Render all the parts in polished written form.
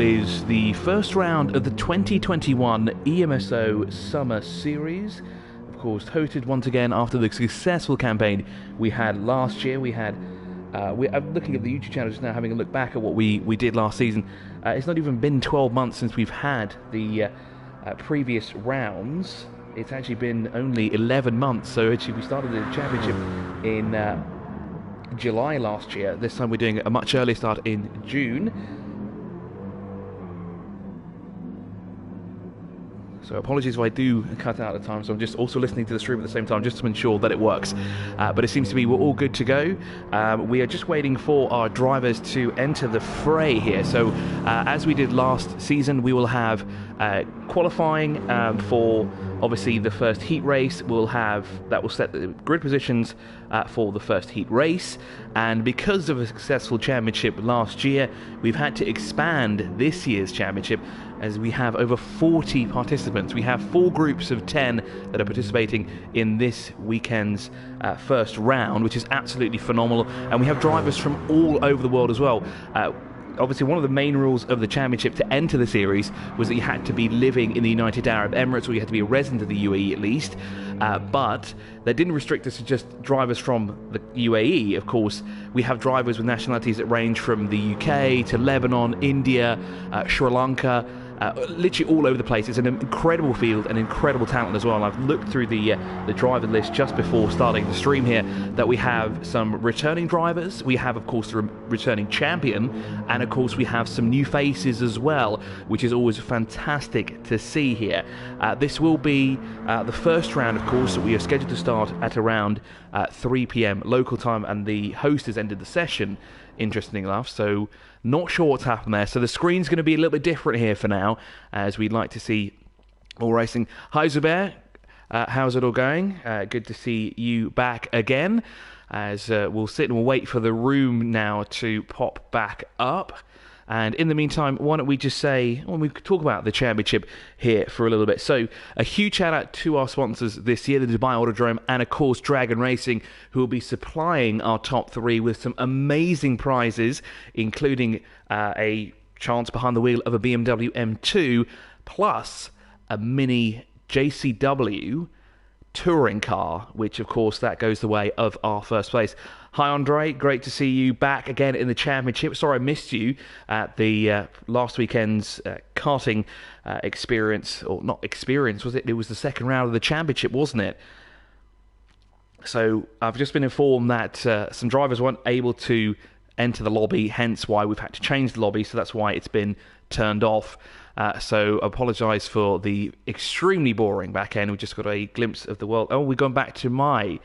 Is the first round of the 2021 EMSO Summer Series. Of course, hosted once again after the successful campaign we had last year. I'm looking at the YouTube channel just now, having a look back at what we did last season. It's not even been 12 months since we've had the previous rounds. It's actually been only 11 months. So actually, we started the championship in July last year. This time we're doing a much earlier start in June. So apologies if I do cut out at times. So I'm just also listening to the stream at the same time just to ensure that it works. But it seems to be we're all good to go. We are just waiting for our drivers to enter the fray here. So as we did last season, we will have qualifying for obviously the first heat race. That will set the grid positions for the first heat race. And because of a successful championship last year, we've had to expand this year's championship as we have over 40 participants. We have 4 groups of 10 that are participating in this weekend's first round, which is absolutely phenomenal. And we have drivers from all over the world as well. Obviously, one of the main rules of the championship to enter the series was that you had to be living in the United Arab Emirates, or you had to be a resident of the UAE at least. But that didn't restrict us to just drivers from the UAE. Of course, we have drivers with nationalities that range from the UK to Lebanon, India, Sri Lanka, literally all over the place. It's an incredible field and incredible talent as well. I've looked through the driver list just before starting the stream here that we have some returning drivers. We have, of course, the returning champion, and of course we have some new faces as well, which is always fantastic to see here. This will be the first round, of course, that we are scheduled to start at around 3 p.m. local time, and the host has ended the session, interesting enough. So not sure what's happened there. So the screen's going to be a little bit different here for now, as we'd like to see more racing. Hi Zubair, how's it all going? Good to see you back again, as we'll sit and we'll wait for the room now to pop back up. And in the meantime, why don't we just say, well, we could talk about the championship here for a little bit. So a huge shout out to our sponsors this year, the Dubai Autodrome and of course Dragon Racing, who will be supplying our top 3 with some amazing prizes, including a chance behind the wheel of a BMW M2, plus a mini JCW touring car, which of course that goes the way of our first place. Hi Andre, great to see you back again in the championship. Sorry I missed you at the last weekend's karting experience, or not experience, was it? It was the second round of the championship, wasn't it? So I've just been informed that some drivers weren't able to enter the lobby, hence why we've had to change the lobby, so that's why it's been turned off. So apologise for the extremely boring back end. We just got a glimpse of the world. Oh, we've gone back to my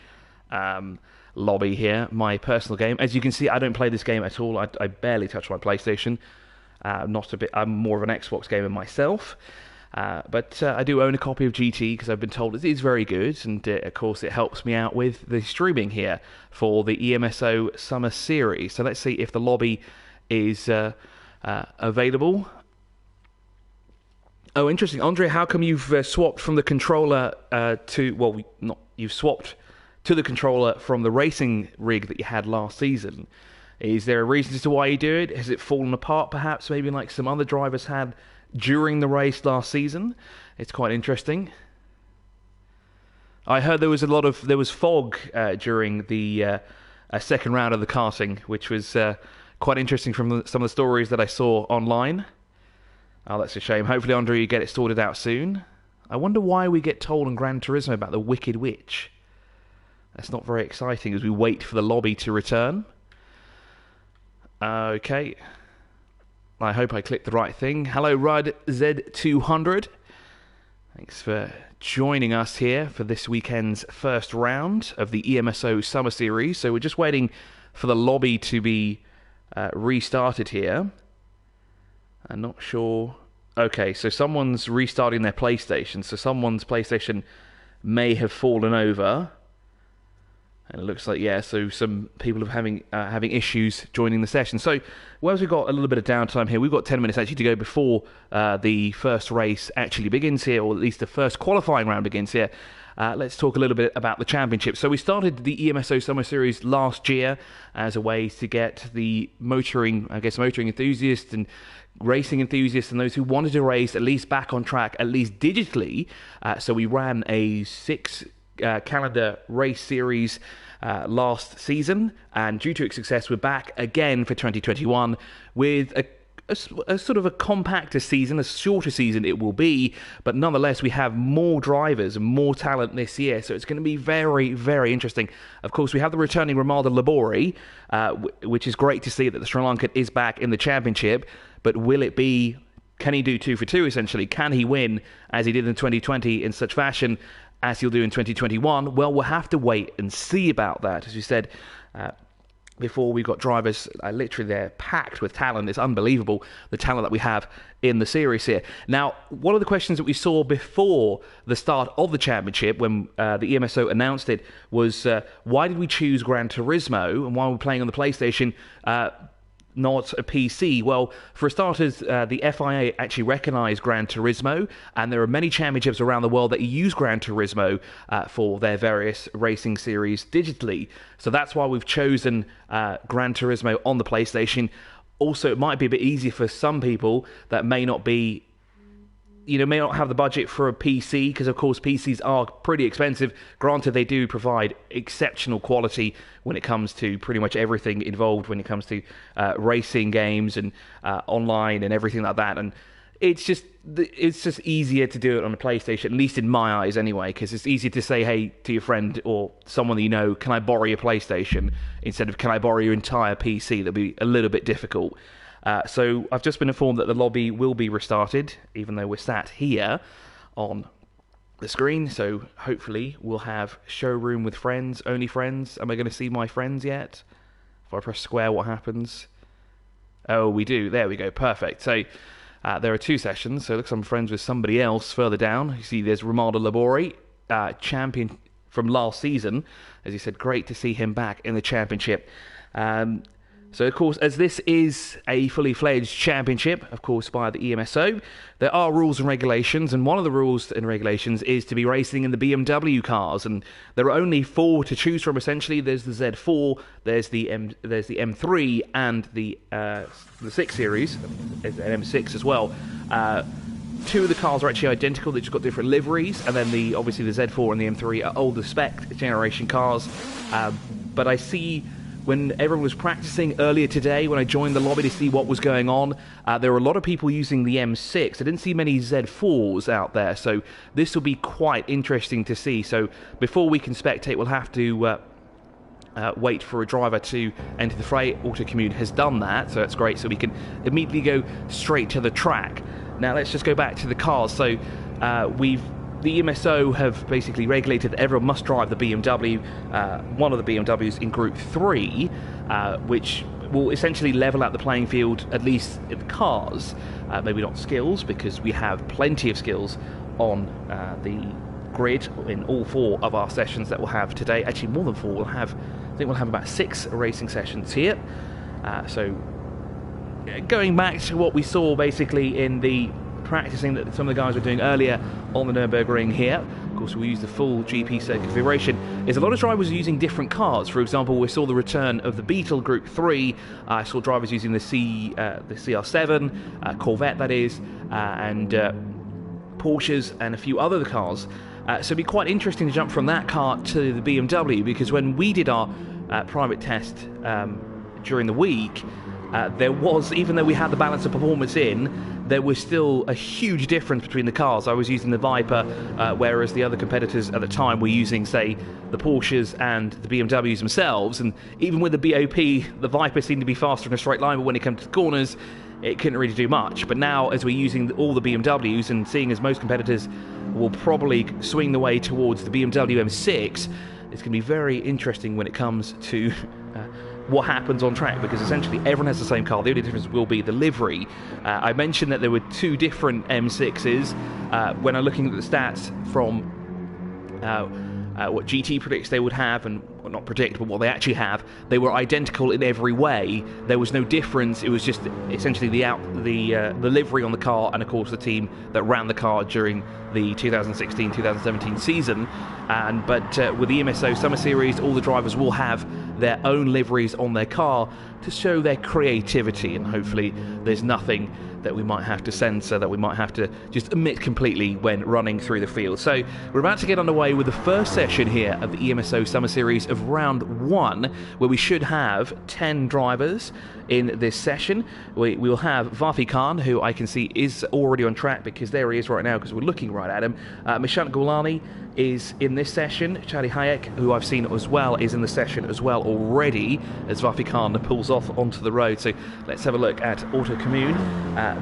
lobby here, my personal game. As you can see, I don't play this game at all. I barely touch my PlayStation. I'm more of an Xbox gamer myself. But I do own a copy of GT because I've been told it is very good, and of course it helps me out with the streaming here for the EMSO Summer Series. So let's see if the lobby is available. Oh, interesting. Andre, how come you've swapped from the controller you've swapped to the controller from the racing rig that you had last season? Is there a reason as to why you do it? Has it fallen apart perhaps, maybe like some other drivers had during the race last season? It's quite interesting. I heard there was fog during the second round of the karting, which was quite interesting from some of the stories that I saw online. Oh, that's a shame. Hopefully, Andre, you get it sorted out soon. I wonder why we get told on Gran Turismo about the Wicked Witch. That's not very exciting as we wait for the lobby to return. Okay. I hope I clicked the right thing. Hello, Rudd Z200. Thanks for joining us here for this weekend's first round of the EMSO Summer Series. So we're just waiting for the lobby to be restarted here. I'm not sure. Okay, so someone's restarting their PlayStation. So someone's PlayStation may have fallen over. And it looks like, yeah, so some people are having issues joining the session. So, whereas we've got a little bit of downtime here, we've got 10 minutes actually to go before the first race actually begins here, or at least the first qualifying round begins here. Let's talk a little bit about the championship. So we started the EMSO Summer Series last year as a way to get the motoring enthusiasts and racing enthusiasts and those who wanted to race at least back on track, at least digitally. So we ran a 6 calendar race series last season, and due to its success, we're back again for 2021 with a sort of a compacter season, a shorter season it will be, but nonetheless we have more drivers and more talent this year, so it's going to be very, very interesting. Of course, we have the returning Ramalda Labori, which is great to see that the Sri Lankan is back in the championship, but can he do 2 for 2 essentially? Can he win as he did in 2020 in such fashion as he'll do in 2021? Well, we'll have to wait and see about that. As we said before, we've got drivers literally they're packed with talent. It's unbelievable the talent that we have in the series here. Now, one of the questions that we saw before the start of the championship when the EMSO announced it was why did we choose Gran Turismo and why we're playing on the PlayStation not a PC? Well, for starters, the FIA actually recognise Gran Turismo, and there are many championships around the world that use Gran Turismo for their various racing series digitally. So that's why we've chosen Gran Turismo on the PlayStation. Also, it might be a bit easier for some people that may not have the budget for a PC, because of course PCs are pretty expensive. Granted, they do provide exceptional quality when it comes to pretty much everything involved when it comes to racing games and online and everything like that. And it's just easier to do it on a PlayStation, at least in my eyes anyway, because it's easier to say, hey, to your friend or someone that you know, can I borrow your PlayStation, instead of can I borrow your entire PC? That'll be a little bit difficult. So I've just been informed that the lobby will be restarted, even though we're sat here on the screen. So hopefully we'll have showroom with friends, only friends. Am I going to see my friends yet? If I press square, what happens? Oh, we do. There we go. Perfect. So there are 2 sessions. So it looks like I'm friends with somebody else further down. You see there's Ramalda Labori, champion from last season. As you said, great to see him back in the championship. So, of course, as this is a fully fledged championship, of course, by the EMSO, there are rules and regulations, and one of the rules and regulations is to be racing in the BMW cars, and there are only 4 to choose from, essentially. There's the Z4, there's the M3, and the 6 Series, and M6 as well. 2 of the cars are actually identical, they've just got different liveries, and then obviously the Z4 and the M3 are older spec generation cars, but I see when everyone was practicing earlier today, when I joined the lobby to see what was going on, there were a lot of people using the M6. I didn't see many Z4s out there, so this will be quite interesting to see. So before we can spectate, we'll have to wait for a driver to enter the fray. ATCUAE has done that, so that's great. So we can immediately go straight to the track. Now let's just go back to the cars. So the EMSO have basically regulated that everyone must drive the BMW, one of the BMWs in Group 3, which will essentially level out the playing field, at least in the cars. Maybe not skills, because we have plenty of skills on the grid in all 4 of our sessions that we'll have today. Actually, more than 4. I think we'll have about 6 racing sessions here. So going back to what we saw basically in the practicing that some of the guys were doing earlier on the Nürburgring here. Of course, we use the full GP set configuration. Is a lot of drivers using different cars. For example, we saw the return of the Beetle Group 3. I saw drivers using the CR7, Corvette that is, and Porsches and a few other cars. So it'd be quite interesting to jump from that car to the BMW, because when we did our private test during the week, there was, even though we had the balance of performance in, there was still a huge difference between the cars. I was using the Viper, whereas the other competitors at the time were using, say, the Porsches and the BMWs themselves. And even with the BOP, the Viper seemed to be faster in a straight line, but when it came to the corners, it couldn't really do much. But now, as we're using all the BMWs, and seeing as most competitors will probably swing the way towards the BMW M6, it's going to be very interesting when it comes to what happens on track, because essentially everyone has the same car. The only difference will be the livery. I mentioned that there were 2 different M6s. When I'm looking at the stats from what GT predicts they would have and not predict, but what they actually have, they were identical in every way. There was no difference. It was just essentially the livery on the car, and of course the team that ran the car during the 2016-2017 season. But with the EMSO Summer Series, all the drivers will have their own liveries on their car to show their creativity, and hopefully there's nothing that we might have to censor, that we might have to just omit completely when running through the field. So we're about to get underway with the first session here of the EMSO Summer Series of round 1, where we should have 10 drivers in this session. We will have Vafi Khan, who I can see is already on track because there he is right now because we're looking right at him. Mishant Gulani is in this session. Charlie Hayek, who I've seen as well, is in the session as well already as Vafi Khan pulls off onto the road. So let's have a look at Auto Commune.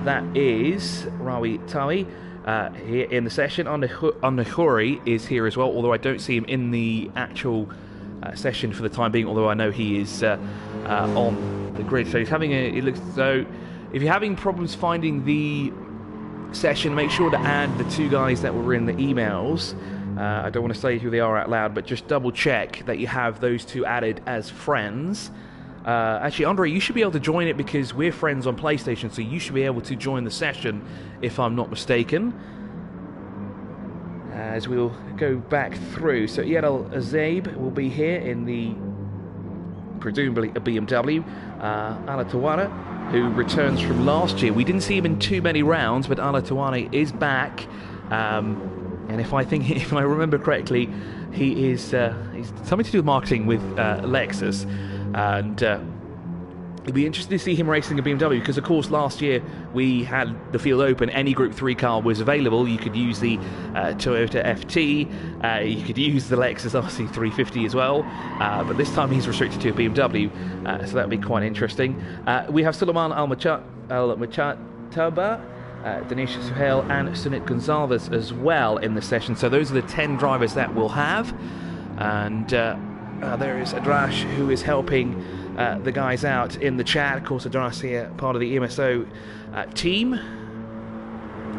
That is Rawi Tawi here in the session. Anahuri is here as well, although I don't see him in the actual session for the time being, although I know he is on the grid. So he's having it looks so if you're having problems finding the session, make sure to add the 2 guys that were in the emails. I don't want to say who they are out loud, but just double check that you have those 2 added as friends. Actually, Andre, you should be able to join it because we're friends on PlayStation, so you should be able to join the session if I'm not mistaken. As we'll go back through, so Yedel Azaib will be here in the presumably a BMW. Alatawara, who returns from last year. We didn't see him in too many rounds, but Alatawara is back. And if I remember correctly, he's something to do with marketing with Lexus, and it'd be interesting to see him racing a BMW because, of course, last year we had the field open. Any Group 3 car was available. You could use the Toyota FT, you could use the Lexus RC350 as well, but this time he's restricted to a BMW, so that would be quite interesting. We have Suleiman Al-Machataba, Dinesh Suhail and Sunit Gonzalez as well in the session. So those are the 10 drivers that we'll have. And there is Adrash, who is helping the guys out in the chat. Of course, Adrash here, part of the EMSO team,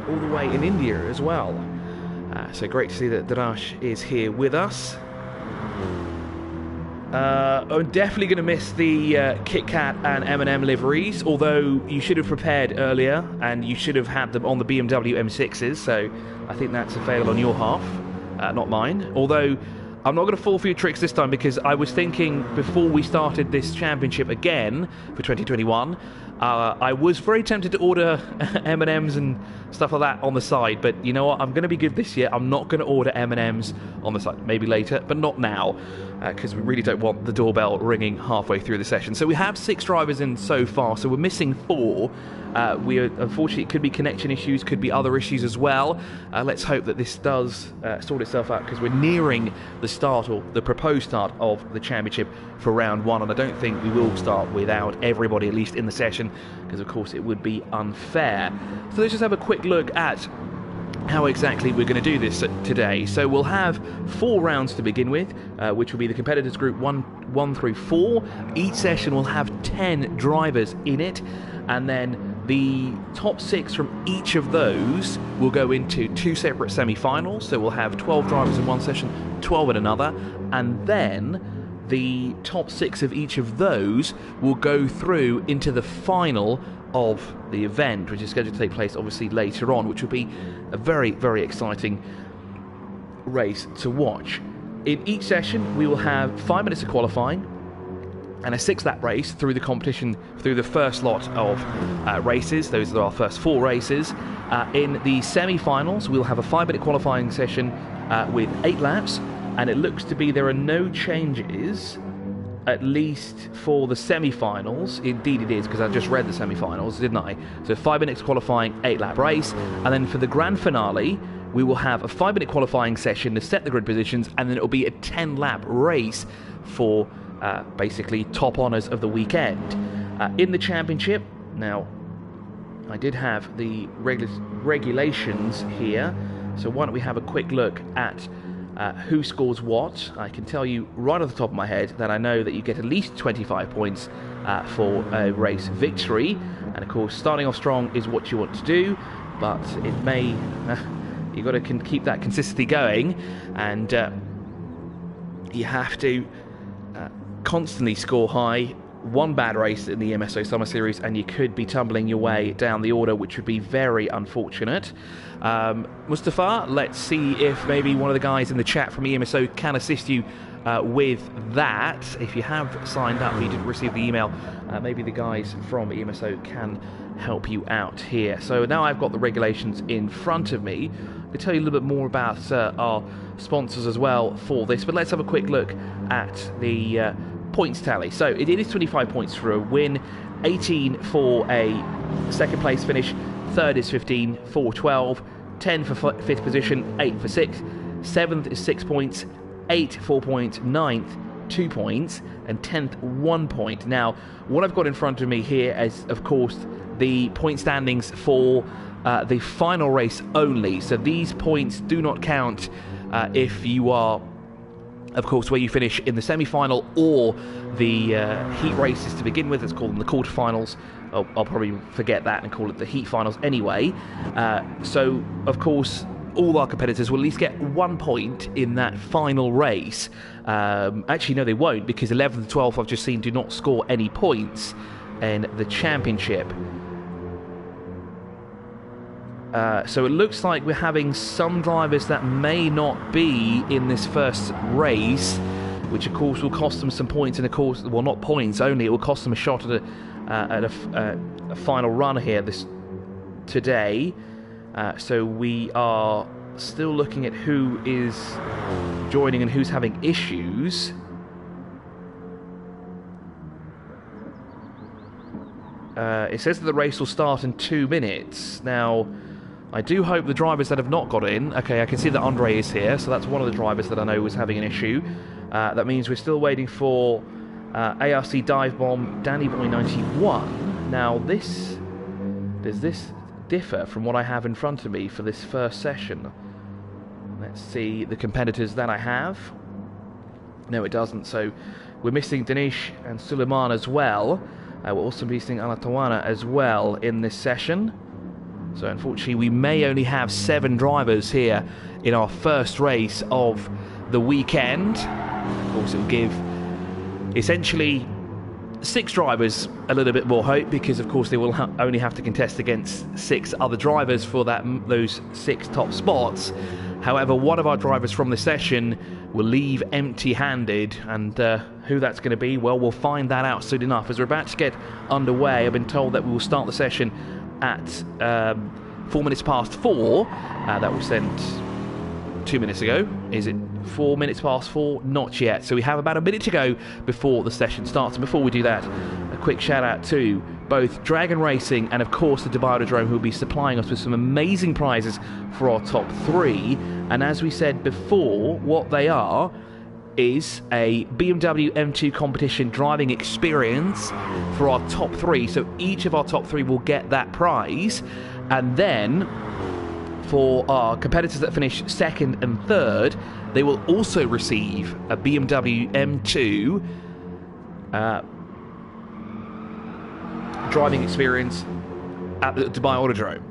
all the way in India as well. So great to see that Adrash is here with us. I'm definitely going to miss the Kit Kat and M&M liveries, although you should have prepared earlier and you should have had them on the BMW M6s, so I think that's a fail on your half, not mine. Although I'm not going to fall for your tricks this time because I was thinking before we started this championship again for 2021, I was very tempted to order M&Ms and stuff like that on the side, but you know what, I'm going to be good this year. I'm not going to order M&Ms on the side, maybe later, but not now, because we really don't want the doorbell ringing halfway through the session. So we have 6 drivers in so far, so we're missing 4. Unfortunately, it could be connection issues, could be other issues as well. Let's hope that this does sort itself out, because we're nearing the start, or the proposed start of the championship for round 1, and I don't think we will start without everybody at least in the session, because of course it would be unfair. So let's just have a quick look at how exactly we're going to do this today. So we'll have 4 rounds to begin with, which will be the competitors group 1 through 4. Each session will have 10 drivers in it, and then the top 6 from each of those will go into 2 separate semi-finals. So we'll have 12 drivers in one session, 12 in another, and then the top 6 of each of those will go through into the final of the event, which is scheduled to take place obviously later on, which will be a very, very exciting race to watch. In each session we will have 5 minutes of qualifying and a 6-lap race through the competition, through the first lot of races. Those are our first 4 races. In the semi-finals we'll have a 5-minute qualifying session with 8 laps, and it looks to be there are no changes, at least for the semi-finals. Indeed it is, because I just read the semi-finals, didn't I? So 5 minutes qualifying, 8-lap race, and then for the grand finale we will have a 5-minute qualifying session to set the grid positions, and then it will be a 10-lap race for basically top honours of the weekend. In the championship, now I did have the regulations here, so why don't we have a quick look at who scores what. I can tell you right off the top of my head that I know that you get at least 25 points for a race victory, and of course starting off strong is what you want to do, but it may you've got to keep that consistency going, and you have to constantly score high. One bad race in the EMSO Summer Series and you could be tumbling your way down the order, which would be very unfortunate. Mustafa, let's see if maybe one of the guys in the chat from EMSO can assist you with that. If you have signed up and you didn't receive the email, maybe the guys from EMSO can help you out here. So now I've got the regulations in front of me. I'll tell you a little bit more about our sponsors as well for this, but let's have a quick look at the points tally. So it is 25 points for a win, 18 for a second place finish, third is 15, 4 12, 10 for fifth position, 8 for sixth, seventh is 6 points, 8 4 points, ninth 2 points, and 10th 1 point. Now what I've got in front of me here is of course the point standings for the final race only, so these points do not count if you are of course where you finish in the semi-final or the heat races to begin with. Let's call them the quarterfinals. I'll probably forget that and call it the heat finals anyway. So of course all our competitors will at least get 1 point in that final race. Actually no, they won't, because 11th and 12th I've just seen do not score any points in the championship. So it looks like we're having some drivers that may not be in this first race, which of course will cost them some points, and of course, well, not points only, it will cost them a shot at a final run here today. So we are still looking at who is joining and who's having issues. It says that the race will start in 2 minutes. Now, I do hope the drivers that have not got in... Okay, I can see that Andre is here, so that's one of the drivers that I know was having an issue. That means we're still waiting for ARC Dive Bomb, Danny Boy 91. Now, does this differ from what I have in front of me for this first session? Let's see the competitors that I have. No, it doesn't. So we're missing Danish and Suleiman as well. We're also missing Alatawana as well in this session. So unfortunately we may only have 7 drivers here in our first race of the weekend. Of course it will give essentially 6 drivers a little bit more hope, because of course they will only have to contest against 6 other drivers for those 6 top spots. However, one of our drivers from the session will leave empty-handed, and who that's going to be, well, we'll find that out soon enough. As we're about to get underway, I've been told that we will start the session at 4 minutes past 4. That was sent 2 minutes ago. Is it 4 minutes past 4? Not yet. So we have about a minute to go before the session starts. And before we do that, a quick shout out to both Dragon Racing and of course the Dubai Autodrome, who will be supplying us with some amazing prizes for our top 3. And as we said before, what they are is a BMW M2 competition driving experience for our top 3. So each of our top 3 will get that prize, and then for our competitors that finish second and third, they will also receive a BMW M2 driving experience at the Dubai Autodrome.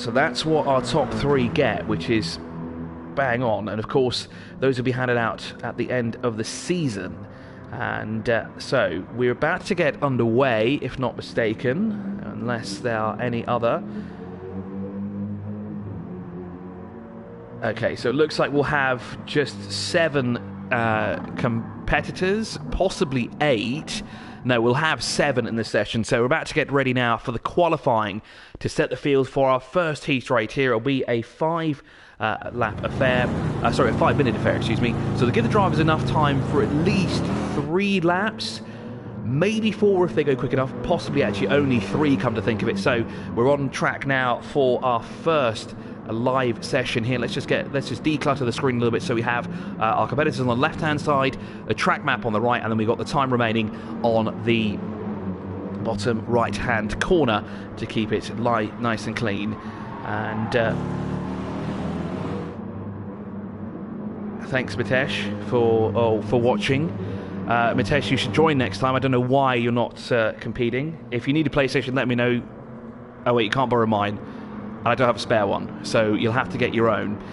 So that's what our top 3 get, which is bang on, and of course those will be handed out at the end of the season. And so we're about to get underway, if not mistaken, unless there are any other. Okay, so it looks like we'll have just 7 competitors, possibly 8. No, we'll have 7 in this session. So we're about to get ready now for the qualifying to set the field for our first heat right here. It'll be a 5-lap affair, a 5-minute affair, excuse me. So to give the drivers enough time for at least 3 laps, maybe 4 if they go quick enough, possibly actually only 3 come to think of it. So we're on track now for our first live session here. Let's just declutter the screen a little bit, so we have our competitors on the left hand side, a track map on the right, and then we've got the time remaining on the bottom right hand corner to keep it nice and clean. And thanks Mitesh for watching. Mitesh, you should join next time. I don't know why you're not competing. If you need a PlayStation, let me know. Oh wait, you can't borrow mine. I don't have a spare one, so you'll have to get your own.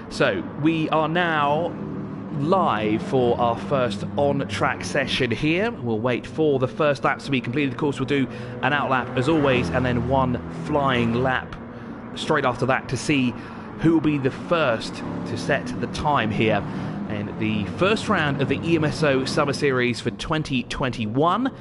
So we are now live for our first on-track session here. We'll wait for the first laps to be completed. Of course, we'll do an out lap as always, and then one flying lap straight after that to see who will be the first to set the time here in the first round of the EMSO Summer Series for 2021.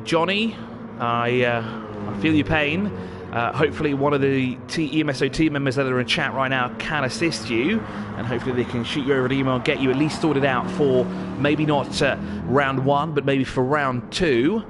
Johnny, I feel your pain. Hopefully one of the EMSO team members that are in chat right now can assist you, and hopefully they can shoot you over an email and get you at least sorted out for maybe not round one, but maybe for round two,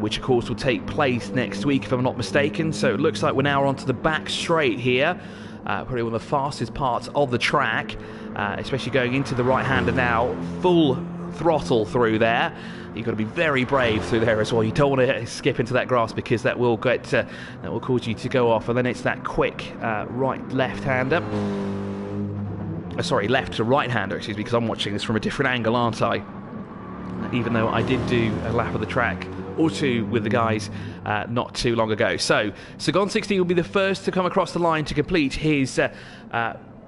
which of course will take place next week if I'm not mistaken. So it looks like we're now onto the back straight here, probably one of the fastest parts of the track, especially going into the right-hander now, full throttle through there. You've got to be very brave through there as well. You don't want to skip into that grass because that will cause you to go off. And then it's that quick left-hander. Sorry, left to right-hander, excuse me, because I'm watching this from a different angle, aren't I? Even though I did do a lap of the track or two with the guys not too long ago. So Sagan 16 will be the first to come across the line to complete his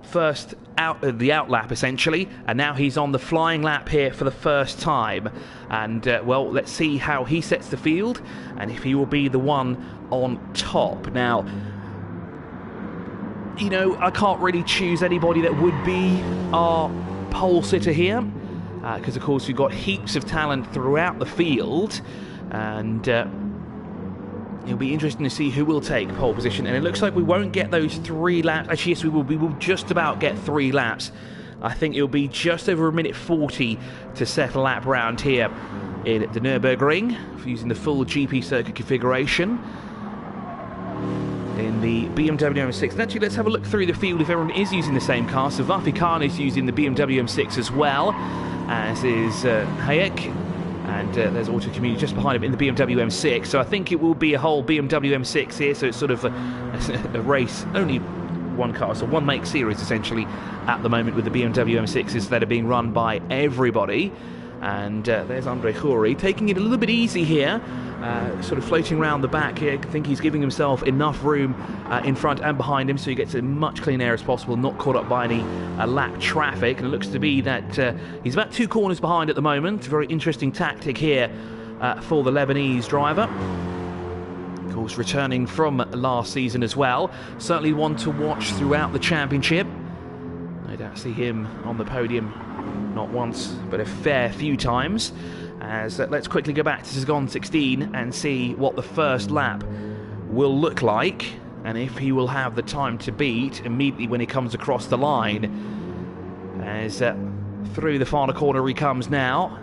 first the out lap essentially, and now he's on the flying lap here for the first time. And well, let's see how he sets the field and if he will be the one on top. Now, you know, I can't really choose anybody that would be our pole sitter here, because of course we've got heaps of talent throughout the field, and it'll be interesting to see who will take pole position. And it looks like we won't get those 3 laps. Actually, yes, we will. We will just about get 3 laps. I think it'll be just over 1:40 to set a lap round here in the Nürburgring, using the full GP circuit configuration in the BMW M6. And actually, let's have a look through the field if everyone is using the same car. So Vafi Khan is using the BMW M6 as well, as is Hayek. And there's Auto Community just behind him in the BMW M6. So I think it will be a whole BMW M6 here. So it's sort of a race, only one car, so one make series essentially at the moment with the BMW M6s that are being run by everybody. And there's Andre Khoury taking it a little bit easy here, sort of floating around the back here. I think he's giving himself enough room in front and behind him so he gets as much clean air as possible, not caught up by any lap traffic. And it looks to be that he's about 2 corners behind at the moment. Very interesting tactic here for the Lebanese driver. Of course, returning from last season as well. Certainly one to watch throughout the championship. No doubt see him on the podium not once, but a fair few times. As let's quickly go back to Sagan 16 and see what the first lap will look like, and if he will have the time to beat immediately when he comes across the line. As through the final corner he comes now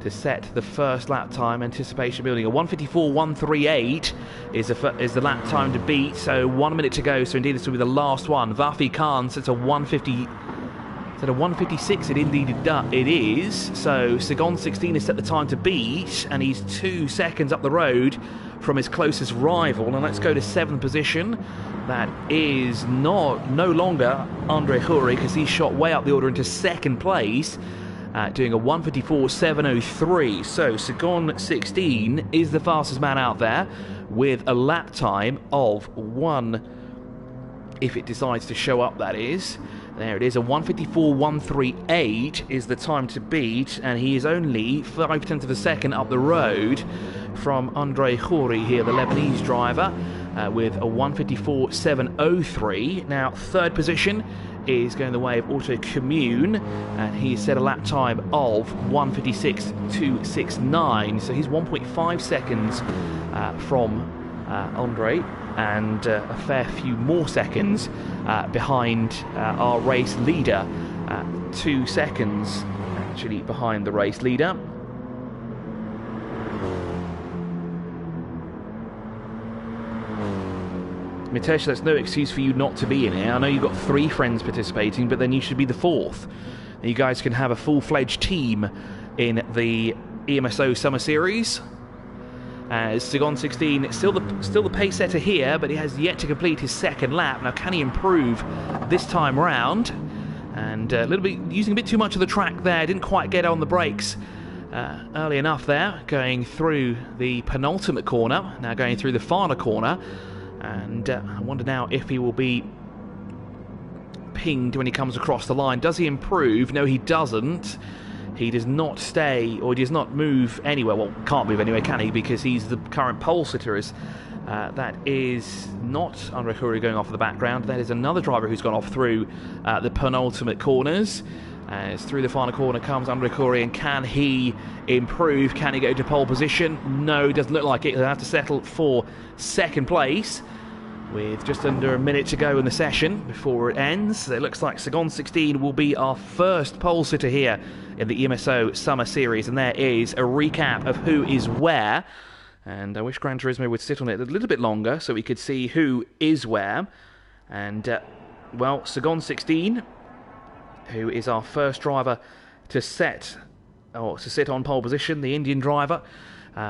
to set the first lap time. Anticipation building. A 1:54.138 is the lap time to beat. So 1 minute to go. So indeed this will be the last one. Vafi Khan sets a 1:50. Instead of 1:56, it is. So Sagan 16 has set the time to beat, and he's 2 seconds up the road from his closest rival. And let's go to 7th position. That is no longer Andre Khoury, because he shot way up the order into 2nd place, doing a 1:54.703. So Sagan 16 is the fastest man out there with a lap time of 1, if it decides to show up, that is. There it is, a 1:54.138 is the time to beat, and he is only 0.5 of a second up the road from Andre Khoury here, the Lebanese driver, with a 1:54.703. Now, 3rd position is going the way of Auto Commune, and he's set a lap time of 1:56.269, so he's 1.5 seconds from Andre, and a fair few more seconds behind our race leader. 2 seconds actually behind the race leader. Mitesh, that's no excuse for you not to be in here. I know you've got 3 friends participating, but then you should be the 4th. And you guys can have a full-fledged team in the EMSO Summer Series. Sagan 16 still the pace setter here, but he has yet to complete his 2nd lap. Now, can he improve this time round? And a little bit using a bit too much of the track there. Didn't quite get on the brakes early enough there. Going through the penultimate corner, now going through the final corner. And I wonder now if he will be pinged when he comes across the line. Does he improve? No, he doesn't. He does not stay, or he does not move anywhere. Well, can't move anywhere, can he? Because he's the current pole sitter. That is not Andre Khoury going off in the background. That is another driver who's gone off through the penultimate corners. As through the final corner comes Andre Khoury, and can he improve? Can he go to pole position? No, doesn't look like it. He'll have to settle for second place with just under a minute to go in the session before it ends. It looks like Second 16 will be our first pole sitter here in the EMSO Summer Series, and there is a recap of who is where. And I wish Gran Turismo would sit on it a little bit longer so we could see who is where. And, well, Second 16, who is our first driver to sit on pole position, the Indian driver,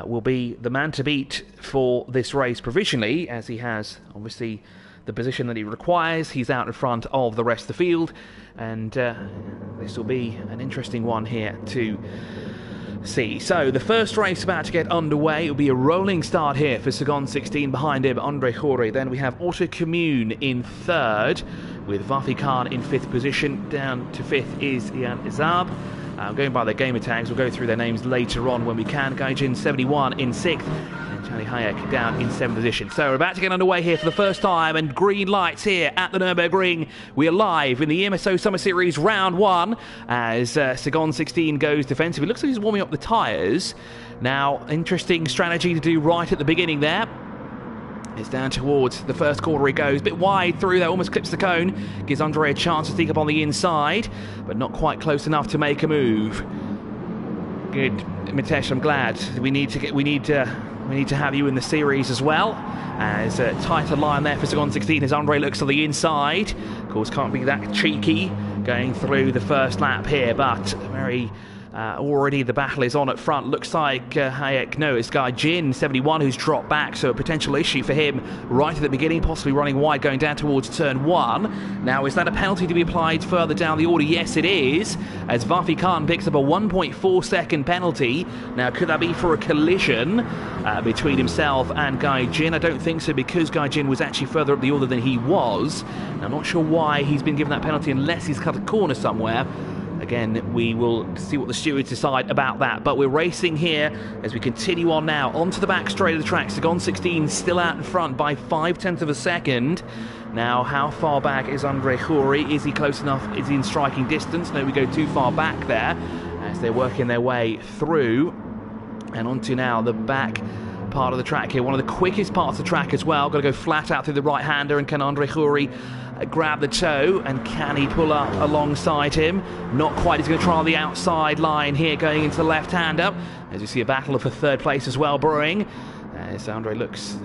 will be the man to beat for this race provisionally, as he has obviously the position that he requires. He's out in front of the rest of the field, and this will be an interesting one here to see. So the first race about to get underway. It will be a rolling start here for Second 16. Behind him, Andre Khoury. Then we have ATCUAE in third, with Vafi Khan in fifth position. Down to fifth is Ian Izab. Going by their gamer tags, we'll go through their names later on when we can. Gaijin 71 in sixth, and Charlie Hayek down in seventh position. So we're about to get underway here for the first time, and green lights here at the Nürburgring. We are live in the EMSO Summer Series round one as Second 16 goes defensive. It looks like he's warming up the tyres. Now, interesting strategy to do right at the beginning there. It's down towards the first corner he goes. A bit wide through there, almost clips the cone. Gives Andre a chance to sneak up on the inside, but not quite close enough to make a move. Good, Mitesh, I'm glad. We need to have you in the series as well. As a tighter line there for Second 16 as Andre looks to the inside. Of course, can't be that cheeky going through the first lap here, but very... already the battle is on at front. Looks like Hayek, no, it's Gaijin 71 who's dropped back, so a potential issue for him right at the beginning, possibly running wide going down towards turn one. Now, is that a penalty to be applied further down the order? Yes, it is, as Vafi Khan picks up a 1.4 second penalty. Now, could that be for a collision between himself and Gaijin? I don't think so, because Gaijin was actually further up the order than he was. Now, I'm not sure why he's been given that penalty unless he's cut a corner somewhere. Again, we will see what the stewards decide about that. But we're racing here as we continue on now onto the back straight of the track. Second 16 still out in front by 0.5 of a second. Now, how far back is Andre Khoury? Is he close enough? Is he in striking distance? No, we go too far back there as they're working their way through. And onto now the back part of the track here. One of the quickest parts of the track as well. Got to go flat out through the right-hander, and can Andre Khoury grab the toe, and can he pull up alongside him? Not quite. He's going to try on the outside line here going into the left-hander, as you see a battle for third place as well brewing, as Andre looks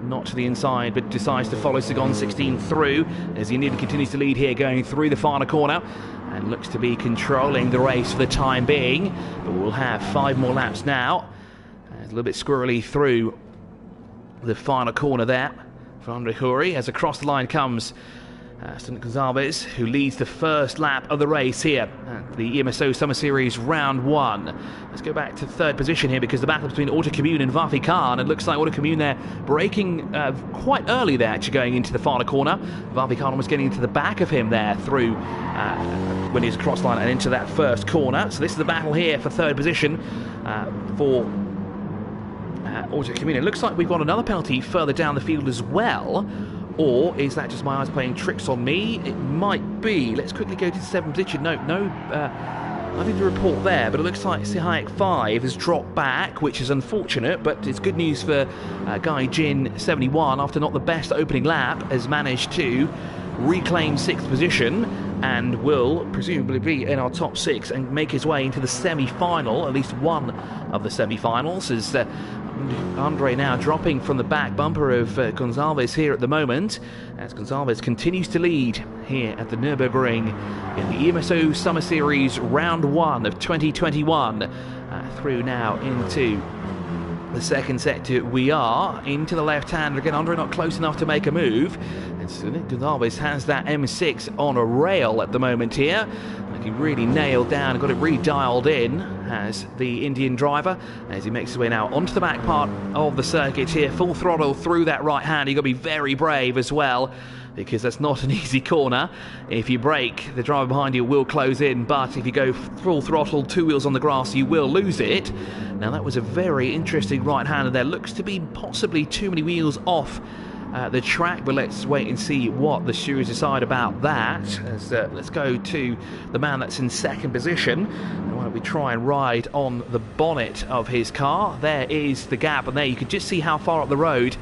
not to the inside but decides to follow Second 16 through, as he nearly continues to lead here going through the final corner and looks to be controlling the race for the time being. But we'll have 5 more laps now. It's a little bit squirrely through the final corner there for Andre Khoury, as across the line comes Stanley Gonzalez, who leads the first lap of the race here at the EMSO Summer Series round one. Let's go back to third position here, because the battle between ATCUAE and Vafi Khan, it looks like ATCUAE there breaking quite early there, actually going into the final corner. Vafi Khan almost getting into the back of him there through when he's across line and into that first corner. So this is the battle here for third position for ATCUAE. It looks like we've got another penalty further down the field as well. Or is that just my eyes playing tricks on me? It might be. Let's quickly go to the seventh position. No, nothing to report there, but it looks like CIK 5 has dropped back, which is unfortunate, but it's good news for Gaijin 71, after not the best opening lap, has managed to reclaim sixth position and will presumably be in our top 6 and make his way into the semi-final, at least one of the semi-finals, as Andre now dropping from the back bumper of Gonzalez here at the moment, as Gonzalez continues to lead here at the Nürburgring in the EMSO Summer Series round 1 of 2021. Through now into the second sector we are, into the left-hander again. Andre not close enough to make a move, and so Gonzalez has that M6 on a rail at the moment here. He really nailed down and got it really dialed in as the Indian driver, as he makes his way now onto the back part of the circuit here, full throttle through that right hand. You've got to be very brave as well, because that's not an easy corner. If you brake, the driver behind you will close in, but if you go full throttle, 2 wheels on the grass, you will lose it. Now that was a very interesting right-hander there. Looks to be possibly too many wheels off the track, but let's wait and see what the stewards decide about that. As, let's go to the man that's in second position. Why don't we try and ride on the bonnet of his car? There is the gap, and there you can just see how far up the road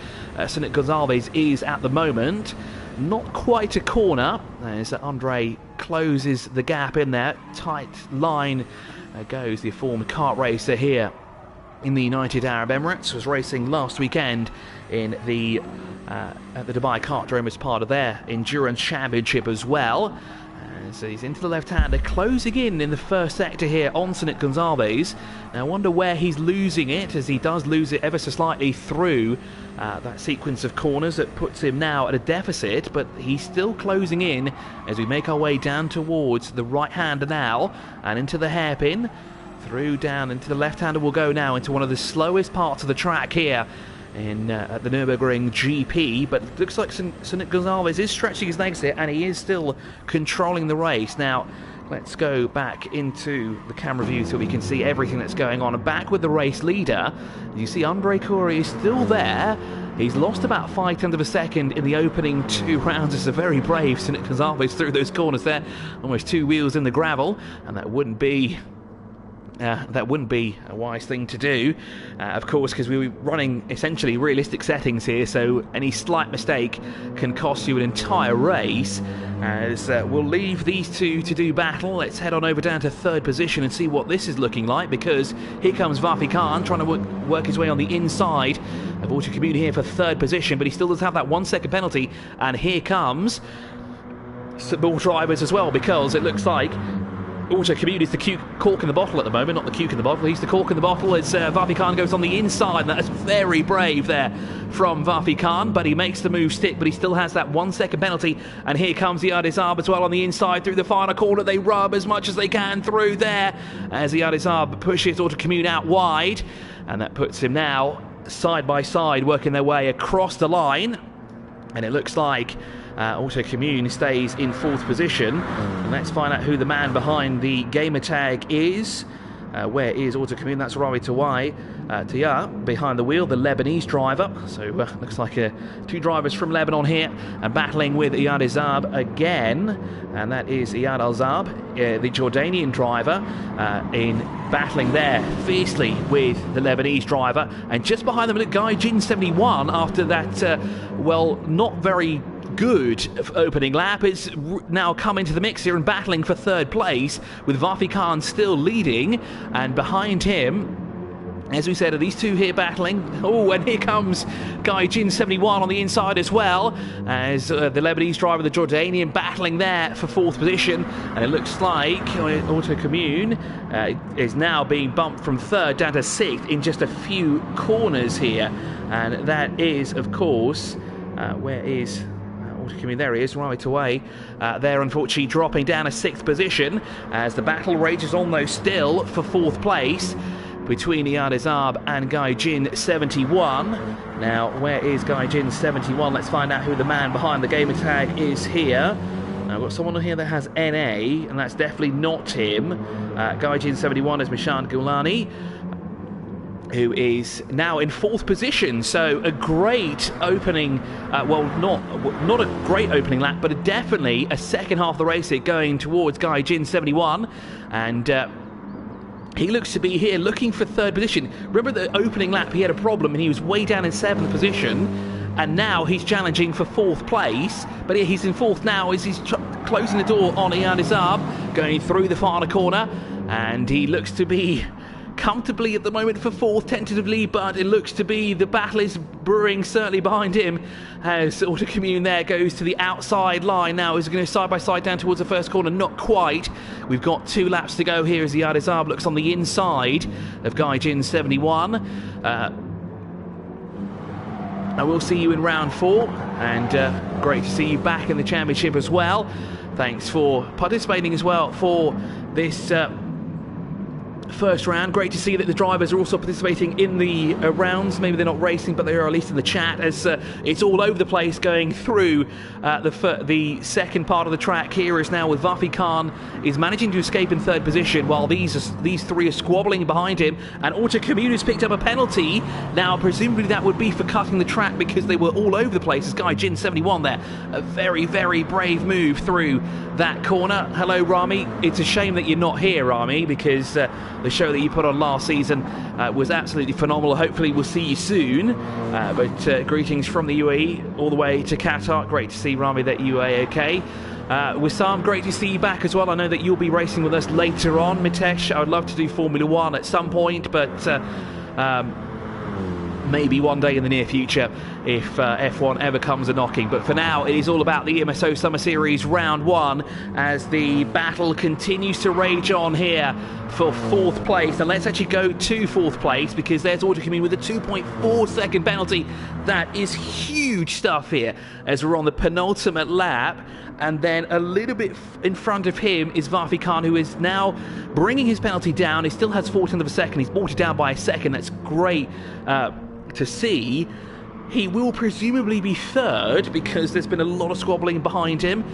CIK Gonzalez is at the moment. Not quite a corner as Andre closes the gap in there. Tight line goes the former kart racer here in the United Arab Emirates. Was racing last weekend in the at the Dubai Kartdrome as part of their endurance championship as well. So he's into the left-hander, closing in the first sector here on CIK Gonzalez. Now I wonder where he's losing it, as he does lose it ever so slightly through that sequence of corners that puts him now at a deficit, but he's still closing in as we make our way down towards the right-hander now and into the hairpin. Through down into the left-hander we'll go now into one of the slowest parts of the track here in at the Nürburgring GP, but it looks like CIK Gonzalez is stretching his legs here and he is still controlling the race. Now let's go back into the camera view so we can see everything that's going on, and back with the race leader. You see Andre Coury is still there. He's lost about 0.5 of a second in the opening 2 rounds. It's a very brave CIK Gonzalez through those corners there, almost 2 wheels in the gravel, and that wouldn't be a wise thing to do, of course, because we were running essentially realistic settings here, so any slight mistake can cost you an entire race. As we'll leave these two to do battle. Let's head on over down to third position and see what this is looking like, because here comes Vafi Khan trying to work his way on the inside of ATCUAE here for third position, but he still does have that 1 second penalty, and here comes more drivers as well, because it looks like ATCUAE is the cork in the bottle at the moment, not the cuke in the bottle. He's the cork in the bottle as Vafi Khan goes on the inside. That's very brave there from Vafi Khan, but he makes the move stick, but he still has that 1 second penalty. And here comes Iyad Izab as well on the inside through the final corner. They rub as much as they can through there as Iyad Izab pushes ATCUAE out wide, and that puts him now side by side working their way across the line. And it looks like ATCUAE stays in 4th position. And let's find out who the man behind the gamer tag is. Where is ATCUAE? That's Rawi Tia behind the wheel, the Lebanese driver. So looks like 2 drivers from Lebanon here, and battling with Iyad Izab again. And that is Iyad Al-Zab, the Jordanian driver, in battling there fiercely with the Lebanese driver. And just behind them, Guy Jin 71 after that, well, not very good opening lap, is now come into the mix here and battling for third place, with Vafi Khan still leading, and behind him, as we said, are these two here battling. Oh, and here comes Guy Jin 71 on the inside as well, as the Lebanese driver, the Jordanian, battling there for 4th position. And it looks like ATCUAE is now being bumped from 3rd down to 6th in just a few corners here. And that is, of course, where is ATCUAE? There he is, right away. There, unfortunately, dropping down a 6th position as the battle rages on, though, still for 4th place between Iyad Izab and Guy Jin 71. Now, where is Guy Jin 71? Let's find out who the man behind the gamer tag is here. I've got someone here that has NA, and that's definitely not him. Guy Jin 71 is Mishant Gulani, who is now in 4th position. So a great opening, well, not a great opening lap, but definitely a second half of the race here going towards Guy Jin 71. And he looks to be here looking for 3rd position. Remember the opening lap, he had a problem and he was way down in 7th position. And now he's challenging for 4th place. But here he's in 4th now as he's closing the door on Iyad Izab, going through the final corner. And he looks to be comfortably at the moment for 4th, tentatively, but it looks to be the battle is brewing certainly behind him as ATCUAE there goes to the outside line now. Is going to side by side down towards the first corner? Not quite. We've got 2 laps to go here as Iyad Izab looks on the inside of Guy Jin 71. I will see you in round 4, and great to see you back in the championship as well. Thanks for participating as well for this first round. Great to see that the drivers are also participating in the rounds. Maybe they're not racing, but they are at least in the chat, as it's all over the place going through the second part of the track. Here is now with Vafi Khan is managing to escape in third position, while these three are squabbling behind him, and ATCUAE has picked up a penalty. Now presumably that would be for cutting the track, because they were all over the place. This guy Jin 71 there, a very, very brave move through that corner. Hello Rami, it's a shame that you're not here, Rami, because the show that you put on last season was absolutely phenomenal. Hopefully we'll see you soon. But greetings from the UAE all the way to Qatar. Great to see, Rami, that you are okay. Wissam, great to see you back as well. I know that you'll be racing with us later on. Mitesh, I would love to do Formula 1 at some point, but maybe one day in the near future if F1 ever comes a knocking. But for now, it is all about the EMSO Summer Series Round 1 as the battle continues to rage on here for fourth place. And let's actually go to fourth place, because there's ATCUAE with a 2.4 second penalty. That is huge stuff here as we're on the penultimate lap. And then a little bit in front of him is Vafi Khan, who is now bringing his penalty down. He still has 14th of a second. He's brought it down by a second. That's great to see. He will presumably be third, because there's been a lot of squabbling behind him.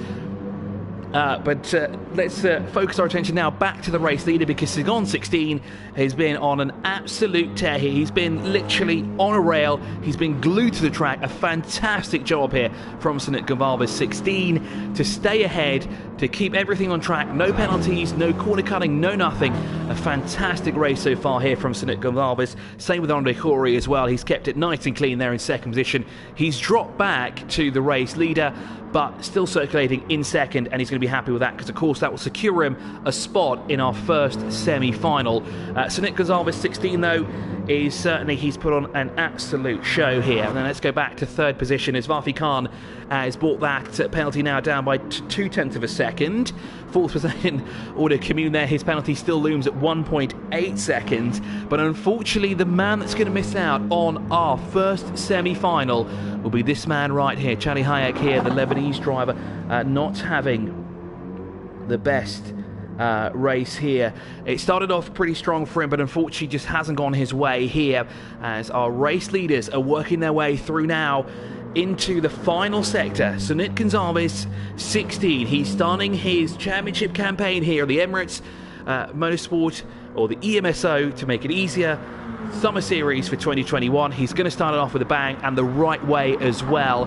But let's focus our attention now back to the race leader, because Sigon 16 has been on an absolute tear here. He's been literally on a rail. He's been glued to the track. A fantastic job here from Sunit Gonzalez 16 to stay ahead, to keep everything on track. No penalties, no corner cutting, no nothing. A fantastic race so far here from Sunit Gonzalez. Same with Andre Khoury as well. He's kept it nice and clean there in second position. He's dropped back to the race leader, but still circulating in second, and he's going to be happy with that, because of course that will secure him a spot in our first semi-final. Sunit Gonzalez 16 though is certainly, he's put on an absolute show here. And then let's go back to third position as Vafi Khan has brought that penalty now down by 0.2 of a second. Fourth position, ATCUAE there, his penalty still looms at 1.8 seconds. But unfortunately, the man that's going to miss out on our first semi-final will be this man right here, Charlie Hayek here, the Lebanese driver, not having the best race here. It started off pretty strong for him, but unfortunately just hasn't gone his way here, as our race leaders are working their way through now into the final sector. Sunit Gonzalez 16, he's starting his championship campaign here, the Emirates Motorsport, or the EMSO to make it easier, Summer Series for 2021. He's going to start it off with a bang, and the right way as well.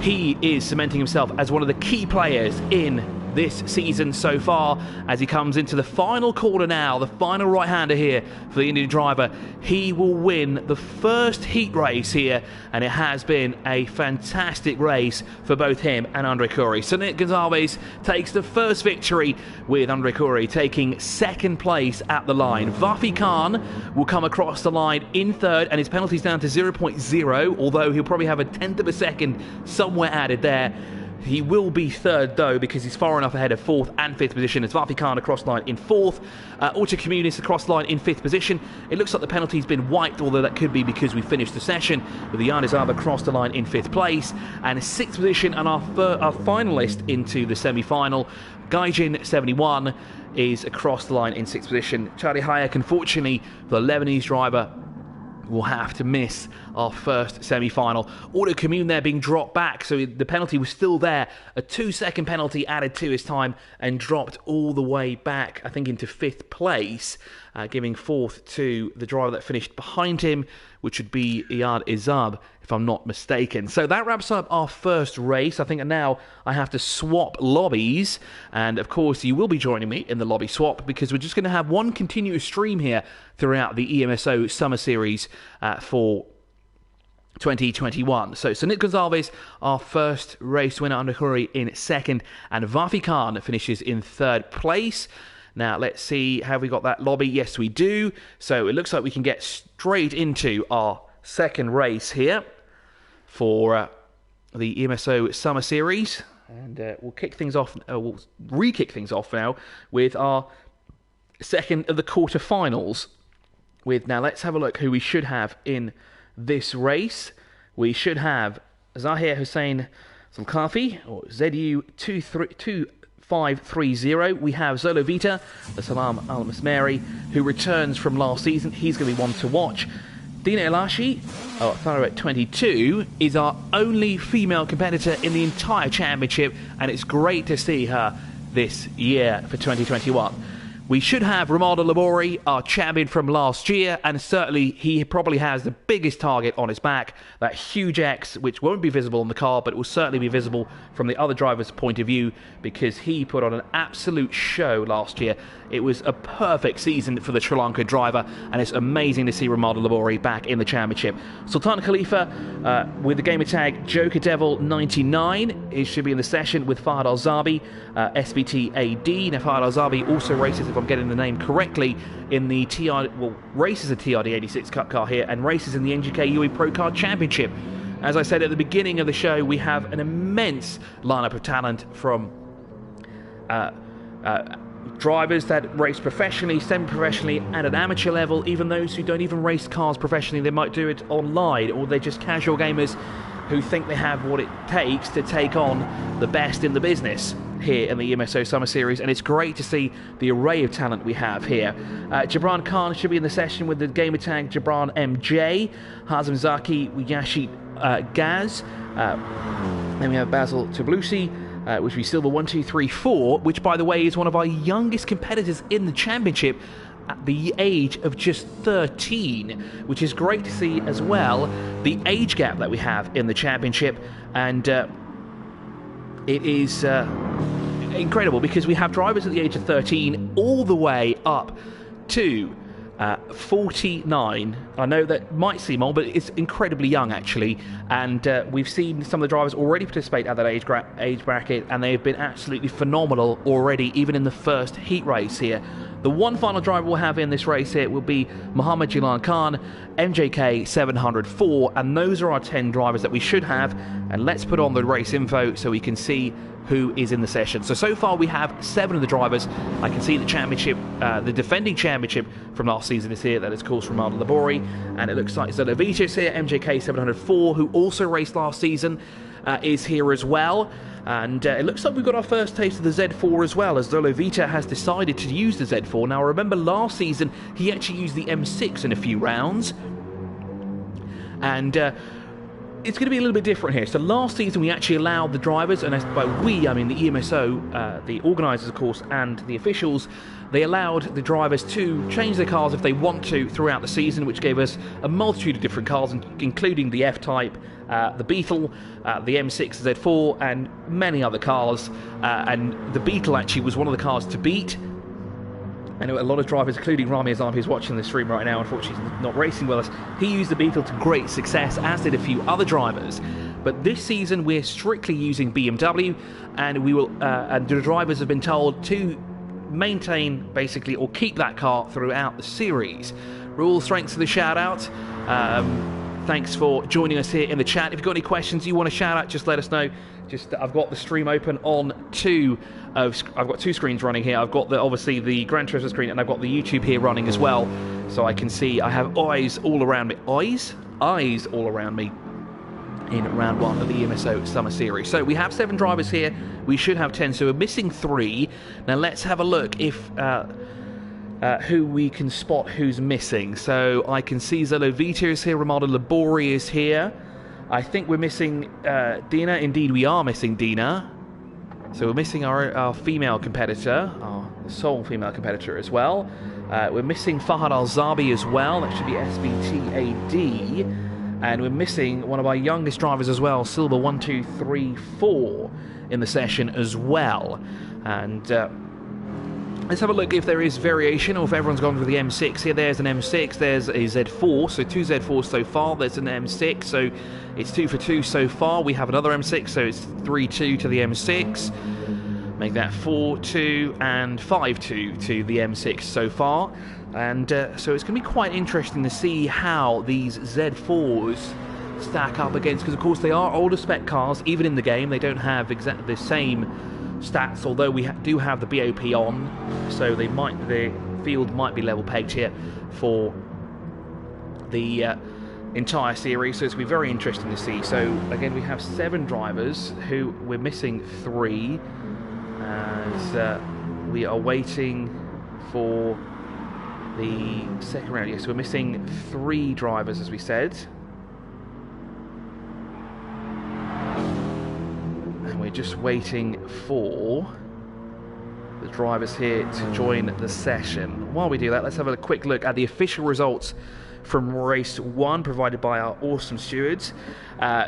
He is cementing himself as one of the key players in this season so far, as he comes into the final corner now, the final right-hander here for the Indian driver. He will win the first heat race here, and it has been a fantastic race for both him and Andre Khoury. Sunit Gonzalez takes the first victory, with Andre Khoury taking second place at the line. Vafi Khan will come across the line in third, and his penalty's down to 0.0, although he'll probably have a 10th of a second somewhere added there. He will be third though, because he's far enough ahead of fourth and fifth position, as Vafi Khan across line in fourth. ATCUAE is across line in fifth position. It looks like the penalty's been wiped, although that could be because we finished the session, with the Yardizab across the line in fifth place. And sixth position, and our finalist into the semi-final, Gaijin 71, is across the line in sixth position. Charlie Hayek, unfortunately, the Lebanese driver, will have to miss our first semi-final. ATCUAE there being dropped back, so the penalty was still there. A 2-second penalty added to his time, and dropped all the way back, I think, into fifth place, giving fourth to the driver that finished behind him, which would be Iyad Izab, if I'm not mistaken. So that wraps up our first race. I think now I have to swap lobbies, and of course you will be joining me in the lobby swap, because we're just going to have one continuous stream here throughout the EMSO Summer Series for 2021. So Sunit Gonzalez, our first race winner, Andre Khoury in second, and Vafi Khan finishes in third place. Now, let's see, have we got that lobby? Yes, we do. So it looks like we can get straight into our second race here for the EMSO Summer Series. And we'll kick things off, we'll re-kick things off now with our second of the quarterfinals. Now, let's have a look who we should have in this race. We should have Zahir Hussein Zulkafi, or ZU 530. We have Zolo Vita, the Salam Al Masmeri, who returns from last season. He's going to be one to watch. Dina Elashi, Tharoet 22, is our only female competitor in the entire championship, and it's great to see her this year for 2021. We should have Romaldo Labori, our champion from last year, and certainly he probably has the biggest target on his back, that huge X, which won't be visible on the car, but it will certainly be visible from the other driver's point of view, because he put on an absolute show last year. It was a perfect season for the Sri Lanka driver, and it's amazing to see Romaldo Labori back in the championship. Sultan Khalifa, with the gamer tag Joker Devil 99, he should be in the session with Fahad Al-Zabi, SBT AD. Now Fahad Al-Zabi also races, if I'm getting the name correctly, in the races a TRD 86 Cup car here, and races in the ATCUAE Pro Car Championship. As I said at the beginning of the show, we have an immense lineup of talent from drivers that race professionally, semi-professionally, and at amateur level, even those who don't even race cars professionally. They might do it online, or they're just casual gamers who think they have what it takes to take on the best in the business here in the EMSO Summer Series, and it's great to see the array of talent we have here. Jabran Khan should be in the session with the gamer tag Jabran MJ, Hazem Zaki, Yashi Gaz, then we have Basil Tablusi, which will be Silver 1, 2, 3, 4, which by the way is one of our youngest competitors in the championship at the age of just 13, which is great to see as well, the age gap that we have in the championship. And it is incredible because we have drivers at the age of 13 all the way up to 49. I know that might seem old, but it's incredibly young actually, and we've seen some of the drivers already participate at that age bracket, and they've been absolutely phenomenal already, even in the first heat race here. The one final driver we'll have in this race here will be Muhammad Jilan Khan, MJK 704, and those are our 10 drivers that we should have. And let's put on the race info so we can see who is in the session. So far we have 7 of the drivers. I can see the championship, the defending championship from last season is here. That is, of course, Romaldo Labori, and it looks like Zolo Vita is here. MJK 704, who also raced last season, is here as well. And it looks like we've got our first taste of the Z4 as well, as Zolo Vita has decided to use the Z4. Now, remember last season he actually used the M6 in a few rounds, and it's going to be a little bit different here. So last season we actually allowed the drivers, and by we I mean the EMSO, the organisers of course, and the officials, they allowed the drivers to change their cars if they want to throughout the season, which gave us a multitude of different cars, including the F-Type, the Beetle, the M6 Z4, and many other cars. And the Beetle actually was one of the cars to beat. I know a lot of drivers, including Rami Azam, who's watching the stream right now, unfortunately he's not racing with us, he used the Beetle to great success, as did a few other drivers. But this season we're strictly using BMW, and we will, and the drivers have been told to maintain, basically, or keep that car throughout the series. Rules, thanks for the shout out. Thanks for joining us here in the chat. If you've got any questions you want to shout out, just let us know. I've got the stream open on I've got 2 screens running here. I've got obviously the Gran Turismo screen, and I've got the YouTube here running as well, so I can see. I have eyes all around me. Eyes all around me in round 1 of the EMSO Summer Series. So we have 7 drivers here. We should have 10, so we're missing 3. Now let's have a look if who we can spot who's missing. So I can see Zolo Vita is here, Romaldo Labori is here. I think we're missing Dina. Indeed, we are missing Dina. So we're missing our female competitor, our sole female competitor as well. We're missing Fahad Al-Zabi as well. That should be SBT AD. And we're missing one of our youngest drivers as well, Silver 1, 2, 3, 4 in the session as well. And let's have a look if there is variation, or if everyone's gone for the M6 here. There's an M6, there's a Z4, so 2 Z4s so far. There's an M6, so it's 2 for 2 so far. We have another M6, so it's 3-2 to the M6. Make that 4-2 and 5-2 to the M6 so far. And so it's going to be quite interesting to see how these Z4s stack up against, because of course they are older spec cars. Even in the game they don't have exactly the same stats, although we do have the BOP on, so the field might be level pegged here for the entire series, so it's going to be very interesting to see. So again, we have 7 drivers, who we're missing 3, as we are waiting for the second round. Yes, we're missing 3 drivers, as we said. And we're just waiting for the drivers here to join the session. While we do that, let's have a quick look at the official results from race 1 provided by our awesome stewards.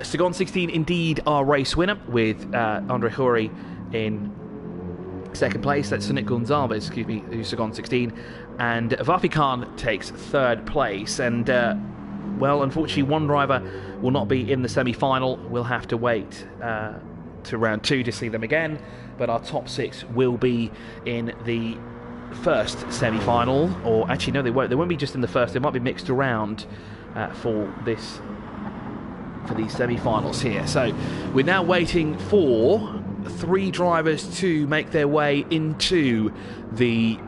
CIK 16 indeed our race winner, with Andre Hori in second place. That's Sunit Gonzalez, excuse me, who's CIK 16, and Vafi Khan takes third place. And well, unfortunately, one driver will not be in the semi-final. We'll have to wait to round 2 to see them again, but our top 6 will be in the first semi-final, or actually no, they won't be just in the first. They might be mixed around for these semi-finals here. So we're now waiting for 3 drivers to make their way into the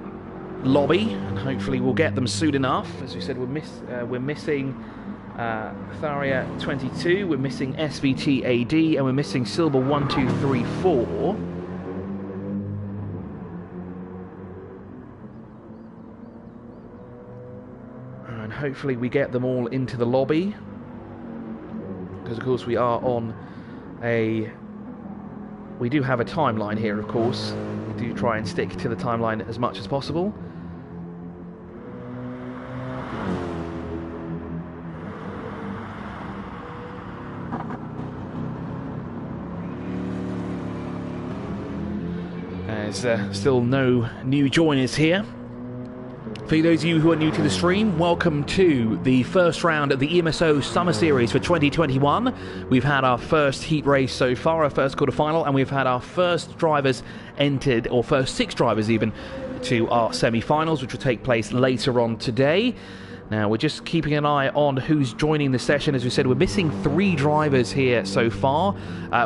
lobby, and hopefully we'll get them soon enough. As we said, we're missing Tharia 22, we're missing SVT AD, and we're missing Silver 1, 2, 3, 4. And hopefully we get them all into the lobby, because of course we are on we do have a timeline here, of course. We do try and stick to the timeline as much as possible. There's still no new joiners here. For those of you who are new to the stream, welcome to the first round of the EMSO Summer Series for 2021. We've had our first heat race so far, our first quarterfinal, and we've had our first drivers entered, or first 6 drivers even, to our semi-finals, which will take place later on today. Now, we're just keeping an eye on who's joining the session. As we said, we're missing 3 drivers here so far.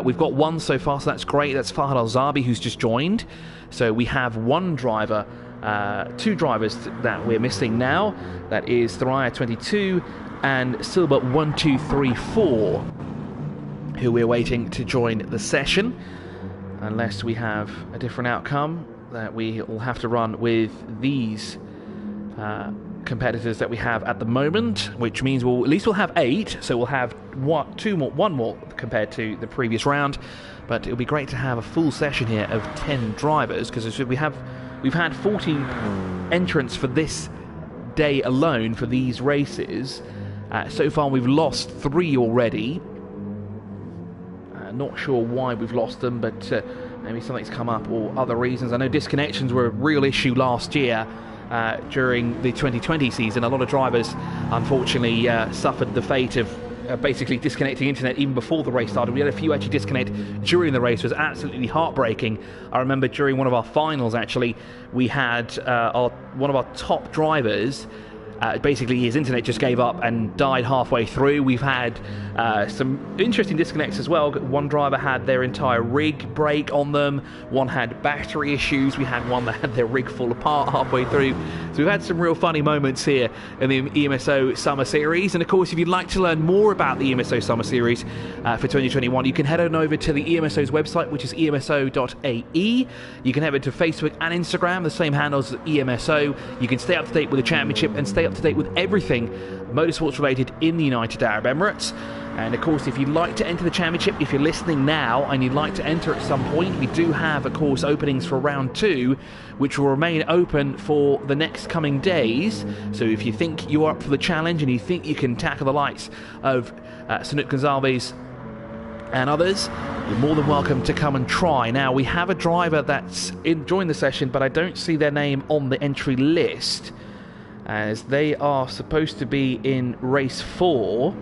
We've got 1 so far, so that's great. That's Fahad Al-Zabi, who's just joined. So we have 1 driver, 2 drivers that we're missing now. That is Tharia 22 and Silber 1, 2, 3, 4, who we're waiting to join the session. Unless we have a different outcome, that we will have to run with these competitors that we have at the moment, which means at least we'll have 8, so we'll have one more compared to the previous round. But it'll be great to have a full session here of 10 drivers, because we've had 14 entrants for this day alone for these races. So far we've lost 3 already. Not sure why we've lost them, but maybe something's come up or other reasons. I know disconnections were a real issue last year during the 2020 season. A lot of drivers unfortunately suffered the fate of basically disconnecting internet even before the race started. We had a few actually disconnect during the race. It was absolutely heartbreaking. I remember during one of our finals, actually, we had one of our top drivers, basically his internet just gave up and died halfway through. We've had some interesting disconnects as well. One driver had their entire rig break on them. One had battery issues. We had one that had their rig fall apart halfway through. So we've had some real funny moments here in the EMSO Summer Series. And of course, if you'd like to learn more about the EMSO Summer Series for 2021, you can head on over to the EMSO's website, which is emso.ae. You can head over to Facebook and Instagram, the same handles as EMSO. You can stay up to date with the championship and stay up to date with everything motorsports related in the United Arab Emirates. And of course, if you'd like to enter the championship, if you're listening now and you'd like to enter at some point, we do have, of course, openings for round 2, which will remain open for the next coming days. So if you think you're up for the challenge and you think you can tackle the likes of Sunit Gonzalez and others, you're more than welcome to come and try. Now, we have a driver that's joined the session, but I don't see their name on the entry list, as they are supposed to be in race 4.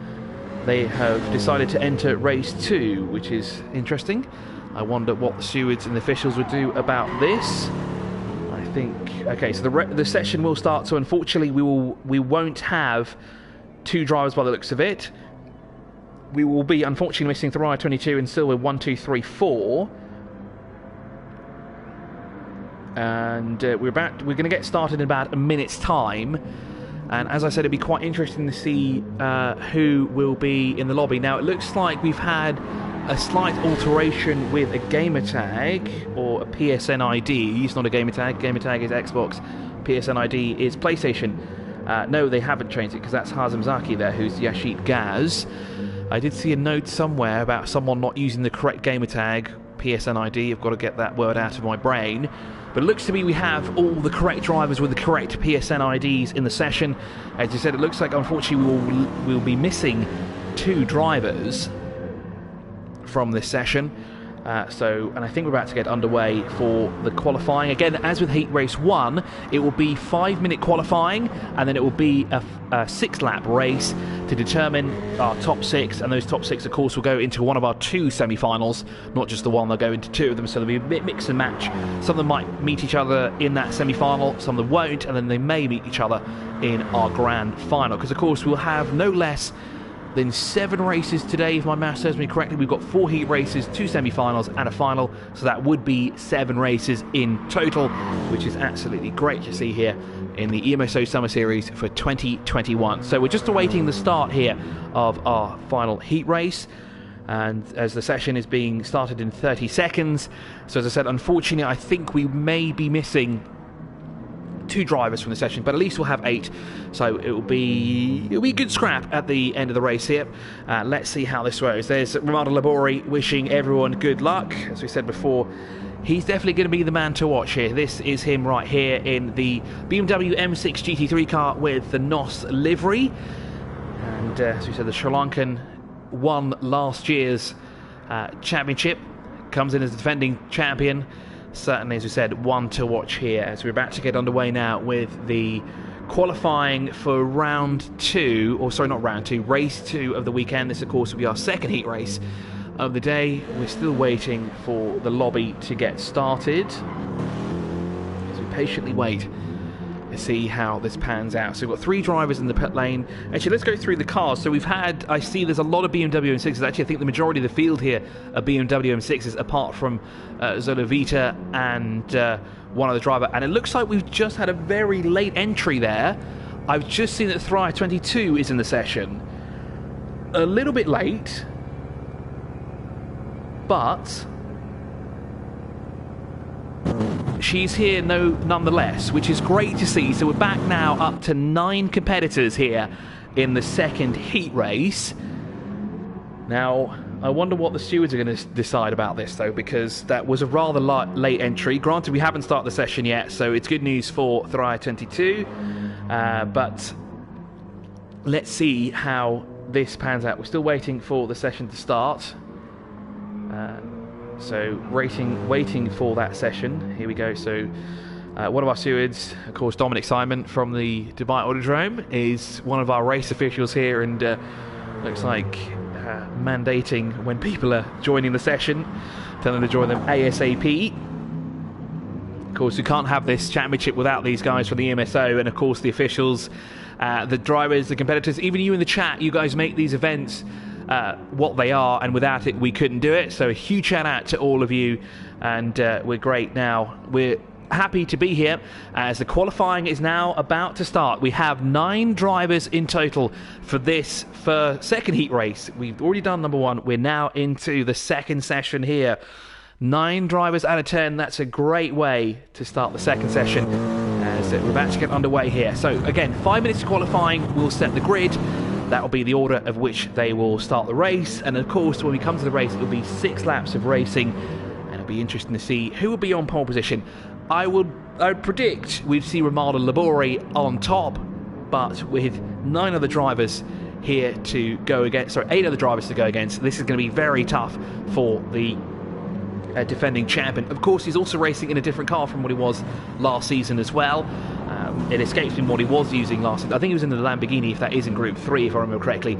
They have decided to enter race 2, which is interesting. I wonder what the stewards and the officials would do about this. I think, okay, so the session will start. So unfortunately, we won't have 2 drivers by the looks of it. We will be unfortunately missing Tharia 22 and Silver 1, 2, 3, 4. And we're going to get started in about a minute's time. And as I said, it'd be quite interesting to see who will be in the lobby. Now, it looks like we've had a slight alteration with a gamer tag or a PSN ID. It's not a gamer tag. Gamer tag is Xbox. PSN ID is PlayStation. No, they haven't changed it because that's Hazem Zaki there, who's Yashit Gaz. I did see a note somewhere about someone not using the correct gamer tag, PSN ID. I've got to get that word out of my brain. But it looks to me we have all the correct drivers with the correct PSN IDs in the session. As you said, it looks like unfortunately we'll be missing 2 drivers from this session. And I think we're about to get underway for the qualifying. Again, as with Heat Race 1, it will be 5-minute qualifying, and then it will be a 6-lap race to determine our top 6, and those top 6, of course, will go into one of our 2 semi-finals, not just the one, they'll go into 2 of them, so there'll be a bit mix and match. Some of them might meet each other in that semi-final, some of them won't, and then they may meet each other in our grand final, because, of course, we'll have no less than 7 races today, if my math serves me correctly. We've got 4 heat races, 2 semi-finals and a final, so that would be 7 races in total, which is absolutely great to see here in the EMSO Summer Series for 2021. So we're just awaiting the start here of our final heat race, and as the session is being started in 30 seconds. So as I said, unfortunately, I think we may be missing 2 drivers from the session, but at least we'll have 8, so it'll be a good scrap at the end of the race here. Let's see how this goes. There's Romano Labori wishing everyone good luck. As we said before, he's definitely going to be the man to watch here. This is him right here in the BMW M6 GT3 car with the NOS livery, and as we said, the Sri Lankan won last year's championship, comes in as the defending champion. Certainly, as we said, one to watch here as we're about to get underway now with the qualifying for round 2, or sorry, not round 2, race 2 of the weekend. This, of course, will be our second heat race of the day. We're still waiting for the lobby to get started as we patiently wait to see how this pans out. So we've got 3 drivers in the pit lane. Actually, let's go through the cars. So we've had, I see there's a lot of BMW M6s. Actually, I think the majority of the field here are BMW M6s, apart from Zolovita and one other driver. And it looks like we've just had a very late entry there. I've just seen that Thrive 22 is in the session. A little bit late, but she's here nonetheless, which is great to see. So we're back now up to 9 competitors here in the second heat race. Now, I wonder what the stewards are going to decide about this, though, because that was a rather late entry. Granted, we haven't started the session yet, so it's good news for Thrive 22. But let's see how this pans out. We're still waiting for the session to start. So waiting for that session. Here we go. So one of our stewards, of course, Dominic Simon from the Dubai Autodrome, is one of our race officials here, and looks like mandating when people are joining the session, telling them to join them ASAP. Of course, we can't have this championship without these guys from the EMSO, and of course the officials, the drivers, the competitors, even you in the chat. You guys make these events what they are, and without it we couldn't do it. So a huge shout out to all of you, and we're great now. We're happy to be here as the qualifying is now about to start. We have 9 drivers in total for this second heat race. We've already done number 1. We're now into the second session here. 9 drivers out of 10. That's a great way to start the second session as we're about to get underway here. So again, 5 minutes to qualifying. We'll set the grid. That will be the order of which they will start the race, and of course when we come to the race it will be 6 laps of racing, and it'll be interesting to see who will be on pole position. I would predict we'd see Romano Labori on top, but with 9 other drivers here to go against, sorry, 8 other drivers to go against, this is going to be very tough for the defending champion. Of course, he's also racing in a different car from what he was last season as well. It escapes me what he was using last season. I think he was in the Lamborghini, if that is in Group 3, if I remember correctly.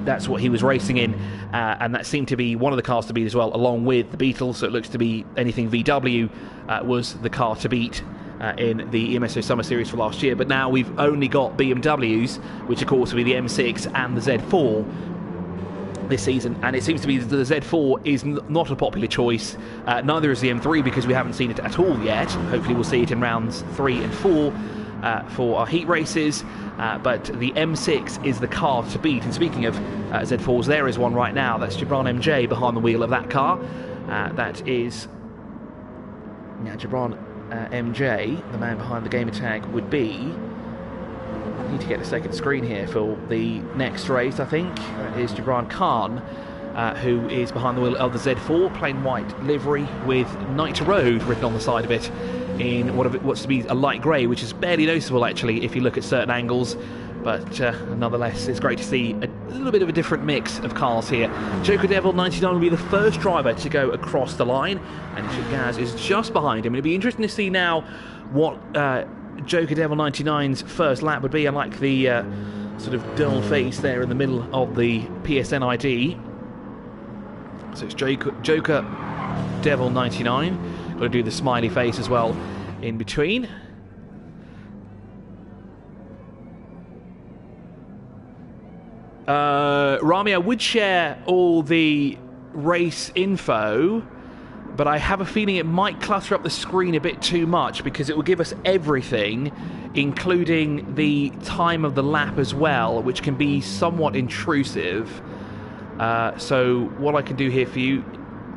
That's what he was racing in, and that seemed to be one of the cars to beat as well, along with the Beetle. So it looks to be anything VW was the car to beat in the EMSO Summer Series for last year. But now we've only got BMWs, which of course will be the M6 and the Z4 this season, and it seems to be that the Z4 is not a popular choice. Neither is the M3, because we haven't seen it at all yet. Hopefully we'll see it in rounds 3 and 4. for our heat races, but the M6 is the car to beat. And speaking of Z4s, there is one right now. That's Gibran MJ behind the wheel of that car. That is Gibran MJ, the man behind the gamer tag, would be... I need to get a second screen here for the next race, I think. That is Gibran Khan, who is behind the wheel of the Z4, plain white livery with Night to Road written on the side of it in what's to be a light grey, which is barely noticeable actually if you look at certain angles. But nonetheless, it's great to see a little bit of a different mix of cars here. Joker Devil 99 will be the first driver to go across the line, and Gaz is just behind him. It'll be interesting to see now what Joker Devil 99's first lap would be, unlike the sort of dull face there in the middle of the PSN ID. So it's Joker Devil 99. Got to do the smiley face as well in between. Rami, I would share all the race info, but I have a feeling it might clutter up the screen a bit too much because it will give us everything, including the time of the lap as well, which can be somewhat intrusive. So what I can do here for you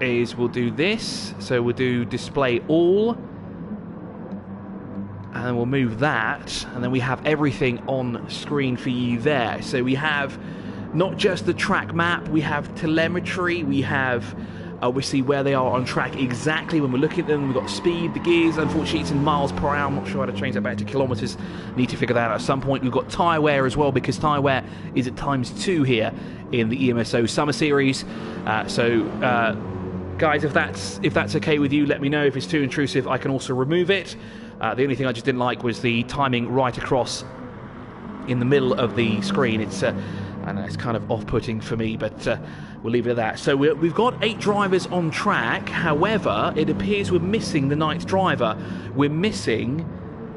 is we'll do this. So we'll do display all, and we'll move that, and then we have everything on screen for you there. So we have not just the track map, we have telemetry, we have obviously where they are on track exactly when we're looking at them. We've got speed, the gears, unfortunately it's in miles per hour. I'm not sure how to change that back to kilometers. Need to figure that out at some point. We've got tyre wear as well, because tyre wear is at ×2 here in the EMSO Summer Series. Guys, if that's okay with you, let me know. If it's too intrusive, I can also remove it. The only thing I just didn't like was the timing right across in the middle of the screen. It's I know it's kind of off-putting for me, but we'll leave it at that. So we've got 8 drivers on track. However, it appears we're missing the 9th driver. We're missing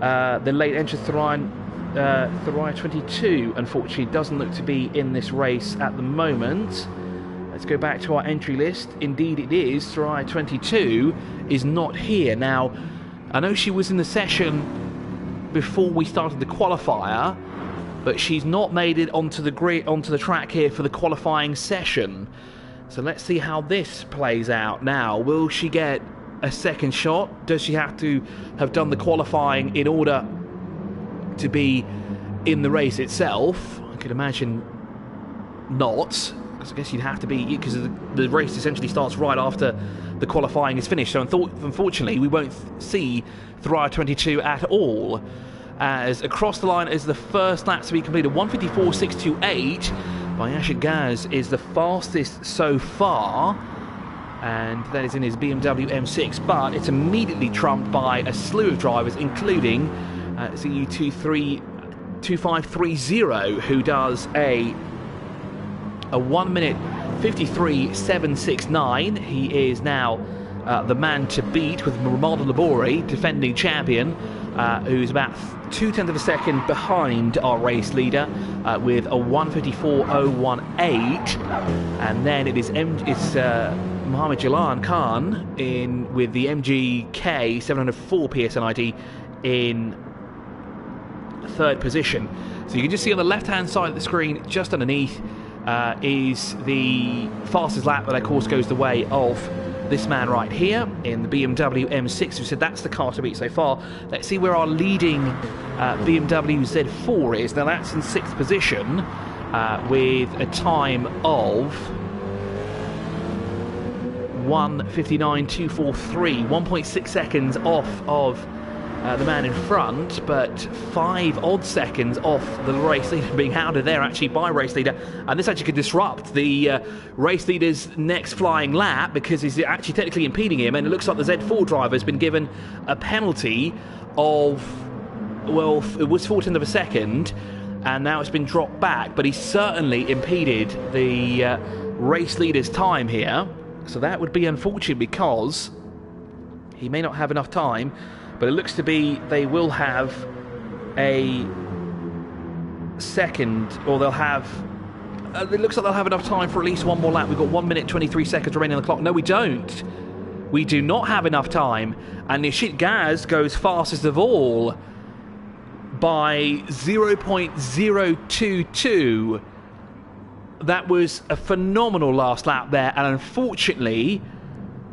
the late entry Thuriah 22. Unfortunately, doesn't look to be in this race at the moment. Let's go back to our entry list. Indeed it is. Thuriah 22 is not here. Now, I know she was in the session before we started the qualifier, but she's not made it onto the track here for the qualifying session. So let's see how this plays out now. Will she get a second shot? Does she have to have done the qualifying in order to be in the race itself? I could imagine not. I guess you'd have to be, because the race essentially starts right after the qualifying is finished. So unfortunately, we won't see Thuriah 22 at all. As across the line is the first lap to be completed, 1:54.628 by Ashik Gaz is the fastest so far, and that is in his BMW M6. But it's immediately trumped by a slew of drivers, including ZU2530, who does a 1 minute 53.769. He is now the man to beat, with Ramada Labori, defending champion, who's about 0.2 of a second behind our race leader with a 1:54.018. And then it is Mohammed Jalan Khan with the MGK 704 PSN ID in 3rd position. So you can just see on the left-hand side of the screen, just underneath, is the fastest lap, that of course goes the way of this man right here in the BMW M6, who said that's the car to beat so far. Let's see where our leading BMW Z4 is. Now that's in 6th position with a time of 1:59.243, 1.6 seconds off of the man in front, but 5 odd seconds off the race leader being hounded there actually by race leader. And this actually could disrupt the race leader's next flying lap, because he's actually technically impeding him, and it looks like the Z4 driver has been given a penalty of, well, it was 0.4 of a second, and now it's been dropped back, but he's certainly impeded the race leader's time here. So that would be unfortunate, because he may not have enough time. But it looks to be they will have a second, or they'll have... it looks like they'll have enough time for at least one more lap. We've got 1 minute 23 seconds remaining on the clock. No, we don't. We do not have enough time. And Ashik Gaz goes fastest of all by 0.022. That was a phenomenal last lap there, and unfortunately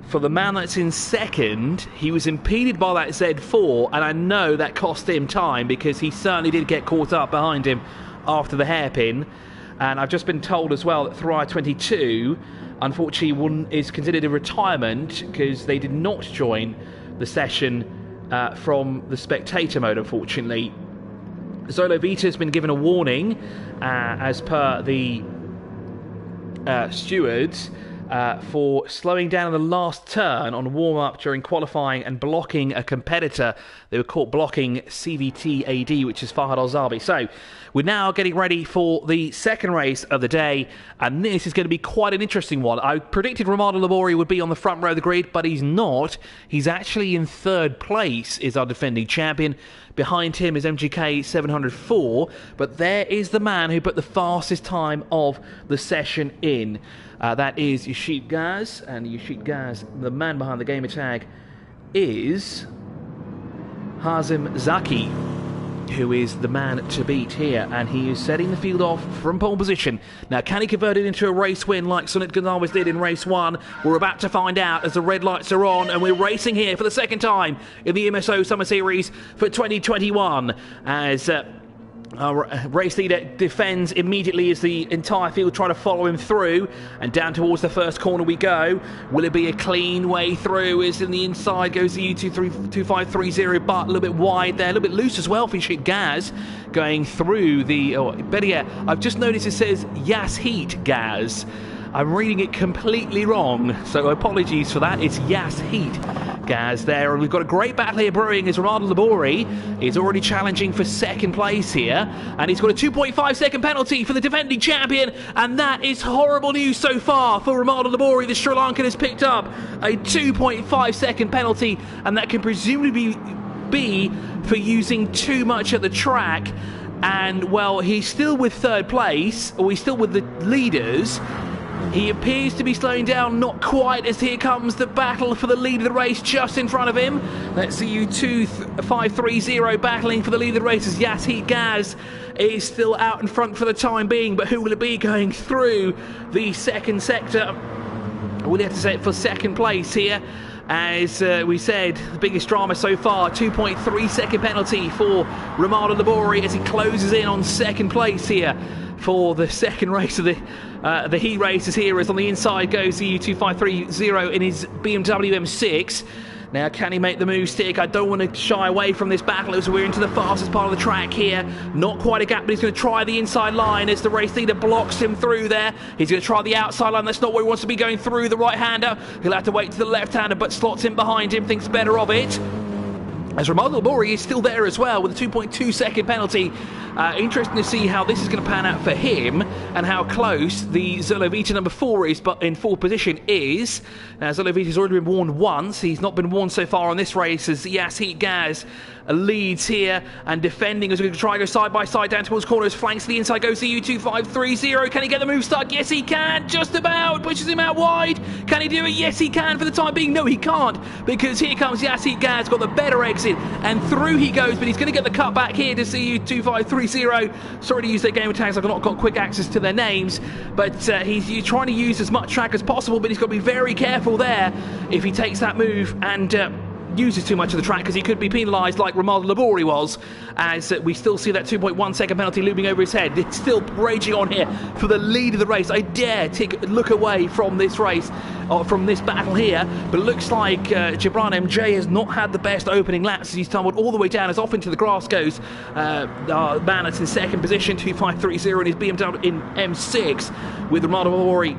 for the man that's in second, he was impeded by that Z4, and I know that cost him time because he certainly did get caught up behind him after the hairpin. And I've just been told as well that Thrive 22 unfortunately is considered a retirement because they did not join the session from the spectator mode, unfortunately. Zolo Vita has been given a warning as per the stewards for slowing down in the last turn on warm-up during qualifying and blocking a competitor. They were caught blocking CVT AD, which is Fahad Al-Zabi. So we're now getting ready for the second race of the day, and this is going to be quite an interesting one. I predicted Romano Labori would be on the front row of the grid, but he's not. He's actually in third place, is our defending champion. Behind him is MGK 704, but there is the man who put the fastest time of the session in. That is Yashid Gaz, and Yashid Gaz, the man behind the gamer tag, is Hazim Zaki, who is the man to beat here, and he is setting the field off from pole position. Now, can he convert it into a race win like Sonat Gonzalez did in race 1? We're about to find out as the red lights are on, and we're racing here for the second time in the MSO Summer Series for 2021 as our race leader defends immediately as the entire field try to follow him through, and down towards the first corner we go. Will it be a clean way through? Is in the inside goes the U2530, but a little bit wide there, a little bit loose as well for Shit Gaz going through the, better yet, I've just noticed it says Yas Heat Gaz. I'm reading it completely wrong, so apologies for that. It's Yas Heat Gaz there, and we've got a great battle here brewing as Romano Labori is already challenging for second place here, and he's got a 2.5 second penalty for the defending champion, and that is horrible news so far for Romano Labori. The Sri Lankan has picked up a 2.5 second penalty, and that can presumably be for using too much at the track. And well, he's still with third place, or he's still with the leaders. He appears to be slowing down, not quite, as here comes the battle for the lead of the race just in front of him. Let's see U2530 battling for the lead of the race as Yas Heat Gaz is still out in front for the time being, but who will it be going through the second sector? We'll have to say it for second place here. As we said, the biggest drama so far, 2.3 second penalty for Romano Labori as he closes in on second place here for the second race of the heat races here, as on the inside goes the U2530 in his BMW M6. Now, can he make the move stick? I don't want to shy away from this battle as we're into the fastest part of the track here. Not quite a gap, but he's going to try the inside line as the race leader blocks him through there. He's going to try the outside line. That's not where he wants to be, going through the right-hander. He'll have to wait to the left-hander, but slots in behind him, thinks better of it. As Romano Labori is still there as well with a 2.2 second penalty. Interesting to see how this is going to pan out for him and how close the Zolovita number 4 is, but in fourth position is. Now, Zolovita's already been warned once. He's not been warned so far on this race as Yas Heat Gaz leads here and defending as we try to go side by side down towards corners. Flanks to the inside goes the U2530. Can he get the move stuck? Yes, he can. Just about. Pushes him out wide. Can he do it? Yes, he can for the time being. No, he can't, because here comes Yas Heat Gaz, got the better exit, and through he goes, but he's going to get the cut back here to see U2530. Sorry to use their gamer tags, I've not got quick access to their names, but he's trying to use as much track as possible, but he's got to be very careful there if he takes that move and uses too much of the track, because he could be penalised like Romano Labori was, as we still see that 2.1 second penalty looming over his head. It's still raging on here for the lead of the race. I dare look away from this race, or from this battle here, but it looks like Gibran MJ has not had the best opening laps as he's tumbled all the way down, as off into the grass goes our man that's in second position, 2530 in his BMW in M6, with Romano Labori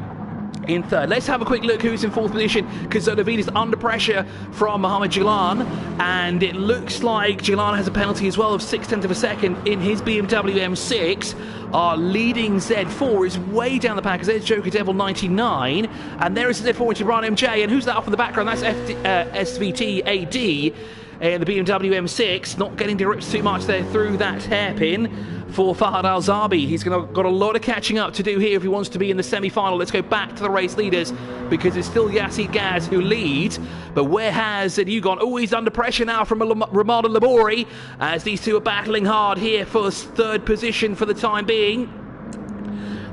in third. Let's have a quick look who's in fourth position, because Zolovita's under pressure from Mohamed Jilan, and it looks like Jilan has a penalty as well of 0.6 of a second in his BMW M6. Our leading Z4 is way down the pack as there's Joker Devil 99, and there is the Z4 with Gibran MJ, and who's that up in the background? That's SVT AD. in the BMW M6. Not getting to grips too much there through that hairpin for Fahad Al-Zabi. He's got a lot of catching up to do here if he wants to be in the semi-final. Let's go back to the race leaders because it's still Yassid Gaz who leads. But where has Edu gone? Oh, he's under pressure now from Ramada Labori as these two are battling hard here for third position for the time being.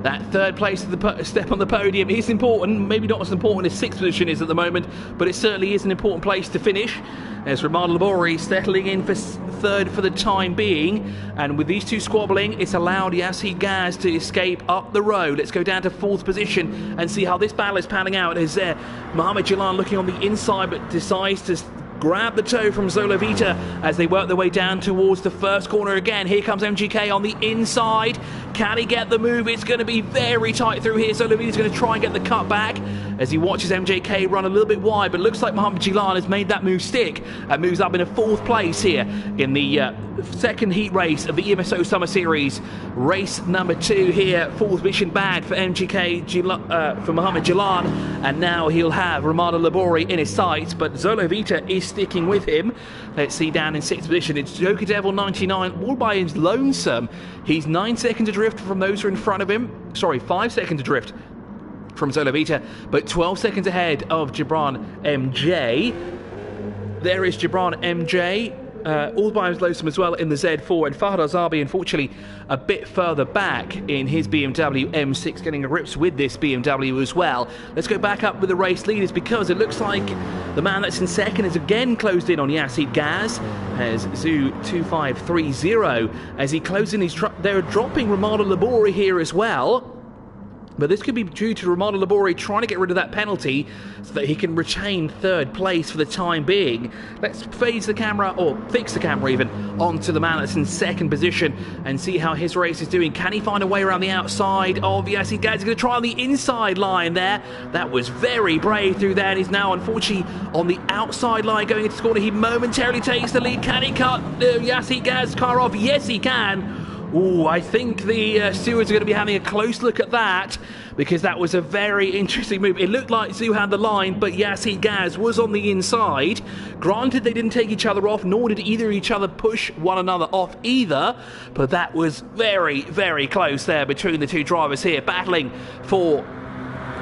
That third place at the step on the podium is important. Maybe not as important as sixth position is at the moment, but it certainly is an important place to finish. As Ramada Labori settling in for third for the time being. And with these two squabbling, it's allowed Yassid Gaz to escape up the road. Let's go down to fourth position and see how this battle is panning out. As Mohamed Jalan looking on the inside, but decides to grab the toe from Zolovita as they work their way down towards the first corner again. Here comes MGK on the inside. Can he get the move? It's going to be very tight through here. Zolovita's going to try and get the cut back as he watches MJK run a little bit wide, but looks like Mohamed Jalan has made that move stick and moves up in a fourth place here in the second heat race of the EMSO Summer Series. Race number 2 here, fourth position bag for MGK for Mohamed Jalan, and now he'll have Ramada Labori in his sights, but Zolovita is sticking with him. Let's see down in sixth position. It's Joker Devil 99 all by his lonesome. He's 9 seconds adrift from those who are in front of him. Sorry, 5 seconds adrift from Zolovita, but 12 seconds ahead of Gibran MJ. There is Gibran MJ, all by his lonesome as well in the Z4, and Fahad Al-Zabi, unfortunately, a bit further back in his BMW M6, getting a grips with this BMW as well. Let's go back up with the race leaders because it looks like the man that's in second is again closed in on Yassid Gaz as Zoo2530 as he closes in his truck. They're dropping Ramada Labori here as well. But this could be due to Ramada Labori trying to get rid of that penalty so that he can retain third place for the time being. Let's phase the camera, or fix the camera even, onto the man that's in second position and see how his race is doing. Can he find a way around the outside of Yassid Gaz? He's going to try on the inside line there. That was very brave through there, and he's now unfortunately on the outside line going into the corner. He momentarily takes the lead. Can he cut Yassid Gaz's car off? Yes, he can. Ooh, I think the stewards are going to be having a close look at that because that was a very interesting move. It looked like Zoo had the line, but Yassid Gaz was on the inside. Granted, they didn't take each other off, nor did either each other push one another off either, but that was very, very close there between the two drivers here, battling for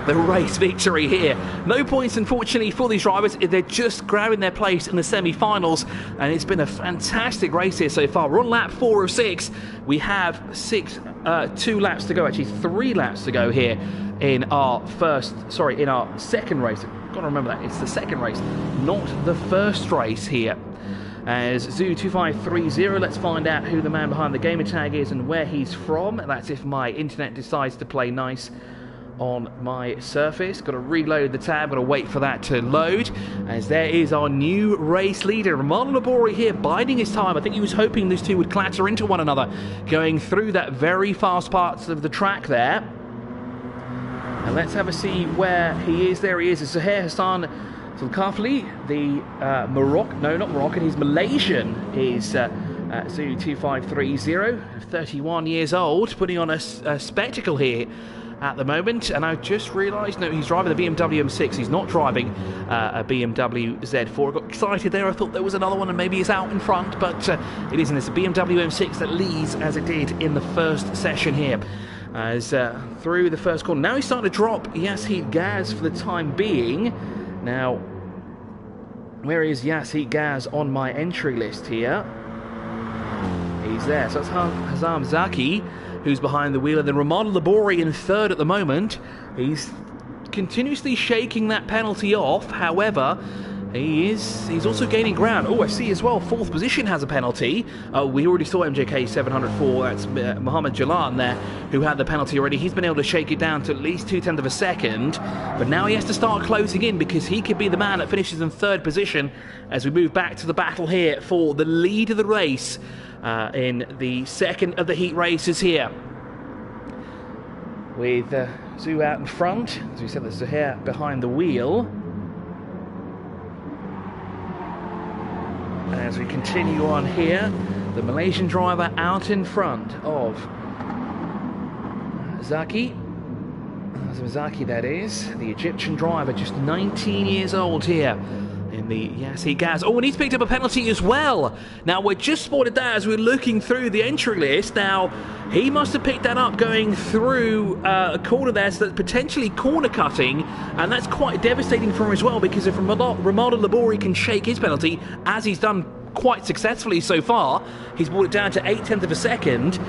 the race victory here. No points, unfortunately, for these drivers. They're just grabbing their place in the semi-finals, and it's been a fantastic race here so far. We're on lap 4 of 6. We have 2 laps to go, actually 3 laps to go here in our second race. I've got to remember that, it's the second race, not the first race here. As Zoo2530, let's find out who the man behind the gamer tag is and where he's from. That's if my internet decides to play nice on my surface. Got to reload the tab, got to wait for that to load, as there is our new race leader, Ramada Labori here, biding his time. I think he was hoping these two would clatter into one another, going through that very fast parts of the track there. And let's have a see where he is. There he is. It's Zuhair Hassan Zulkafli, the he's Malaysian, is Zoo2530, 31 years old, putting on a spectacle here at the moment, and I just realised, no, he's driving the BMW M6, he's not driving a BMW Z4. I got excited there, I thought there was another one and maybe he's out in front, but it isn't. It's a BMW M6 that leads as it did in the first session here, as through the first corner. Now he's starting to drop Yassid Gaz for the time being. Now, where is Yassid Gaz on my entry list here? He's there, so it's Hazam Zaki who's behind the wheel, and then Ramada Labori in third at the moment. He's continuously shaking that penalty off. However, he's also gaining ground. Oh, I see as well, fourth position has a penalty. We already saw MJK 704, that's Mohamed Jalan there, who had the penalty already. He's been able to shake it down to at least 0.2 of a second, but now he has to start closing in because he could be the man that finishes in third position as we move back to the battle here for the lead of the race. In the second of the heat races here, with Zoo out in front, as we said, there's Zuhair behind the wheel. As we continue on here, the Malaysian driver out in front of Zaki, that is, the Egyptian driver, just 19 years old here in the CIK Gas. Oh, and he's picked up a penalty as well. Now, we're just spotted that as we're looking through the entry list. Now, he must have picked that up going through a corner there, so that's potentially corner cutting, and that's quite devastating for him as well, because if Romano Labori can shake his penalty, as he's done quite successfully so far, he's brought it down to 0.8 of a second.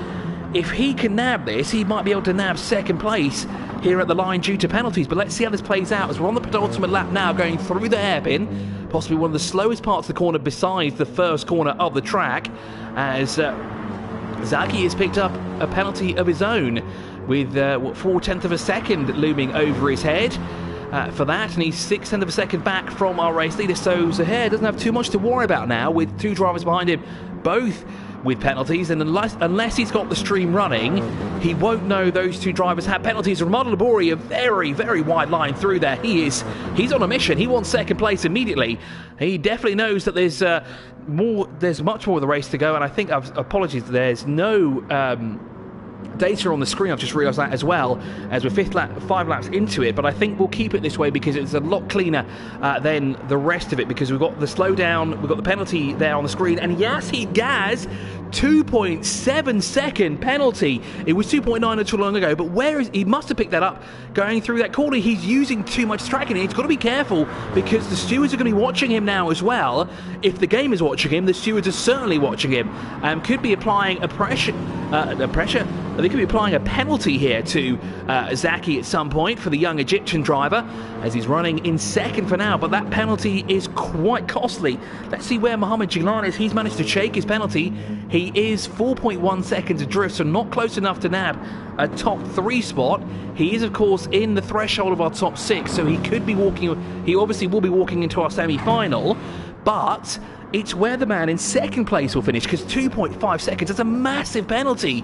If he can nab this, he might be able to nab second place here at the line due to penalties. But let's see how this plays out as we're on the penultimate lap now, going through the hairpin, possibly one of the slowest parts of the corner besides the first corner of the track, as Zaki has picked up a penalty of his own with 0.4 of a second looming over his head for that, and he's 0.6 of a second back from our race leader. So Zahir doesn't have too much to worry about now, with two drivers behind him, both with penalties, and unless he's got the stream running, he won't know those two drivers have penalties. Romano Labori, a very, very wide line through there. He's on a mission. He wants second place immediately. He definitely knows that there's much more of the race to go, and I think, apologies, there's no data on the screen. I've just realised that as well, as we're 5 laps into it, but I think we'll keep it this way because it's a lot cleaner than the rest of it, because we've got the slowdown, we've got the penalty there on the screen, and CIK Gas 2.7 second penalty. It was 2.9 not too long ago, but he must have picked that up going through that corner. He's using too much tracking. He's got to be careful because the stewards are going to be watching him now as well. If the game is watching him, the stewards are certainly watching him. Could be applying a pressure. They could be applying a penalty here to Zaki at some point for the young Egyptian driver, as he's running in second for now, but that penalty is quite costly. Let's see where Mohamed Jilan is. He's managed to shake his penalty. He is 4.1 seconds adrift, so not close enough to nab a top 3 spot. He is, of course, in the threshold of our top 6, so he could be walking. He obviously will be walking into our semi-final, but it's where the man in second place will finish, because 2.5 seconds, that's a massive penalty.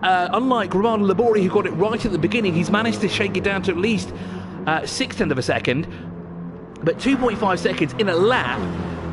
Unlike Romano Labori, who got it right at the beginning, he's managed to shake it down to at least 0.6 of a second. But 2.5 seconds in a lap,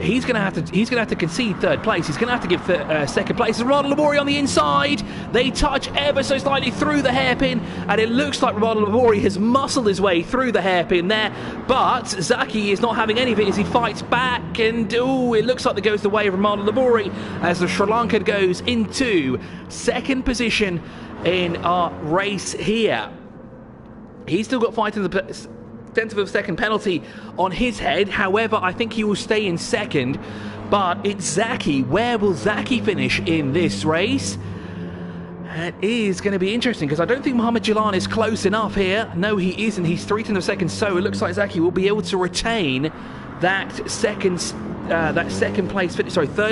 he's going to have to concede third place. He's going to have to give second place. Romano Labori on the inside. They touch ever so slightly through the hairpin, and it looks like Romano Labori has muscled his way through the hairpin there. But Zaki is not having any of it as he fights back, and it looks like it goes the way of Romano Labori as the Sri Lankan goes into second position in our race here. He's still got fighting the 10th of a second penalty on his head. However, I think he will stay in second. But it's Zaki. Where will Zaki finish in this race? It is going to be interesting, because I don't think Mohamed Jilan is close enough here. No, he isn't. He's 0.3 of a second. So it looks like Zaki will be able to retain that third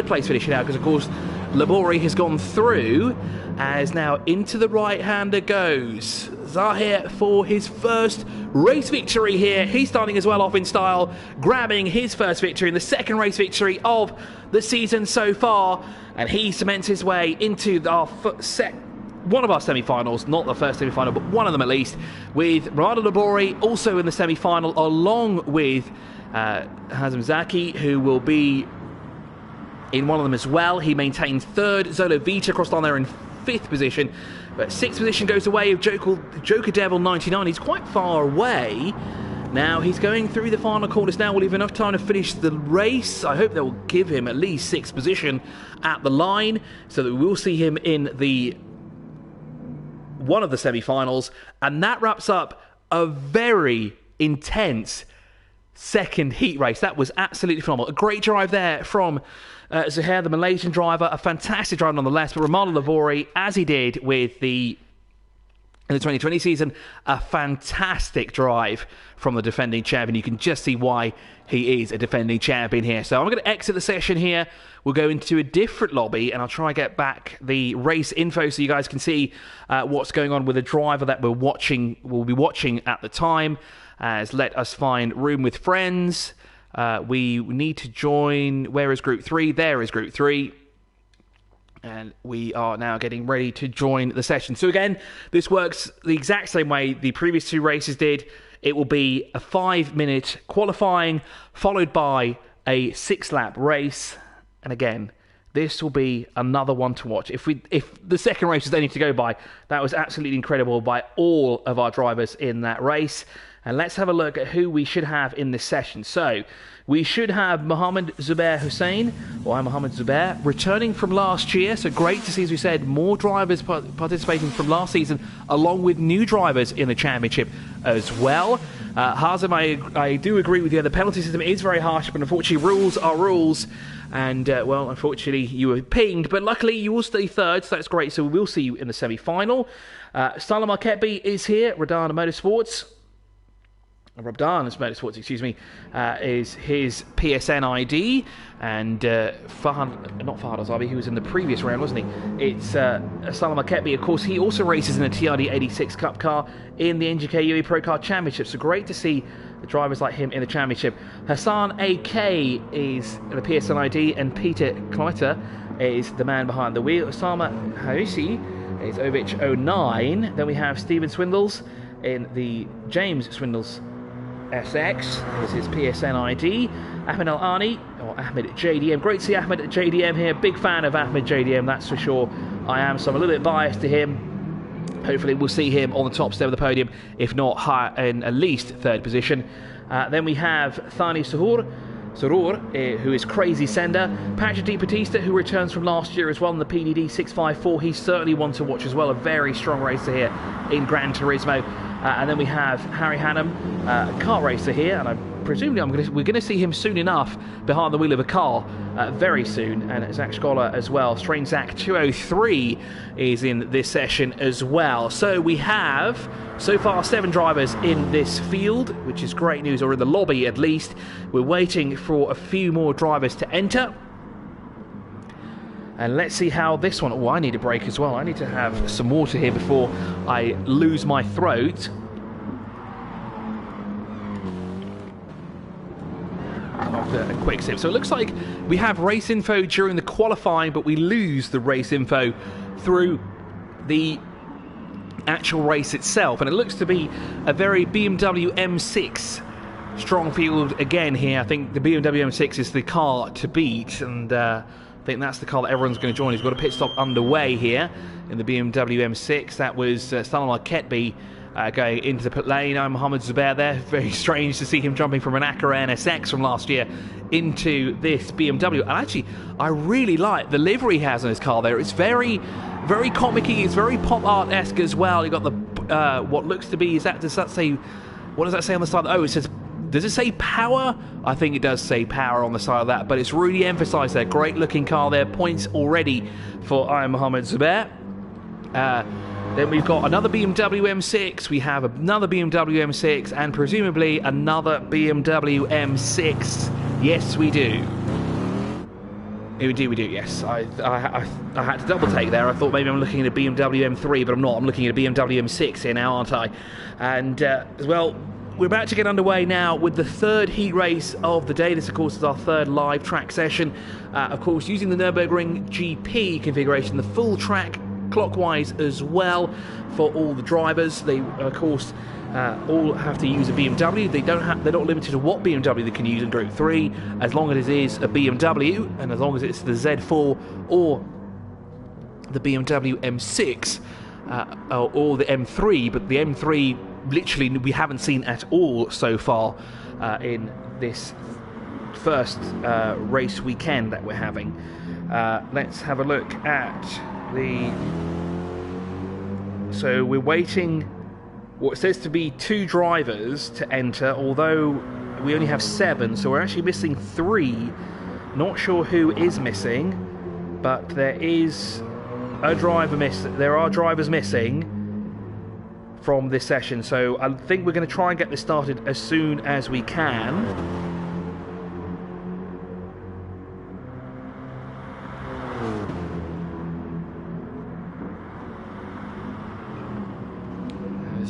place finish now, because of course Labori has gone through, as now into the right-hander goes Zahir for his first race victory here. He's starting as well off in style, grabbing his first victory, and the second race victory of the season so far, and he cements his way into one of our semi-finals, not the first semi-final, but one of them at least, with Romano Labori also in the semi-final, along with Hazem Zaki, who will be in one of them as well. He maintains third. Zolo Vita crossed on there in 5th position, but 6th position goes away of Joker Devil 99. He's quite far away. Now he's going through the final corners now. Will he have enough time to finish the race? I hope that will give him at least 6th position at the line, so that we will see him in one of the semi-finals. And that wraps up a very intense second heat race. That was absolutely phenomenal. A great drive there from Zahir, the Malaysian driver. A fantastic drive nonetheless. But Romano Labori, as he did with in the 2020 season, a fantastic drive from the defending champion. You can just see why he is a defending champion here. So I'm going to exit the session here. We'll go into a different lobby, and I'll try and get back the race info so you guys can see what's going on with the driver that we'll be watching at the time. As let us find room with friends. We need to join. Where is group 3? There is group 3. And we are now getting ready to join the session. So again, this works the exact same way the previous 2 races did. It will be a 5-minute qualifying, followed by a 6-lap race. And again, this will be another one to watch. If the second race was anything to go by, that was absolutely incredible by all of our drivers in that race. And let's have a look at who we should have in this session. So, we should have Mohammed Zubair Hussein, or Mohammed Zubair, returning from last year. So great to see, as we said, more drivers participating from last season, along with new drivers in the championship as well. Hazem, I do agree with you. The penalty system is very harsh, but unfortunately, rules are rules. And, well, unfortunately, you were pinged. But luckily, you will stay third, so that's great. So we will see you in the semi-final. Salam Al-Ketbi is here, Rabdan Motorsports, excuse me, is his PSN ID, and Fahad, not Fahad Azabi, who was in the previous round, wasn't he? It's Salam Al-Ketbi. Of course, he also races in a TRD 86 Cup car in the NGK UAE Pro Car Championship, so great to see the drivers like him in the championship. Hassan AK is the PSN ID, and Peter Kleiter is the man behind the wheel. Osama Haousi is Ovich 09. Then we have Stephen Swindles in the James Swindles SX is his PSN ID. Ahmed Al-Ani, or Ahmed JDM. Great to see Ahmed JDM here. Big fan of Ahmed JDM, that's for sure. I am, so I'm a little bit biased to him. Hopefully we'll see him on the top step of the podium, if not higher, in at least third position. Then we have Thani Surur, who is Crazy Sender. Patrick Di Battista, who returns from last year as well in the PDD 654. He's certainly one to watch as well. A very strong racer here in Gran Turismo. And then we have Harry Hannum, kart racer here, and presumably we're going to see him soon enough behind the wheel of a car very soon. And Zach Scholar as well. Strange Zach 203 is in this session as well. So we have so far 7 drivers in this field, which is great news, or in the lobby at least. We're waiting for a few more drivers to enter. And let's see how this one... Oh, I need a break as well. I need to have some water here before I lose my throat. After a quick sip. So it looks like we have race info during the qualifying, but we lose the race info through the actual race itself. And it looks to be a very BMW M6 strong field again here. I think the BMW M6 is the car to beat, and... I think that's the car that everyone's going to join. He's got a pit stop underway here in the BMW M6. That was Salam Al-Ketbi going into the pit lane. I'm Mohammed Zubair there. Very strange to see him jumping from an ATCUAE NSX from last year into this BMW. And actually, I really like the livery he has on his car there. It's very, very comic-y. It's very pop art-esque as well. You've got the, what looks to be, does that say, what does that say on the side? Oh, it says, does it say power? I think it does say power on the side of that, but it's really emphasised there. Great looking car there. Points already for I am Mohammed Zubair. Then we've got another BMW M6. We have another BMW M6 and presumably another BMW M6. Yes, we do. We do, yes. I had to double take there. I thought maybe I'm looking at a BMW M3, but I'm not. I'm looking at a BMW M6 here now, aren't I? And, as well... We're about to get underway now with the third heat race of the day. This, of course, is our third live track session. Of course, using the Nürburgring GP configuration, the full track clockwise as well for all the drivers. They, of course, all have to use a BMW. They're not limited to what BMW they can use in Group 3, as long as it is a BMW, and as long as it's the Z4 or the BMW M6 or the M3. But the M3... literally we haven't seen at all so far in this first race weekend that we're having. Let's have a look at the... So we're waiting what says to be 2 drivers to enter, although we only have 7, so we're actually missing 3. Not sure who is missing, but there is a driver there are drivers missing from this session, so I think we're going to try and get this started as soon as we can.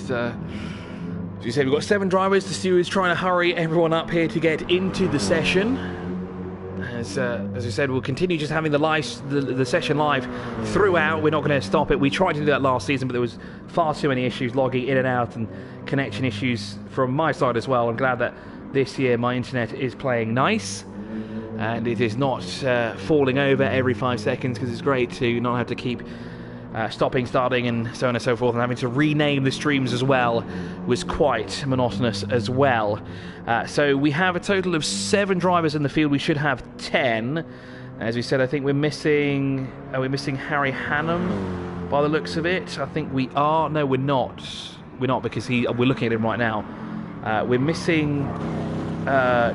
As you said, we've got 7 drivers. The steward's trying to hurry everyone up here to get into the session. As I said, we'll continue just having the session live throughout. We're not going to stop it. We tried to do that last season, but there was far too many issues logging in and out and connection issues from my side as well. I'm glad that this year my internet is playing nice and it is not falling over every 5 seconds, because it's great to not have to keep stopping, starting, and so on and so forth, and having to rename the streams as well was quite monotonous as well. So we have a total of 7 drivers in the field. We should have 10. As we said, I think we're missing Harry Hannum by the looks of it. I think we are. No, we're not. We're not, because we're looking at him right now. We're missing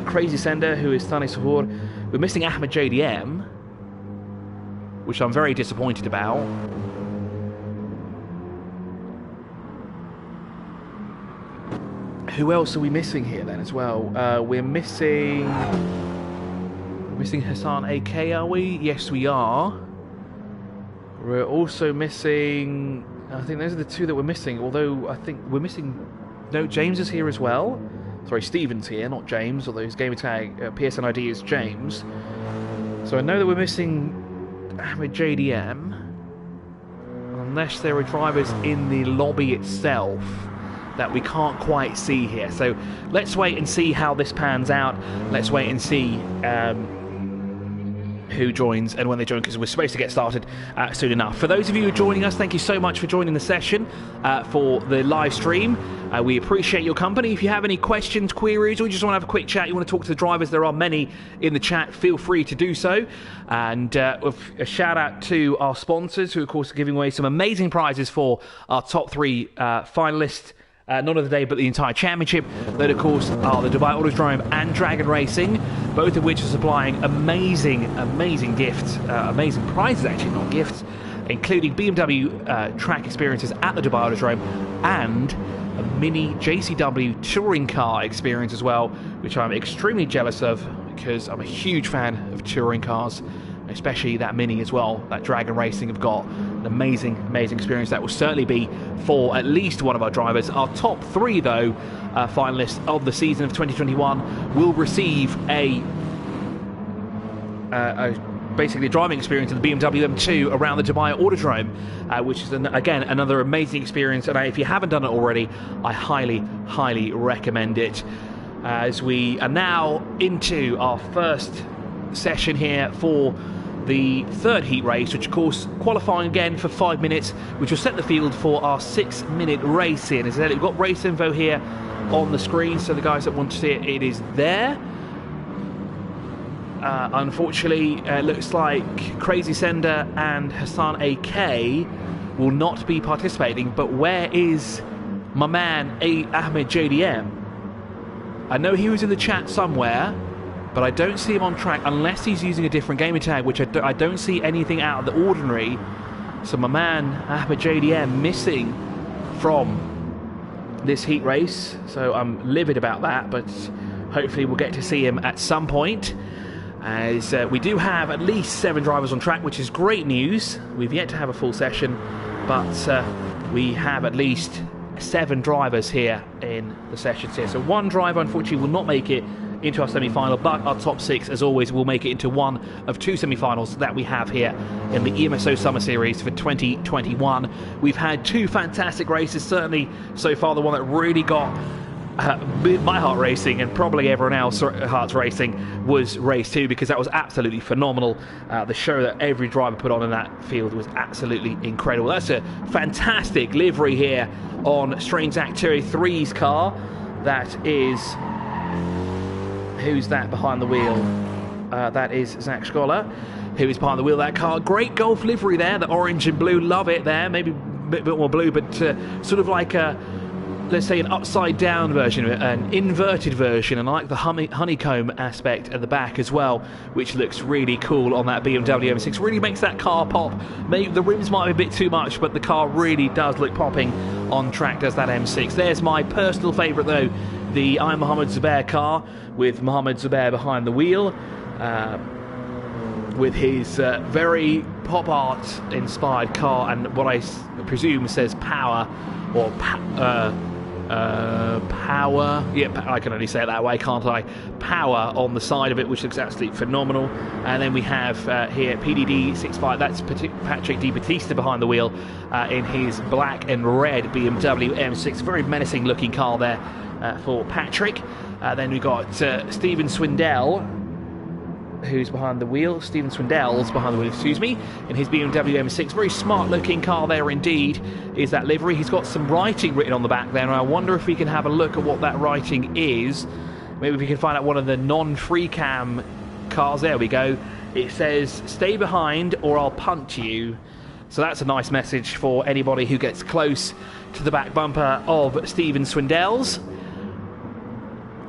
Crazy Sender, who is Thani Sahur. We're missing Ahmed JDM, which I'm very disappointed about. Who else are we missing here then as well? We're missing Hassan ATCUAE, are we? Yes, we are. We're also missing... I think those are the 2 that we're missing, although I think we're missing... No, James is here as well. Sorry, Stephen's here, not James, although his gamer tag, PSN ID is James. So I know that we're missing Ahmed JDM, unless there are drivers in the lobby itself that we can't quite see here. So let's wait and see how this pans out. Let's wait and see who joins and when they join, because we're supposed to get started soon enough. For those of you who are joining us, thank you so much for joining the session for the live stream. We appreciate your company. If you have any questions, queries, or you just want to have a quick chat, you want to talk to the drivers, there are many in the chat, feel free to do so. And a shout out to our sponsors, who of course are giving away some amazing prizes for our top 3 finalists. Not of the day, but the entire championship. That, of course, are the Dubai Autodrome and Dragon Racing, both of which are supplying amazing gifts, amazing prizes, actually, not gifts, including BMW track experiences at the Dubai Autodrome and a mini JCW touring car experience as well, which I'm extremely jealous of, because I'm a huge fan of touring cars, especially that mini as well. That Dragon Racing have got an amazing experience that will certainly be for at least one of our drivers. Our top 3, though, finalists of the season of 2021 will receive basically a driving experience in the BMW M2 around the Dubai Autodrome, which is again another amazing experience. And if you haven't done it already, I highly recommend it. As we are now into our first session here for the 3rd heat race, which of course qualifying again for 5 minutes, which will set the field for our 6-minute race in. As I said, we've got race info here on the screen, so the guys that want to see it, it is there. Unfortunately, it looks like Crazy Sender and Hassan ATCUAE will not be participating, but where is my man Ahmed JDM? I know he was in the chat somewhere, but I don't see him on track unless he's using a different gamer tag, which I don't see anything out of the ordinary. So my man Ahmed JDM missing from this heat race, so I'm livid about that, but hopefully we'll get to see him at some point, as we do have at least 7 drivers on track, which is great news. We've yet to have a full session, but we have at least 7 drivers here in the sessions here. So 1 driver unfortunately will not make it into our semi-final, but our top 6, as always, will make it into one of 2 semi-finals that we have here in the EMSO Summer Series for 2021. We've had 2 fantastic races, certainly so far the one that really got my heart racing, and probably everyone else's hearts racing, was race 2, because that was absolutely phenomenal. The show that every driver put on in that field was absolutely incredible. That's a fantastic livery here on Strange ATCUAE 3's car. That is... Who's that behind the wheel? That is Zach Scholar, who is behind the wheel of that car. Great Golf livery there, the orange and blue, love it there. Maybe a bit more blue, but sort of like a, let's say, an upside down version, an inverted version, and I like the honeycomb aspect at the back as well, which looks really cool on that BMW M6. Really makes that car pop. Maybe the rims might be a bit too much, but the car really does look popping on track, does that M6. There's my personal favourite though, the I'm Mohammed Zubair car, with Mohammed Zubair behind the wheel, with his very pop art inspired car, and what I presume says power, or power, yeah, I can only say it that way, can't I? Power on the side of it, which looks absolutely phenomenal. And then we have here PDD65, that's Patrick Di Battista behind the wheel in his black and red BMW M6, very menacing looking car there for Patrick. Then we've got Stephen Swindell who's behind the wheel. Stephen Swindell's behind the wheel, excuse me, in his BMW M6. Very smart-looking car there indeed, is that livery. He's got some writing written on the back there, and I wonder if we can have a look at what that writing is. Maybe we can find out one of the non-free cam cars. There we go. It says, "Stay behind or I'll punt you." So that's a nice message for anybody who gets close to the back bumper of Stephen Swindell's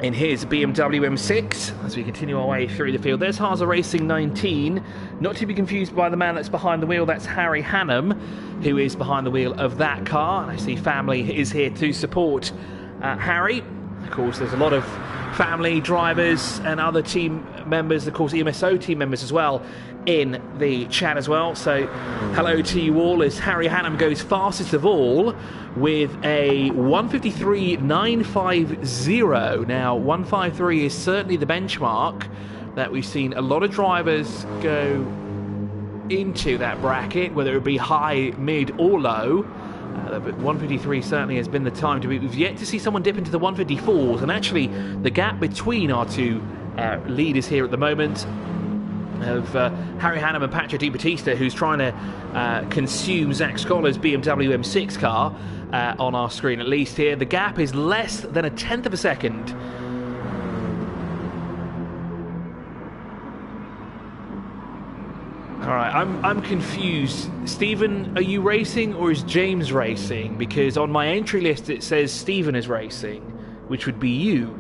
in his BMW M6 as we continue our way through the field. There's Haza Racing 19, not to be confused by the man that's behind the wheel. That's Harry Hannum, who is behind the wheel of that car. And I see family is here to support Harry. Of course, there's a lot of family drivers and other team members, of course EMSO team members as well, in the chat as well. So hello to you all as Harry Hannum goes fastest of all with a 153.950. Now 153 is certainly the benchmark that we've seen a lot of drivers go into that bracket, whether it be high, mid or low. But 153 certainly has been the time to beat. We've yet to see someone dip into the 154s, and actually the gap between our two leaders here at the moment of Harry Hannum and Patrick Di Battista, who's trying to consume Zach Scholler's BMW M6 car on our screen at least here. The gap is less than a tenth of a second. All right, I'm confused. Stephen, are you racing or is James racing? Because on my entry list it says Stephen is racing, which would be you.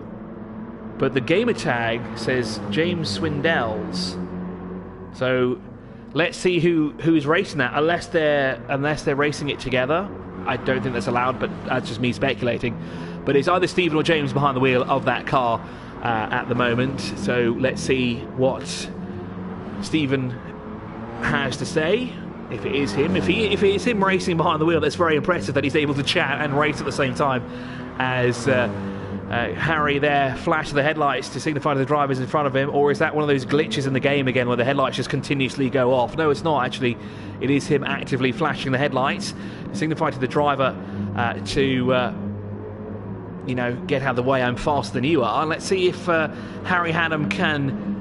But the gamer tag says James Swindell's. So let's see who's racing that. Unless they're racing it together. I don't think that's allowed, but that's just me speculating. But it's either Stephen or James behind the wheel of that car at the moment. So let's see what Stephen has to say. If it is him, if it is him racing behind the wheel, that's very impressive that he's able to chat and race at the same time as Harry there flashing the headlights to signify to the drivers in front of him. Or is that one of those glitches in the game again where the headlights just continuously go off? No, it's not actually. It is him actively flashing the headlights to signify to the driver to you know, get out of the way, I'm faster than you are. And let's see if Harry Hannum can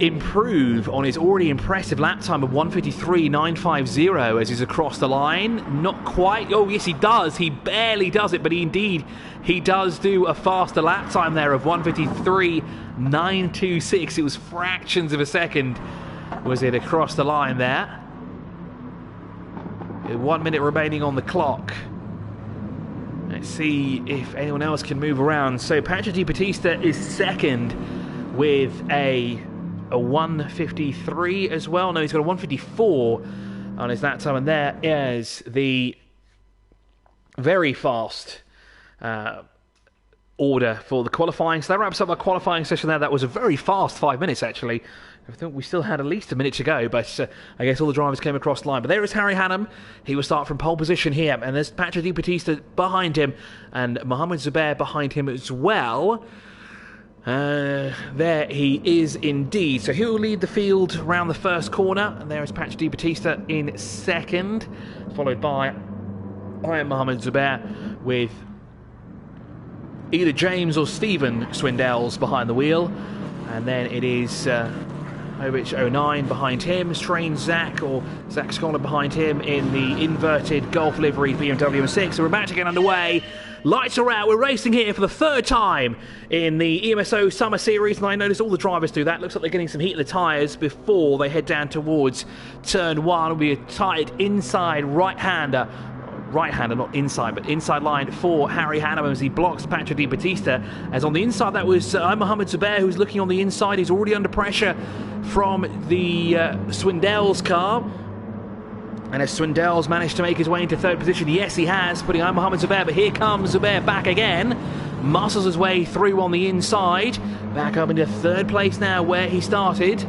improve on his already impressive lap time of 153.950 as he's across the line. Not quite. Oh yes, he does. He barely does it, but he does do a faster lap time there of 153.926. It was fractions of a second was it across the line there. 1 minute remaining on the clock. Let's see if anyone else can move around. So Patrick Di Battista is second with a 153 as well. No, he's got a 154 on his lap time, and there is the very fast order for the qualifying. So that wraps up our qualifying session there. That was a very fast 5 minutes actually. I think we still had at least a minute to go, but I guess all the drivers came across the line. But there is Harry Hannum. He will start from pole position here, and there's Patrick Di Battista behind him and Mohamed Zubair behind him as well. There he is indeed. So he will lead the field around the first corner, and there is Patrick Di Battista in second, followed by Mohamed Zubair with either James or Stephen Swindell's behind the wheel, and then it is Ovich 09 behind him, Strange Zach or Zach Scholar behind him in the inverted Golf livery BMW M6. So we're about to get underway. Lights are out. We're racing here for the third time in the EMSO Summer Series, and I noticed all the drivers do that. Looks like they're getting some heat in the tyres before they head down towards turn one. It'll be a tight inside right-hander, not inside, but inside line for Harry Hannum as he blocks Patrick Di Battista. As on the inside, that was Mohamed Zubair, who's looking on the inside. He's already under pressure from the Swindell's car. And as Swindell's managed to make his way into third position, yes, he has, putting on Mohamed Zubair, but here comes Zubair back again. Muscles his way through on the inside. Back up into third place now where he started.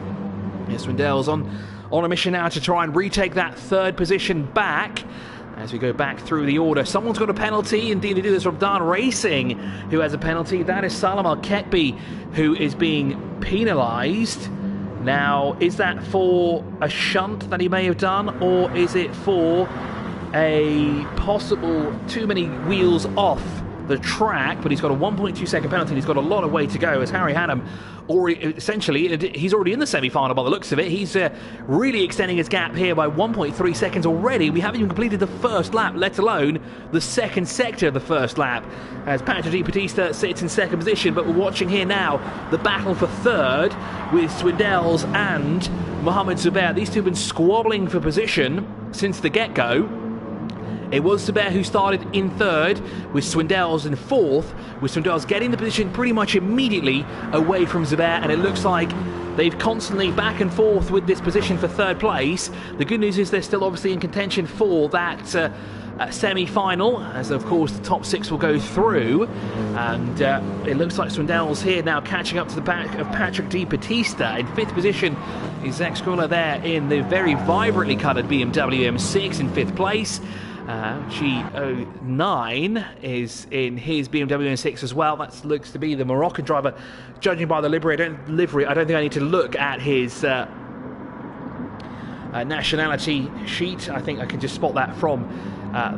Yes, Swindell's on a mission now to try and retake that third position back. As we go back through the order, someone's got a penalty. Indeed, they do this from Daan Racing, who has a penalty. That is Salam Al-Ketbi, who is being penalised. Now, is that for a shunt that he may have done, or is it for a possible too many wheels off the track, but he's got a 1.2 second penalty and he's got a lot of way to go as Harry Hannam he's already in the semi-final by the looks of it. He's really extending his gap here by 1.3 seconds already. We haven't even completed the first lap, let alone the second sector of the first lap, as Patrick Di Battista sits in second position. But we're watching here now the battle for third with Swindells and Mohamed Zubair. These two have been squabbling for position since the get-go. It was Zubair who started in third, with Swindells in fourth, with Swindells getting the position pretty much immediately away from Zubair, and it looks like they've constantly back and forth with this position for third place. The good news is they're still obviously in contention for that semi-final, as of course the top 6 will go through, and it looks like Swindells here now catching up to the back of Patrick Di Battista. In 5th position is Zach Scola there in the very vibrantly coloured BMW M6 in 5th place. G09 is in his BMW M6 as well. That looks to be the Moroccan driver, judging by the livery. I don't think I need to look at his nationality sheet. I think I can just spot that from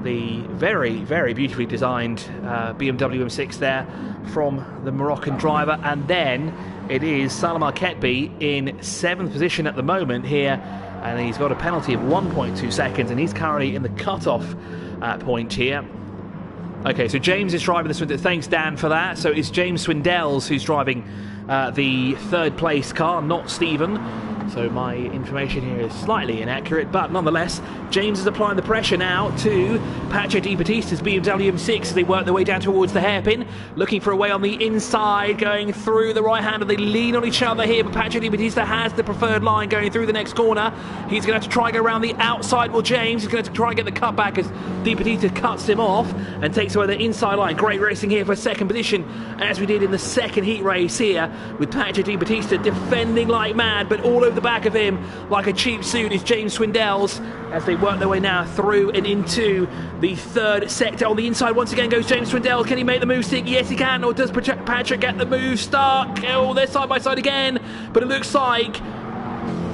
the very, very beautifully designed BMW M6 there from the Moroccan driver. And then it is Salam Al-Ketbi in 7th position at the moment here, and he's got a penalty of 1.2 seconds, and he's currently in the cut-off point here. Okay, so James is driving the Swindells. Thanks, Dan, for that. So it's James Swindells who's driving the 3rd place car, not Stephen. So my information here is slightly inaccurate, but nonetheless, James is applying the pressure now to Patrick Di Battista's BMW M6 as they work their way down towards the hairpin, looking for a way on the inside, going through the right hand, and they lean on each other here, but Patrick Di Battista has the preferred line going through the next corner. He's going to have to try and go around the outside. Well, James is going to try and get the cutback as Di Battista cuts him off and takes away the inside line. Great racing here for 2nd position, as we did in the 2nd heat race here, with Patrick Di Battista defending like mad, but all over the back of him like a cheap suit is James Swindells as they work their way now through and into the 3rd sector. On the inside once again goes James Swindells. Can he make the move stick? Yes, he can. Or does Patrick get the move stuck? Oh, they're side by side again, but it looks like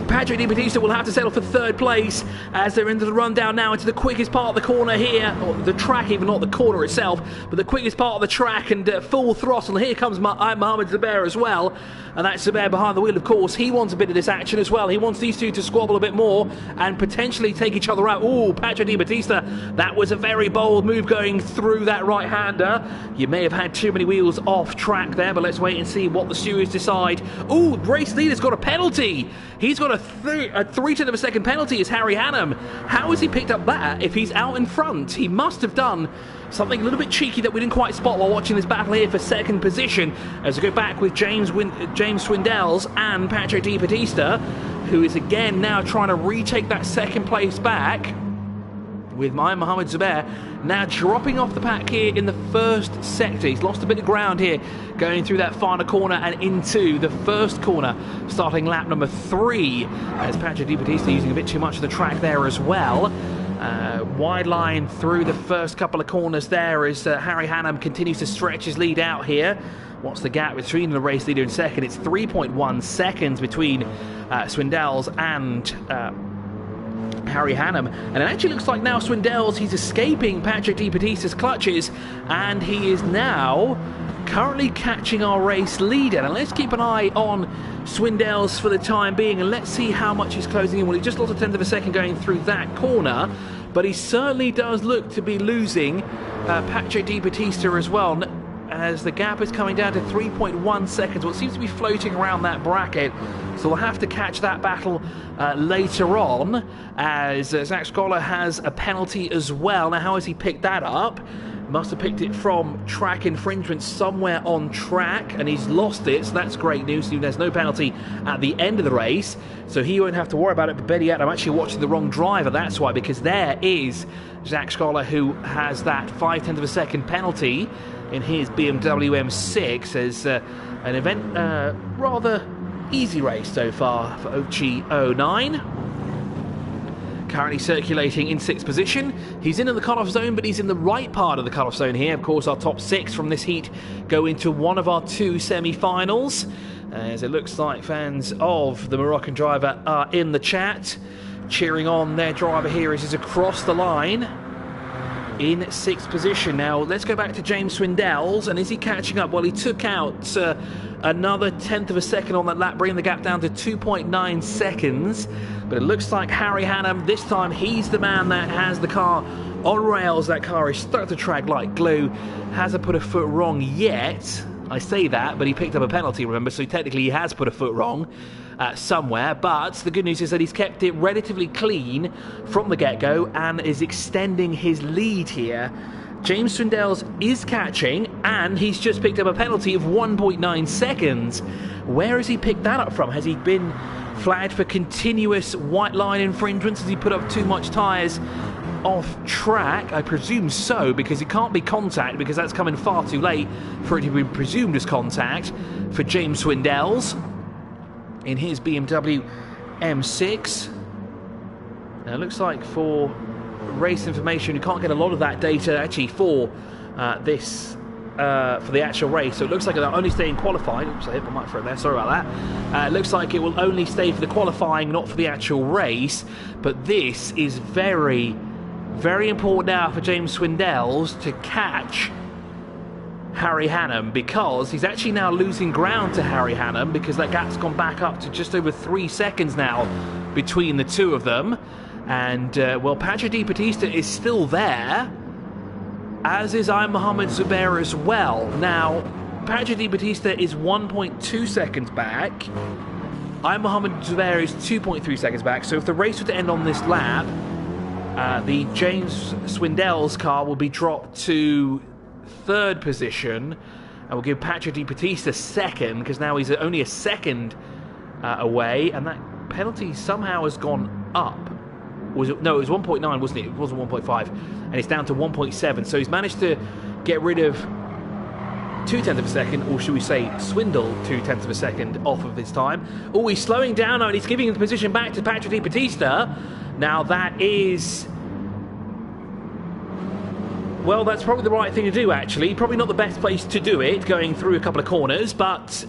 Patrick Di Battista will have to settle for 3rd place as they're into the rundown now into the quickest part of the corner here, or the track, even not the corner itself, but the quickest part of the track, and full throttle. Here comes Mohamed Zubair as well, and that's Zubair behind the wheel, of course. He wants a bit of this action as well. He wants these two to squabble a bit more and potentially take each other out. Oh, Patrick Di Battista, that was a very bold move going through that right-hander. You may have had too many wheels off track there, but let's wait and see what the stewards decide. Oh, race leader's got a penalty. He's got a 3/10 of a second penalty is Harry Hannam. How has he picked up that if he's out in front? He must have done something a little bit cheeky that we didn't quite spot while watching this battle here for 2nd position, as we go back with James Swindells and Patrick Di Battista, who is again now trying to retake that 2nd place back, with Mohamed Zubair now dropping off the pack here in the 1st sector. He's lost a bit of ground here going through that final corner and into the 1st corner, starting lap number 3, as Patrick Di Battista using a bit too much of the track there as well. Wide line through the first couple of corners there as Harry Hannam continues to stretch his lead out here. What's the gap between the race leader and 2nd? It's 3.1 seconds between Swindells and Harry Hannam, and it actually looks like now Swindells, he's escaping Patrick Di Battista's clutches, and he is now currently catching our race leader. And let's keep an eye on Swindells for the time being, and let's see how much he's closing in. Well, he just lost a 1/10 of a second going through that corner, but he certainly does look to be losing Patrick Di Battista as well, as the gap is coming down to 3.1 seconds. What seems to be floating around that bracket, so we'll have to catch that battle later on, as Zach Scola has a penalty as well. Now, how has he picked that up? Must have picked it from track infringement somewhere on track, and he's lost it, so that's great news. There's no penalty at the end of the race, so he won't have to worry about it. But better yet, I'm actually watching the wrong driver, that's why, because there is Zach Scola, who has that 5/10 of a second penalty in his BMW M6, as an event rather easy race so far for G09. Currently circulating in 6th position. He's in the cut-off zone, but he's in the right part of the cut-off zone here. Of course, our top 6 from this heat go into one of our 2 semi-finals, as it looks like fans of the Moroccan driver are in the chat, cheering on their driver here as he's across the line. in 6th position. Now, let's go back to James Swindells, and is he catching up? Well, he took out another 1/10 of a second on that lap, bringing the gap down to 2.9 seconds. But it looks like Harry Hannum, this time, he's the man that has the car on rails. That car is stuck to track like glue. Hasn't put a foot wrong yet. I say that, but he picked up a penalty, remember, so technically he has put a foot wrong somewhere. But the good news is that he's kept it relatively clean from the get-go and is extending his lead here. James Swindells is catching, and he's just picked up a penalty of 1.9 seconds. Where has he picked that up from? Has he been flagged for continuous white line infringements? Has he put up too much tyres off track? I presume so, because it can't be contact, because that's coming far too late for it to be presumed as contact for James Swindells in his BMW M6. Now it looks like for race information, you can't get a lot of that data actually for this for the actual race, so it looks like it'll only stay in qualifying. Oops, I hit my mic for it there, sorry about that. It looks like it will only stay for the qualifying, not for the actual race. But this is very, very important now for James Swindells to catch Harry Hannum, because he's actually now losing ground to Harry Hannum, because that gap's gone back up to just over 3 seconds now between the two of them. And well, Patrick Di Battista is still there, as is Mohamed Zubair as well. Now, Patrick Di Battista is 1.2 seconds back. Mohamed Zubair is 2.3 seconds back. So if the race were to end on this lap, the James Swindells car will be dropped to 3rd position, and we'll give Patrick Di Battista 2nd, because now he's only a second away, and that penalty somehow has gone up. Was it? No, it was 1.9, wasn't it? It wasn't 1.5, and it's down to 1.7. So he's managed to get rid of 0.2 of a second, or should we say swindle 0.2 of a second off of his time. Oh, he's slowing down now, and he's giving the position back to Patrick Di Battista. Now that is, well, that's probably the right thing to do, actually. Probably not the best place to do it, going through a couple of corners, but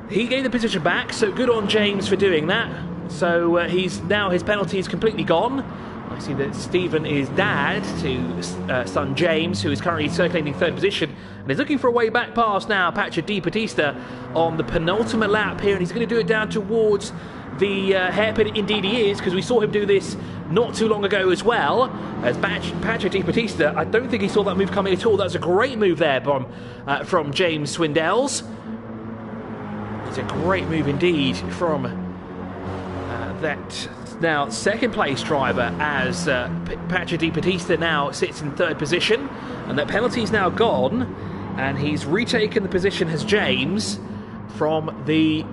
he gave the position back, so good on James for doing that. So he's now, his penalty is completely gone. I see that Stephen is dad to son James, who is currently circulating 3rd position, and is looking for a way back past now Patrick Di Battista on the penultimate lap here, and he's going to do it down towards the hairpin. Indeed he is, because we saw him do this not too long ago as well. As Patrick Di Battista, I don't think he saw that move coming at all. That's a great move there from James Swindells. It's a great move indeed from that now 2nd place driver, as Patrick Di Battista now sits in 3rd position, and that penalty is now gone, and he's retaken the position as James from the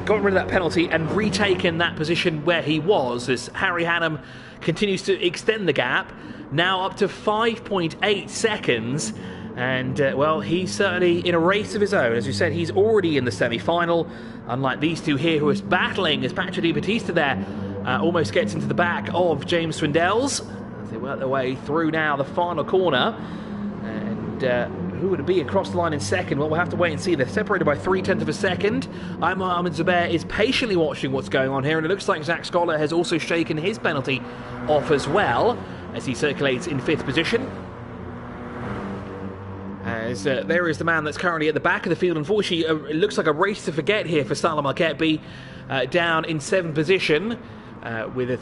got rid of that penalty and retaken that position where he was, as Harry Hannum continues to extend the gap, now up to 5.8 seconds. And, well, he's certainly in a race of his own. As you said, he's already in the semi-final, unlike these two here who are battling, as Patrick Di Battista there almost gets into the back of James Swindells as they work their way through now the final corner. And who would it be across the line in 2nd? Well, we'll have to wait and see. They're separated by 0.3 of a second. Mohamed Zubair is patiently watching what's going on here, and it looks like Zach Scholar has also shaken his penalty off as well, as he circulates in 5th position. As there is the man that's currently at the back of the field. Unfortunately, it looks like a race to forget here for Salam Al-Khatebi, down in 7th position with a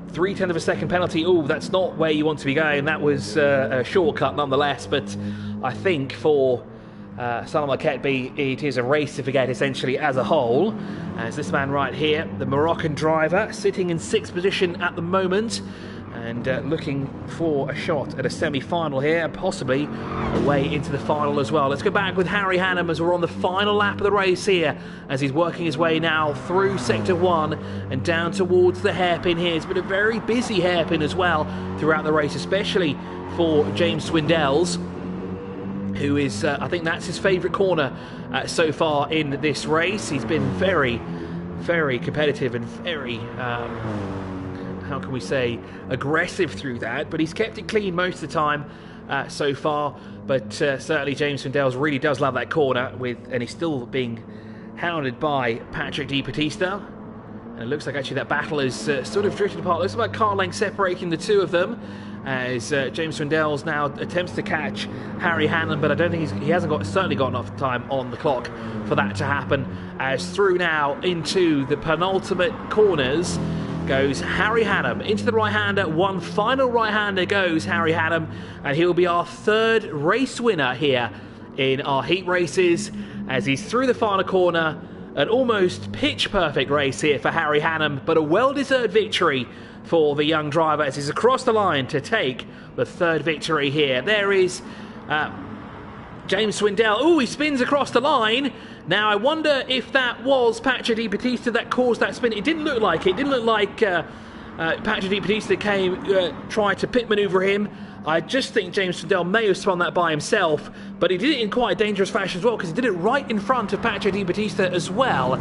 0.3 of a second penalty. Oh, that's not where you want to be going. That was a shortcut nonetheless, but I think for Salam Al-Khatebi it is a race to forget essentially as a whole. As this man right here, the Moroccan driver, sitting in 6th position at the moment, and looking for a shot at a semi-final here, and possibly a way into the final as well. Let's go back with Harry Hannum as we're on the final lap of the race here, as he's working his way now through Sector 1 and down towards the hairpin here. It's been a very busy hairpin as well throughout the race, especially for James Swindells, who is, I think that's his favourite corner so far in this race. He's been very, very competitive and very how can we say, aggressive through that, but he's kept it clean most of the time so far. But certainly James Swindells really does love that corner, and he's still being hounded by Patrick Di Battista. And And it looks like actually that battle is sort of drifted apart. It looks like car length separating the two of them, as James Swindell's now attempts to catch Harry Hannam, but I don't think he hasn't certainly got enough time on the clock for that to happen. As through now into the penultimate corners goes Harry Hannam into the right-hander. One final right-hander goes Harry Hannam, and he will be our third race winner here in our heat races, as he's through the final corner. An almost pitch-perfect race here for Harry Hannam, but a well-deserved victory for the young driver as he's across the line to take the third victory here. There is James Swindell. Oh, he spins across the line. Now, I wonder if that was Patrick Di Battista that caused that spin. It didn't look like it. It didn't look like Patrick Di Battista tried to pit manoeuvre him. I just think James Swindell may have spun that by himself, but he did it in quite a dangerous fashion as well, because he did it right in front of Patrick Di Battista as well.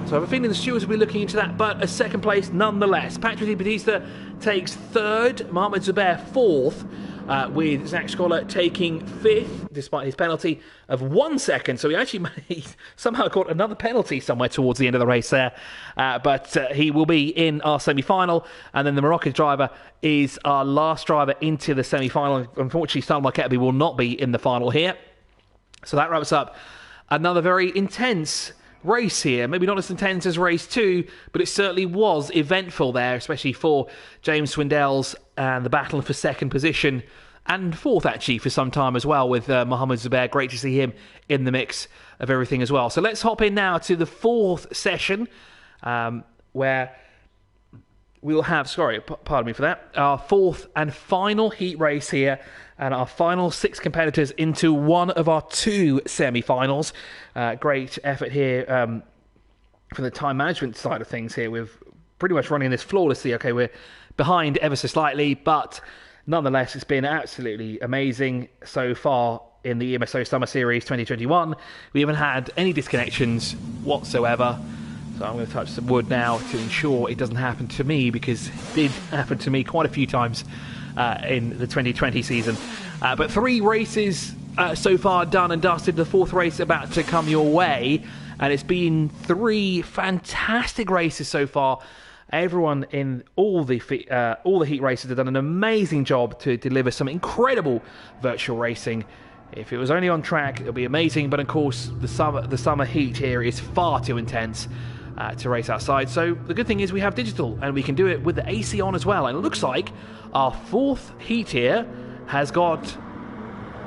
So I have a feeling the stewards will be looking into that, but a second place nonetheless. Patrick Di Battista takes third, Mohamed Zubair fourth, with Zach Scholar taking fifth, despite his penalty of 1 second. So he somehow got another penalty somewhere towards the end of the race there. But he will be in our semi-final. And then the Moroccan driver is our last driver into the semi-final. Unfortunately, Salman Ketebi will not be in the final here. So that wraps up another very intense race here. Maybe not as intense as race 2, but it certainly was eventful there, especially for James Swindell's and the battle for second position, and fourth actually for some time as well, with Mohamed Zubair. Great to see him in the mix of everything as well. So let's hop in now to the fourth session, where we'll have, pardon me for that, our fourth and final heat race here, and our final 6 competitors into one of our 2 semi-finals. Great effort here from the time management side of things here. We're pretty much running this flawlessly. Okay, we're behind ever so slightly, but nonetheless, it's been absolutely amazing so far in the EMSO Summer Series 2021. We haven't had any disconnections whatsoever. So I'm going to touch some wood now to ensure it doesn't happen to me, because it did happen to me quite a few times in the 2020 season. But 3 races so far done and dusted. The 4th race about to come your way. And it's been 3 fantastic races so far. Everyone in all the heat races have done an amazing job to deliver some incredible virtual racing. If it was only on track, it would be amazing. But of course, the summer heat here is far too intense to race outside. So the good thing is we have digital, and we can do it with the AC on as well. And it looks like our 4th heat here has got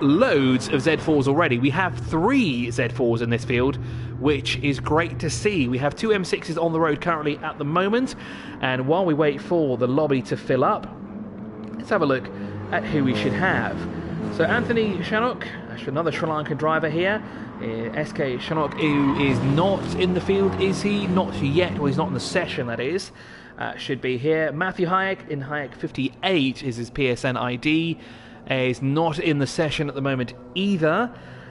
loads of Z4s already. We have 3 Z4s in this field, which is great to see. We have 2 M6s on the road currently at the moment, and while we wait for the lobby to fill up, let's have a look at who we should have. So Anthony Shanok, another Sri Lankan driver here. SK Shanok, who is not in the field, is he? Not yet. Well, he's not in the session, that is. Should be here. Matthew Hayek in Hayek 58 is his PSN ID. Is not in the session at the moment either.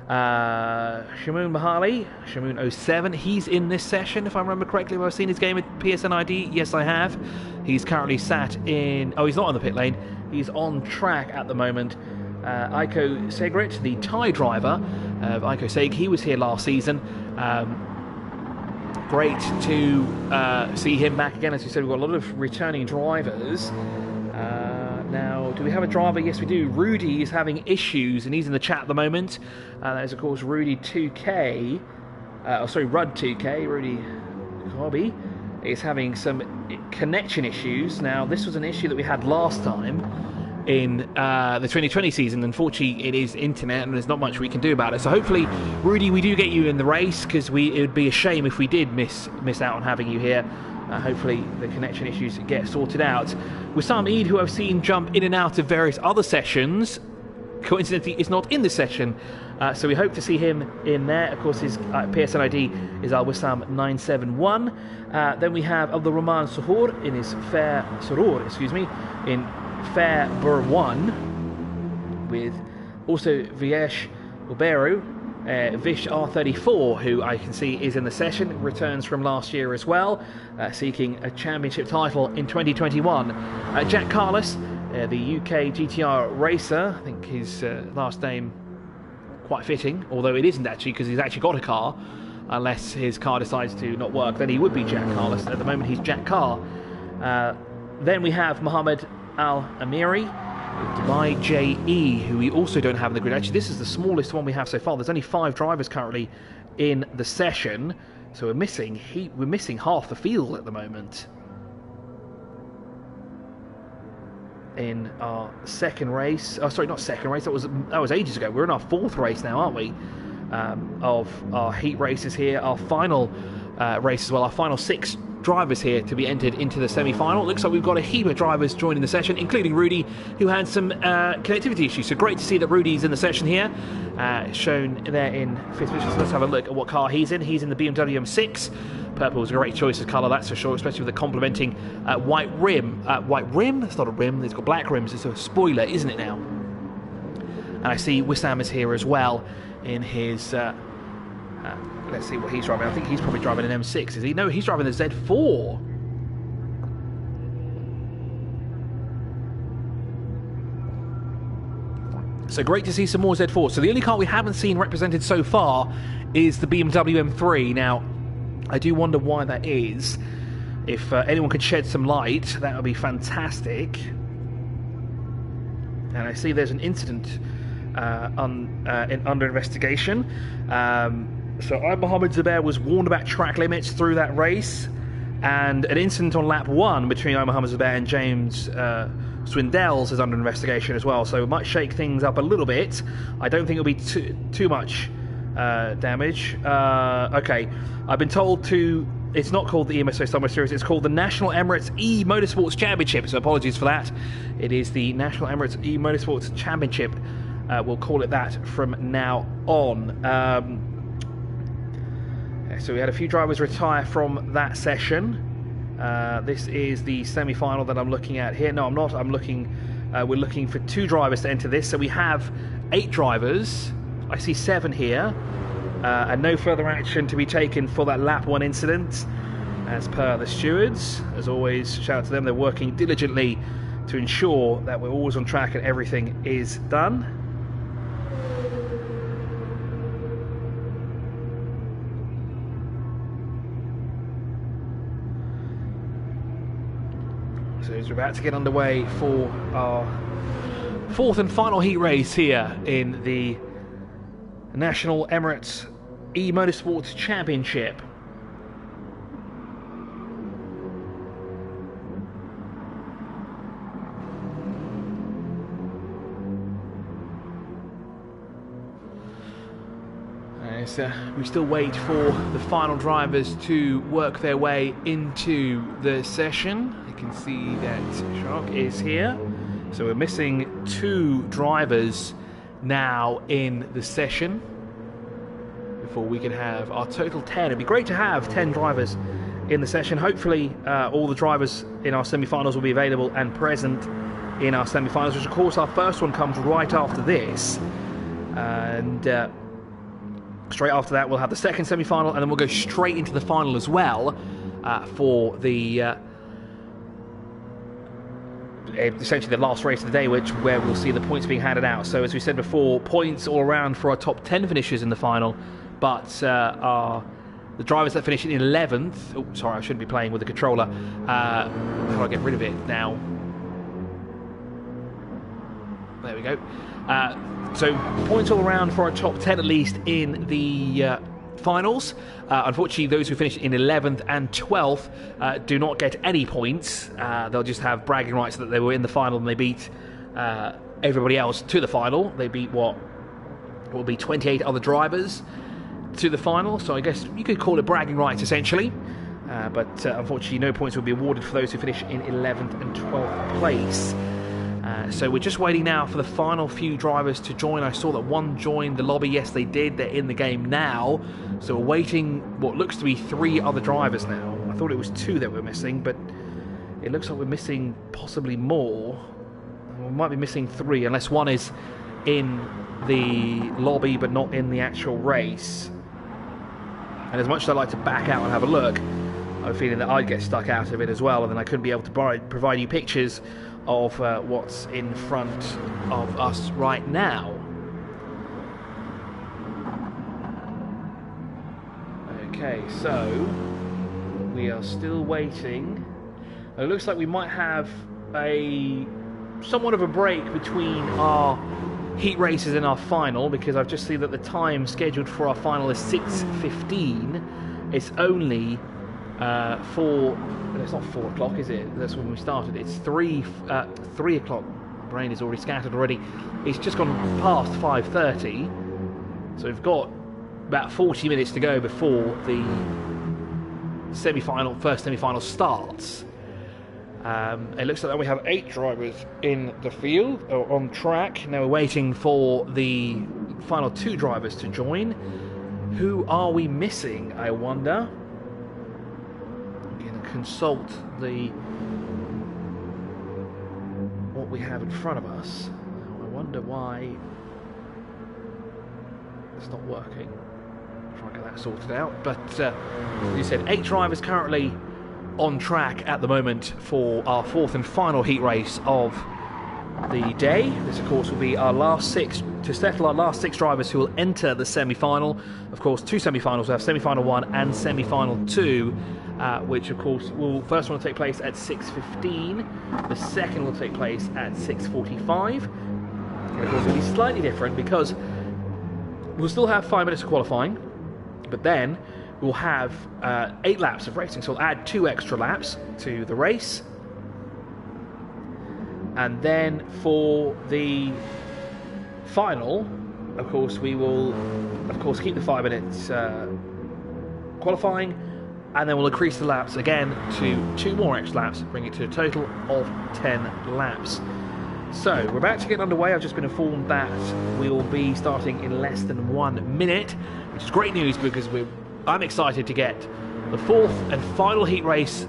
Shamoon Mahali, Shamoon 07, he's in this session, if I remember correctly. Have I seen his game at PSN ID? Yes, I have. He's currently sat in... Oh, he's not on the pit lane. He's on track at the moment. Aiko Segret, the Thai driver of Aiko Seg, he was here last season. Great to see him back again. As you said, we've got a lot of returning drivers. Now, do we have a driver? Yes, we do. Rudy is having issues, and he's in the chat at the moment. That is, of course, Rudy 2K. Rud 2K. Rudy Hobby is having some connection issues. Now, this was an issue that we had last time in the 2020 season. Unfortunately, it is internet, and there's not much we can do about it. So hopefully, Rudy, we do get you in the race, because it would be a shame if we did miss out on having you here. Hopefully the connection issues get sorted out. Wissam Eid, who I've seen jump in and out of various other sessions, coincidentally is not in this session, so we hope to see him in there. Of course, his PSN ID is our Wissam 971. Then we have Abdul Rahman Suhoor in his Fair Bur 1, with also Viesh Uberu. Vish R34, who I can see is in the session, returns from last year as well, seeking a championship title in 2021. Jack Carlos, the UK GTR racer, I think his last name quite fitting, although it isn't actually, because he's actually got a car. unless his car decides to not work, then he would be Jack Carless. At the moment, he's Jack Carr. Then we have Mohammed Al-Amiri, Dubai JE, who we also don't have in the grid. Actually, this is the smallest one we have so far. There's only 5 drivers currently in the session, so we're missing half the field at the moment. In our second race, oh sorry, not second race, that was ages ago. We're in our 4th race now, aren't we? Of our heat races here, our final race as well, our final 6 drivers here to be entered into the semi-final. Looks like we've got a heap of drivers joining the session, including Rudy, who had some connectivity issues. So great to see that Rudy's in the session here, shown there in 5th position. So let's have a look at what car he's in. He's in the BMW M6. Purple was a great choice of colour, that's for sure, especially with the complementing white rim. White rim? It's not a rim, it's got black rims. It's a spoiler, isn't it now? And I see Wissam is here as well in his... let's see what he's driving. I think he's probably driving an M6, is he? No, he's driving the Z4. So great to see some more Z4. So the only car we haven't seen represented so far is the BMW M3. Now, I do wonder why that is. If anyone could shed some light, that would be fantastic. And I see there's an incident under investigation. So Mohammed Zubair was warned about track limits through that race, and an incident on lap 1 between Mohammed Zubair and James Swindells is under investigation as well, so it might shake things up a little bit. I don't think it'll be too much damage. Okay, I've been told it's not called the EMSO Summer Series, it's called the National Emirates E-Motorsports Championship, so apologies for that. It is the National Emirates E-Motorsports Championship. We'll call it that from now on. So we had a few drivers retire from that session. This is the semi-final that I'm looking at here. No, I'm not. We're looking for 2 drivers to enter this. So we have 8 drivers. I see 7 here. And no further action to be taken for that lap 1 incident, as per the stewards. As always, shout out to them. They're working diligently to ensure that we're always on track and everything is done. So we're about to get underway for our 4th and final heat race here in the National Emirates E-Motorsports Championship. So we still wait for the final drivers to work their way into the session. You can see that Shark is here. So we're missing 2 drivers now in the session before we can have our total 10. It'd be great to have 10 drivers in the session. Hopefully all the drivers in our semi-finals will be available and present in our semi-finals, which of course our first one comes right after this. And straight after that, we'll have the second semi-final, and then we'll go straight into the final as well for the essentially the last race of the day, where we'll see the points being handed out. So as we said before, points all around for our top 10 finishers in the final, but the drivers that finish in 11th... Oh, sorry, I shouldn't be playing with the controller. How do I get rid of it now? There we go. So points all around for our top 10 at least in the finals. Unfortunately, those who finish in 11th and 12th do not get any points. They'll just have bragging rights that they were in the final and they beat everybody else to the final. They beat what will be 28 other drivers to the final. So I guess you could call it bragging rights essentially. But unfortunately, no points will be awarded for those who finish in 11th and 12th place. So we're just waiting now for the final few drivers to join. I saw that one joined the lobby. Yes, they did. They're in the game now. So we're waiting what looks to be 3 other drivers now. I thought it was 2 that we're missing, but it looks like we're missing possibly more. We might be missing 3, unless one is in the lobby but not in the actual race. And as much as I'd like to back out and have a look, I have a feeling that I'd get stuck out of it as well, and then I couldn't be able to provide you pictures of what's in front of us right now. Okay, so we are still waiting. It looks like we might have somewhat of a break between our heat races and our final, because I've just seen that the time scheduled for our final is 6:15. It's only it's not 4 o'clock, is it? That's when we started. It's 3 o'clock. My brain is already scattered already. It's just gone past 5:30, so we've got about 40 minutes to go before the first semi-final starts. It looks like we have 8 drivers in the field, or on track. Now we're waiting for the final 2 drivers to join. Who are we missing, I wonder? I'm going to consult what we have in front of us. I wonder why it's not working. Try and get that sorted out. But as you said, 8 drivers currently on track at the moment for our 4th and final heat race of the day. This, of course, will be our last 6 to settle our last 6 drivers who will enter the semi-final. Of course, 2 semi-finals. We have semi-final 1 and semi-final 2, which, of course, first one will take place at 6:15. The second will take place at 6:45. And of course, it'll be slightly different because we'll still have 5 minutes of qualifying, but then we'll have 8 laps of racing, so we'll add 2 extra laps to the race. And then for the final, of course, we will keep the 5 minutes qualifying, and then we'll increase the laps again to 2 more extra laps, bring it to a total of 10 laps. So we're about to get underway. I've just been informed that we will be starting in less than 1 minute, which is great news because I'm excited to get the 4th and final heat race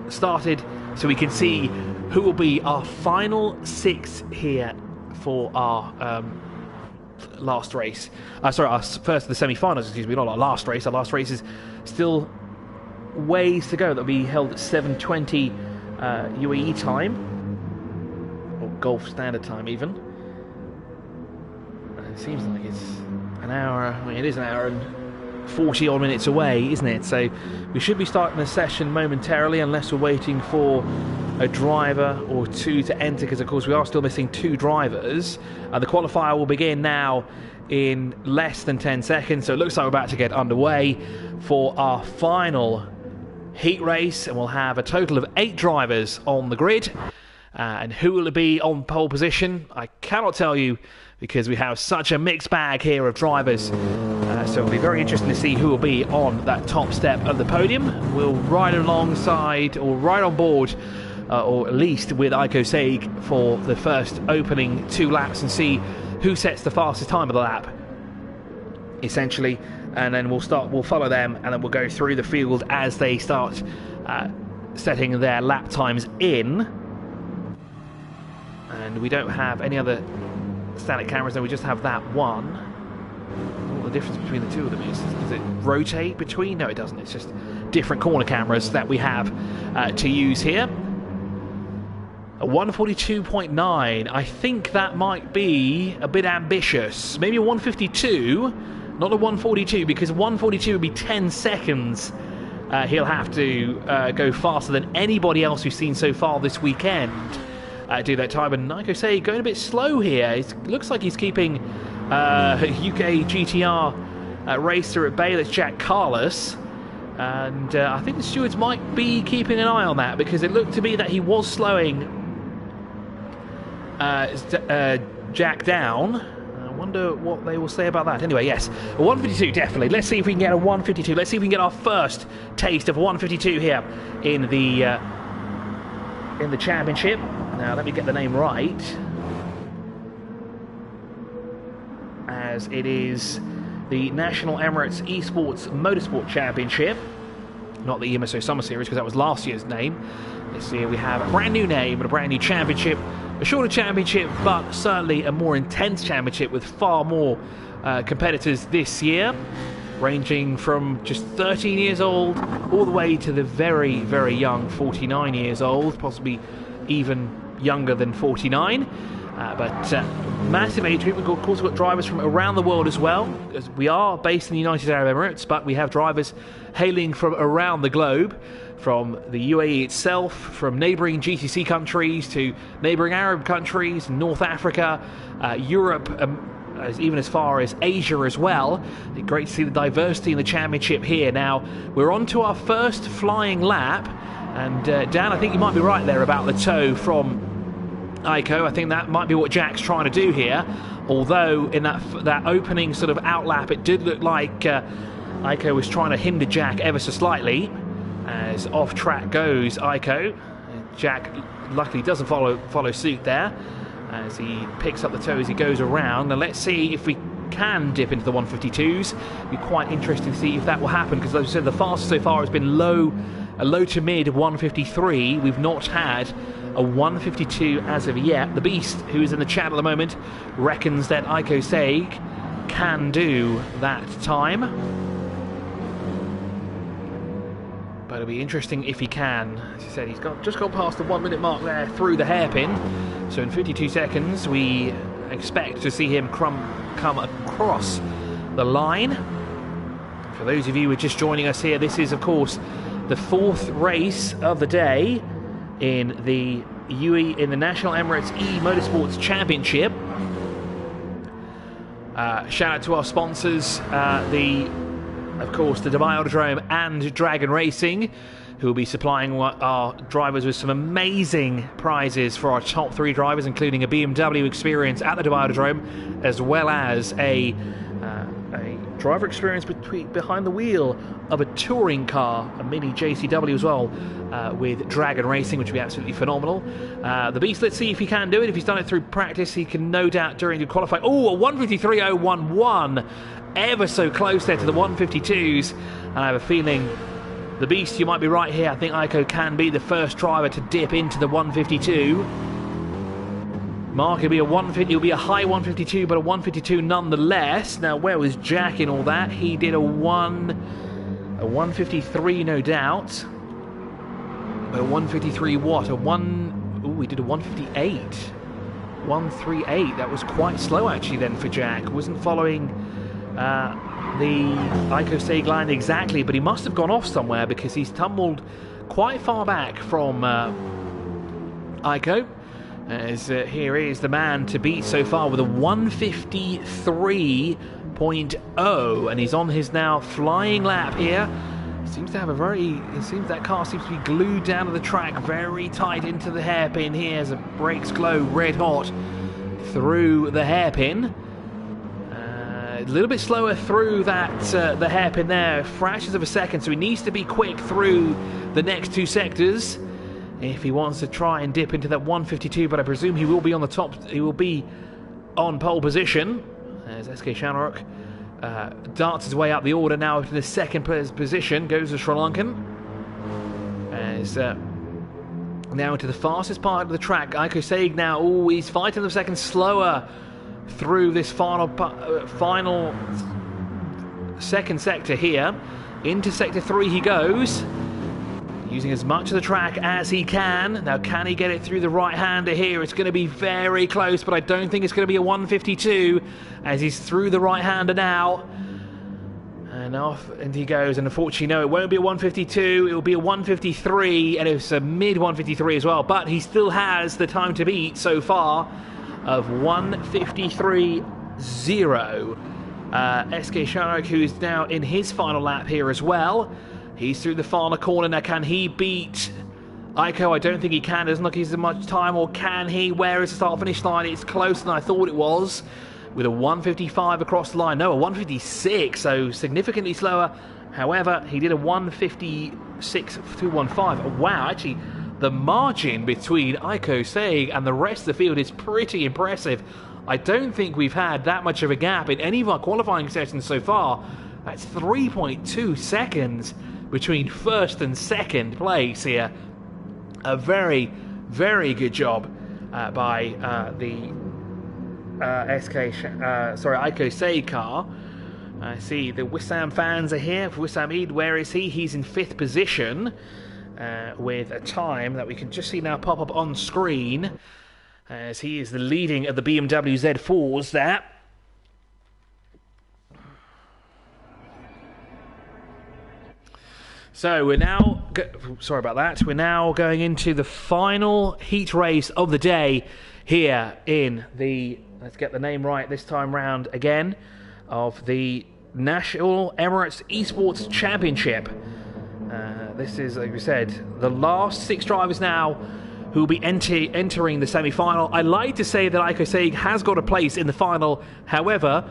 started, so we can see who will be our final 6 here for our last race. Sorry, our first of the semi-finals, excuse me, not our last race. Our last race is still ways to go. That'll be held at 7:20 UAE time, or Gulf Standard Time even. And it seems like it's an hour. I mean, it is an hour and 40 odd minutes away, isn't it? So we should be starting the session momentarily, unless we're waiting for a driver or 2 to enter, because of course we are still missing 2 drivers. The qualifier will begin now in less than 10 seconds, so it looks like we're about to get underway for our final heat race, and we'll have a total of 8 drivers on the grid. And who will it be on pole position? I cannot tell you, because we have such a mixed bag here of drivers. So it'll be very interesting to see who will be on that top step of the podium. We'll ride alongside, or ride on board, or at least with ATCUAE for the first opening 2 laps, and see who sets the fastest time of the lap, essentially. And then we'll follow them, and then we'll go through the field as they start setting their lap times in. And we don't have any other static cameras, then we just have that one. What the difference between the 2 of them is? Does it rotate between? No, it doesn't. It's just different corner cameras that we have to use here. A 142.9. I think that might be a bit ambitious. Maybe a 152, not a 142, because 142 would be 10 seconds. He'll have to go faster than anybody else we've seen so far this weekend. Do that time, and like I say, going a bit slow here. It looks like he's keeping UK GTR racer at bay. That's Jack Carlos, and I think the stewards might be keeping an eye on that, because it looked to me that he was slowing Jack down. I wonder what they will say about that. Anyway, yes, a 152 definitely. Let's see if we can get a 152. Let's see if we can get our first taste of 152 here in the championship. Now, let me get the name right, as it is the National Emirates Esports Motorsport Championship, not the EMSO Summer Series, because that was last year's name. This year we have a brand new name and a brand new championship, a shorter championship, but certainly a more intense championship with far more competitors this year, ranging from just 13 years old all the way to the very, very young 49 years old, possibly even younger than 49. But massive age group. We've of course got drivers from around the world as well, because we are based in the United Arab Emirates, but we have drivers hailing from around the globe, from the UAE itself, from neighbouring GCC countries to neighbouring Arab countries, North Africa, Europe, even as far as Asia as well. Great to see the diversity in the championship here. Now, we're on to our first flying lap, and Dan, I think you might be right there about the tow from ATCUAE. I think that might be what Jack's trying to do here, although in that opening sort of outlap it did look like ATCUAE was trying to hinder Jack ever so slightly. As off track goes ATCUAE. Jack luckily doesn't follow suit there as he picks up the tow as he goes around. Now let's see if we can dip into the 152s. It'll be quite interesting to see if that will happen, because as I said, the fastest so far has been a low to mid 153. We've not had a 152 as of yet. The Beast, who is in the chat at the moment, reckons that ATCUAE can do that time. But it'll be interesting if he can. As you said, he's just got past the 1 minute mark there through the hairpin. So in 52 seconds, we expect to see him come across the line. For those of you who are just joining us here, this is, of course, the fourth race of the day in the National Emirates E-Motorsports Championship. Shout out to our sponsors, of course, the Dubai Autodrome and Dragon Racing, who will be supplying our drivers with some amazing prizes for our top 3 drivers, including a BMW experience at the Dubai Autodrome, as well as a driver experience behind the wheel of a touring car, a mini JCW as well, with Dragon Racing, which will be absolutely phenomenal. The Beast, let's see if he can do it. If he's done it through practice, he can no doubt during the qualifying. Oh, a 153.011, ever so close there to the 152s. And I have a feeling, the Beast, you might be right here. I think ATCUAE can be the first driver to dip into the 152. Mark, it'll be a high 152, but a 152 nonetheless. Now, where was Jack in all that? He did a 153, no doubt. But a 153 what? He did a 158. 138. That was quite slow actually then for Jack. Wasn't following the ATCUAE line exactly, but he must have gone off somewhere because he's tumbled quite far back from ATCUAE. As here is the man to beat so far with a 153.0, and he's on his now flying lap here. Seems to have that car seems to be glued down to the track, very tight into the hairpin here as the brakes glow red hot through the hairpin. A little bit slower through that the hairpin there, fractions of a second, so he needs to be quick through the next 2 sectors if he wants to try and dip into that 152, but I presume he will be on the top. He will be on pole position as SK Shanrock darts his way up the order now to the second position. Goes the Sri Lankan as now into the fastest part of the track. ATCUAE now, he's fighting the second slower through this final second sector here. Into sector 3 he goes, using as much of the track as he can. Now, can he get it through the right-hander here? It's going to be very close, but I don't think it's going to be a 152 as he's through the right-hander now. And off and he goes, and unfortunately, no, it won't be a 152. It will be a 153, and it's a mid-153 as well, but he still has the time to beat so far of 153.0. SK Shanrock, who is now in his final lap here as well. He's through the final corner. Now, can he beat ATCUAE? I don't think he can. Doesn't look like he's much time. Or can he? Where is the start-finish line? It's closer than I thought it was, with a 155 across the line. No, a 156, so significantly slower. However, he did a 156.215. Wow, actually, the margin between ATCUAE and the rest of the field is pretty impressive. I don't think we've had that much of a gap in any of our qualifying sessions so far. That's 3.2 seconds between first and second place here. A very, very good job by the ATCUAE car. I see the Wissam fans are here. For Wissam Eid, where is he? He's in 5th position with a time that we can just see now pop up on screen. as he is the leading of the BMW Z4s there. So we're now, sorry about that, we're now going into the final heat race of the day here in the, let's get the name right this time round again, of the National Emirates Esports Championship. This is, like we said, the last 6 drivers now who will be entering the semi-final. I like to say that ATCUAE has got a place in the final. However,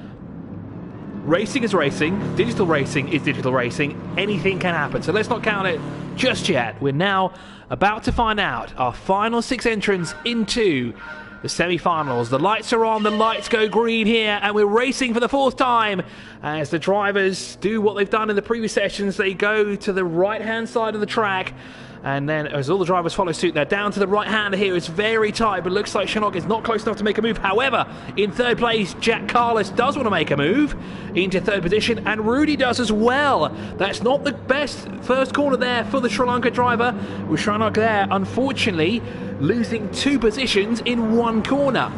racing is racing, digital racing is digital racing. Anything can happen, so let's not count it just yet. We're now about to find out our final 6 entrants into the semi-finals. The lights are on, the lights go green here, and we're racing for the 4th time as the drivers do what they've done in the previous sessions. They go to the right-hand side of the track, and then as all the drivers follow suit, they're down to the right-hander here. It's very tight, but it looks like Shanok is not close enough to make a move. However, in 3rd place, Jack Carlos does want to make a move into 3rd position, and Rudy does as well. That's not the best first corner there for the Sri Lanka driver, with Shanok there, unfortunately, losing 2 positions in 1 corner.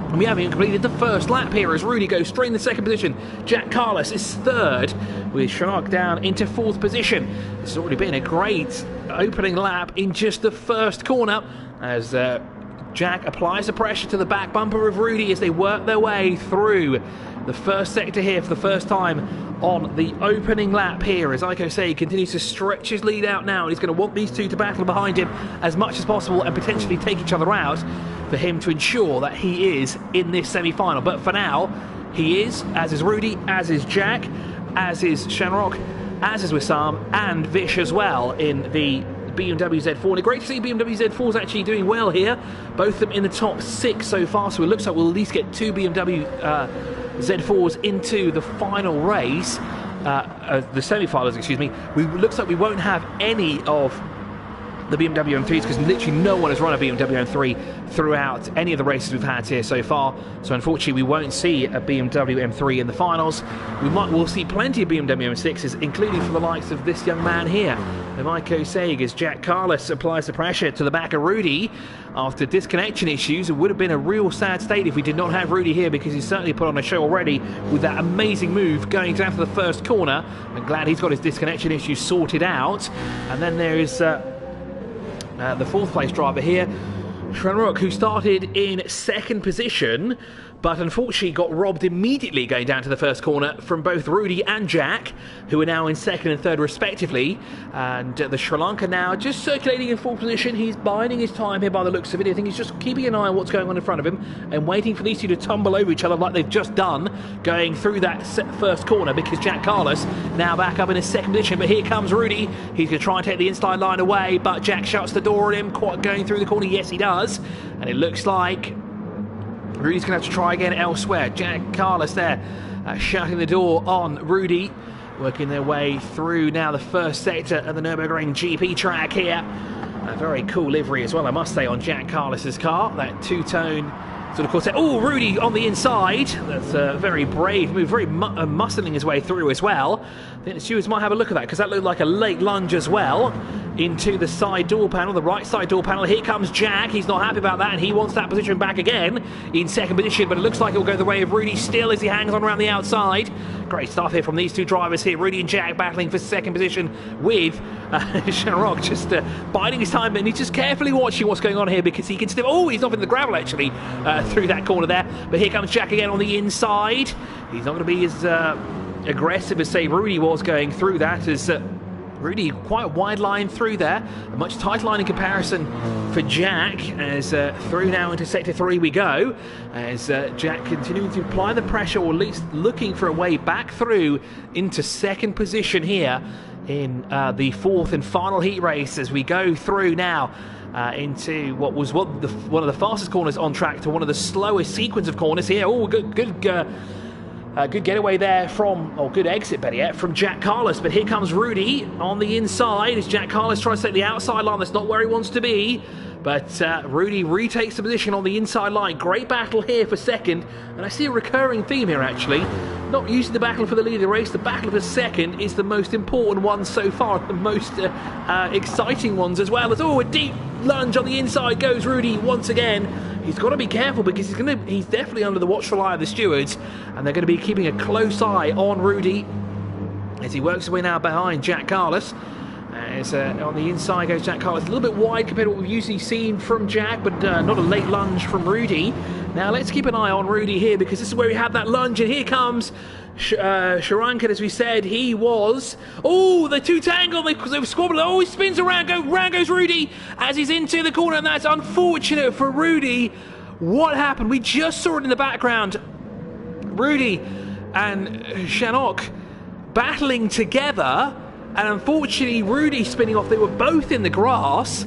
And we haven't even completed the first lap here as Rudy goes straight in the 2nd position. Jack Carlos is 3rd, with Shanok down into 4th position. This has already been a great opening lap in just the first corner as Jack applies the pressure to the back bumper of Rudy as they work their way through the first sector here for the first time on the opening lap here as ATCUAE continues to stretch his lead out now, and he's going to want these 2 to battle behind him as much as possible and potentially take each other out for him to ensure that he is in this semi-final. But for now, he is, as is Rudy, as is Jack, as is Shanrock, as is Wissam, and Vish as well in the BMW Z4. And it's great to see BMW Z4s actually doing well here. Both of them in the top 6 so far, so it looks like we'll at least get 2 BMW Z4s into the final race, the semi-finals, excuse me. Looks like we won't have any of the BMW M3s because literally no one has run a BMW M3 throughout any of the races we've had here so far. So unfortunately we won't see a BMW M3 in the finals. We'll see plenty of BMW M6s, including for the likes of this young man here, of ATCUAE, as Jack Carlos applies the pressure to the back of Rudy after disconnection issues. It would have been a real sad state if we did not have Rudy here, because he's certainly put on a show already with that amazing move going down to the first corner. I'm glad he's got his disconnection issues sorted out. And then there is the 4th place driver here, Shanrock, who started in 2nd position, but unfortunately got robbed immediately going down to the first corner from both Rudy and Jack, who are now in 2nd and 3rd respectively. And the Sri Lanka now just circulating in 4th position. He's biding his time here by the looks of it. I think he's just keeping an eye on what's going on in front of him and waiting for these 2 to tumble over each other like they've just done going through that first corner, because Jack Carlos now back up in his 2nd position. But here comes Rudy. He's going to try and take the inside line away, but Jack shuts the door on him, quite going through the corner. Yes, he does. And it looks like Rudy's going to have to try again elsewhere. Jack Carlos there shutting the door on Rudy, working their way through now the first sector of the Nürburgring GP track here. A very cool livery as well, I must say, on Jack Carlos's car. That 2-tone sort of course. Oh, Rudy on the inside. That's a very brave move, very muscling his way through as well. I think the stewards might have a look at that, because that looked like a late lunge as well into the side door panel, the right side door panel. Here comes Jack. He's not happy about that, and he wants that position back again in 2nd position, but it looks like it'll go the way of Rudy still as he hangs on around the outside. Great stuff here from these 2 drivers here. Rudy and Jack battling for 2nd position, with Shanrock just biding his time, and he's just carefully watching what's going on here, because he can still... Oh, he's off in the gravel actually through that corner there. But here comes Jack again on the inside. He's not going to be as aggressive as, say, Rudy was going through that, as Rudy quite a wide line through there, a much tighter line in comparison for Jack, as through now into sector 3 we go, as Jack continuing to apply the pressure, or at least looking for a way back through into 2nd position here in the 4th and final heat race, as we go through now into what was one of the fastest corners on track to one of the slowest sequence of corners here. Oh, good getaway there from, or good exit better yet, from Jack Carlos. But here comes Rudy on the inside as Jack Carlos tries to take the outside line. That's not where he wants to be. But Rudy retakes the position on the inside line. Great battle here for 2nd. And I see a recurring theme here, actually. Not usually the battle for the lead of the race. The battle for 2nd is the most important one so far. The most exciting ones as well. As, oh, a deep lunge on the inside goes Rudy once again. he's got to be careful because he's definitely under the watchful eye of the stewards, and they're going to be keeping a close eye on Rudy as he works his way now behind Jack Carlos. As on the inside goes Jack Carlos, a little bit wide compared to what we've usually seen from Jack, but not a late lunge from Rudy. Now let's keep an eye on Rudy here, because this is where we had that lunge, and here comes Sharankan. As we said, he was... Oh, the two tangle, they've squabbled. Oh, he spins around, round goes Rudy as he's into the corner, and that's unfortunate for Rudy. What happened? We just saw it in the background. Rudy and Shanok battling together, and unfortunately Rudy spinning off. They were both in the grass,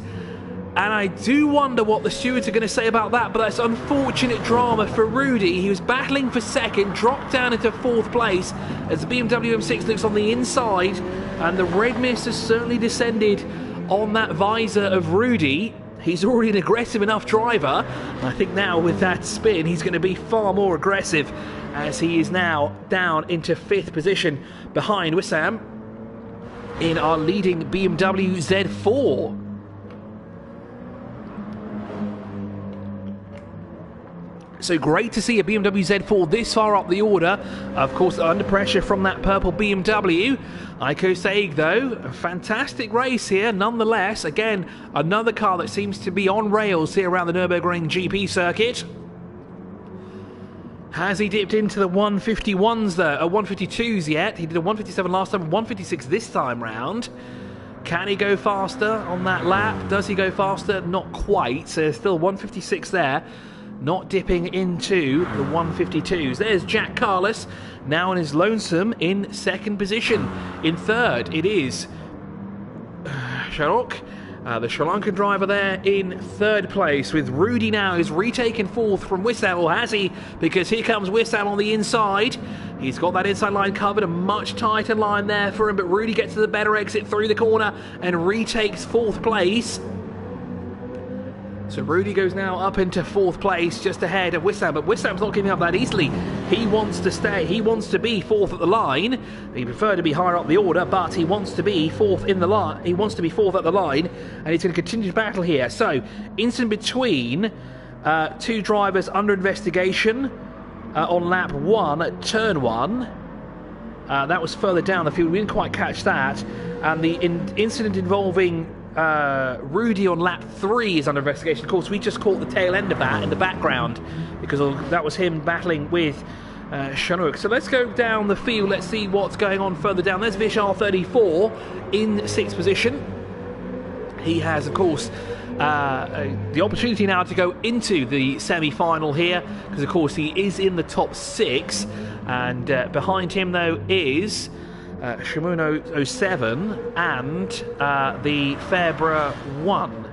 and I do wonder what the stewards are going to say about that, but that's unfortunate drama for Rudy. He was battling for second, dropped down into fourth place as the BMW M6 looks on the inside, and the red mist has certainly descended on that visor of Rudy. He's already an aggressive enough driver, and I think now with that spin he's going to be far more aggressive, as he is now down into fifth position behind Wissam in our leading BMW Z4. So great to see a BMW Z4 this far up the order. Of course, under pressure from that purple BMW. ATCUAE though, a fantastic race here nonetheless. Again, another car that seems to be on rails here around the Nürburgring GP circuit. Has he dipped into the 151s though, 152s yet? He did a 157 last time, 156 this time round. Can he go faster on that lap? Does he go faster? Not quite, so there's still 156 there. Not dipping into the 152s. There's Jack Carlos, now in his lonesome in second position. In third, it is Sharok, the Sri Lankan driver there in third place, with Rudy now is retaken fourth from Wissam, or has he? Because here comes Wissam on the inside. He's got that inside line covered, a much tighter line there for him, but Rudy gets to the better exit through the corner and retakes fourth place. So Rudy goes now up into fourth place, just ahead of Wissam, but Wissam's not giving up that easily. He wants to stay, he wants to be fourth at the line. He preferred to be higher up the order, but he wants to be fourth in the line. He wants to be fourth at the line, and he's going to continue to battle here. So, incident between two drivers under investigation on lap 1 at turn 1. That was further down the field, we didn't quite catch that. And the incident involving Rudy on lap 3 is under investigation. Of course, we just caught the tail end of that in the background, because that was him battling with Shanuk. So let's go down the field, let's see what's going on further down. There's Vishal 34 in sixth position. He has, of course, the opportunity now to go into the semi-final here, because of course he is in the top 6, and behind him though is Shimono 07 and the Fairbra 1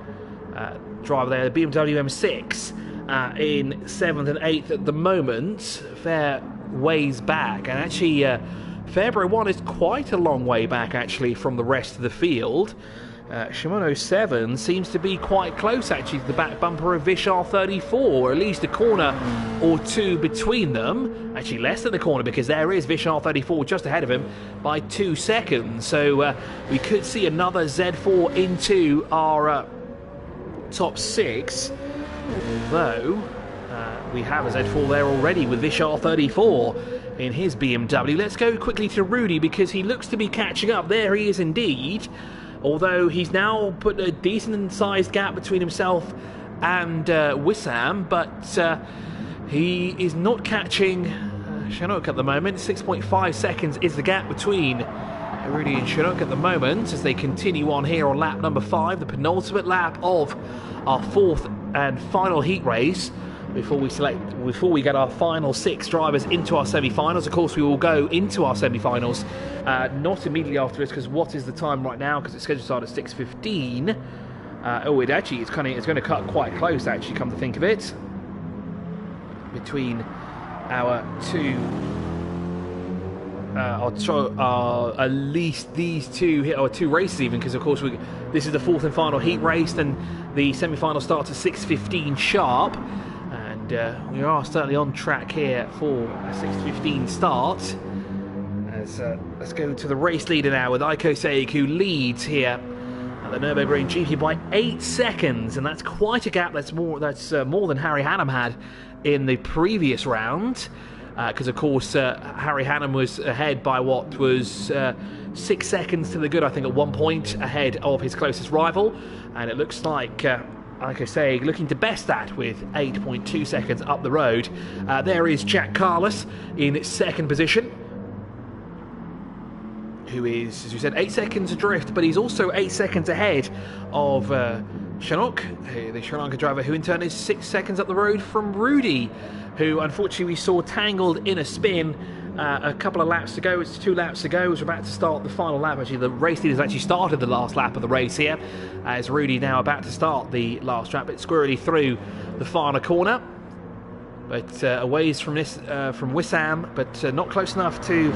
driver there, the BMW M6 in 7th and 8th at the moment. Fair ways back, and actually Fairbra 1 is quite a long way back actually from the rest of the field. Shimono 07 seems to be quite close actually to the back bumper of Vishal 34, or at least a corner or two between them. Actually less than a corner, because there is Vishal 34 just ahead of him by 2 seconds. So we could see another Z4 into our top 6, although we have a Z4 there already with Vishal 34 in his BMW. Let's go quickly to Rudy, because he looks to be catching up. There he is indeed. Although he's now put a decent sized gap between himself and Wissam, but he is not catching Shanuk at the moment. 6.5 seconds is the gap between Rudy and Shanuk at the moment, as they continue on here on lap number 5, the penultimate lap of our 4th and final heat race. Before we get our final 6 drivers into our semi-finals. Of course, we will go into our semi-finals not immediately after this, because what is the time right now? Because it's scheduled to start at 6:15. It's going to cut quite close actually, come to think of it, between our two. At least these two races even, because of course this is the 4th and final heat race, and the semi-final starts at 6:15 sharp. We are certainly on track here for a 6:15 start. Let's go to the race leader now with ATCUAE, who leads here at the Nürburgring GP by 8 seconds, and that's quite a gap. That's more than Harry Hannam had in the previous round, because of course Harry Hannam was ahead by what was 6 seconds to the good, I think, at one point ahead of his closest rival, and it looks like ATCUAE looking to best that with 8.2 seconds up the road. There is Jack Carlos in second position, who is, as you said, 8 seconds adrift, but he's also 8 seconds ahead of Shanok, the Sri Lanka driver, who in turn is 6 seconds up the road from Rudy, who unfortunately we saw tangled in a spin a couple of laps to go. It's 2 laps to go. We're about to start the final lap. Actually, the race leaders actually started the last lap of the race here, as Rudy now about to start the last lap. It's squirrely through the final corner, but a ways from Wissam, but not close enough to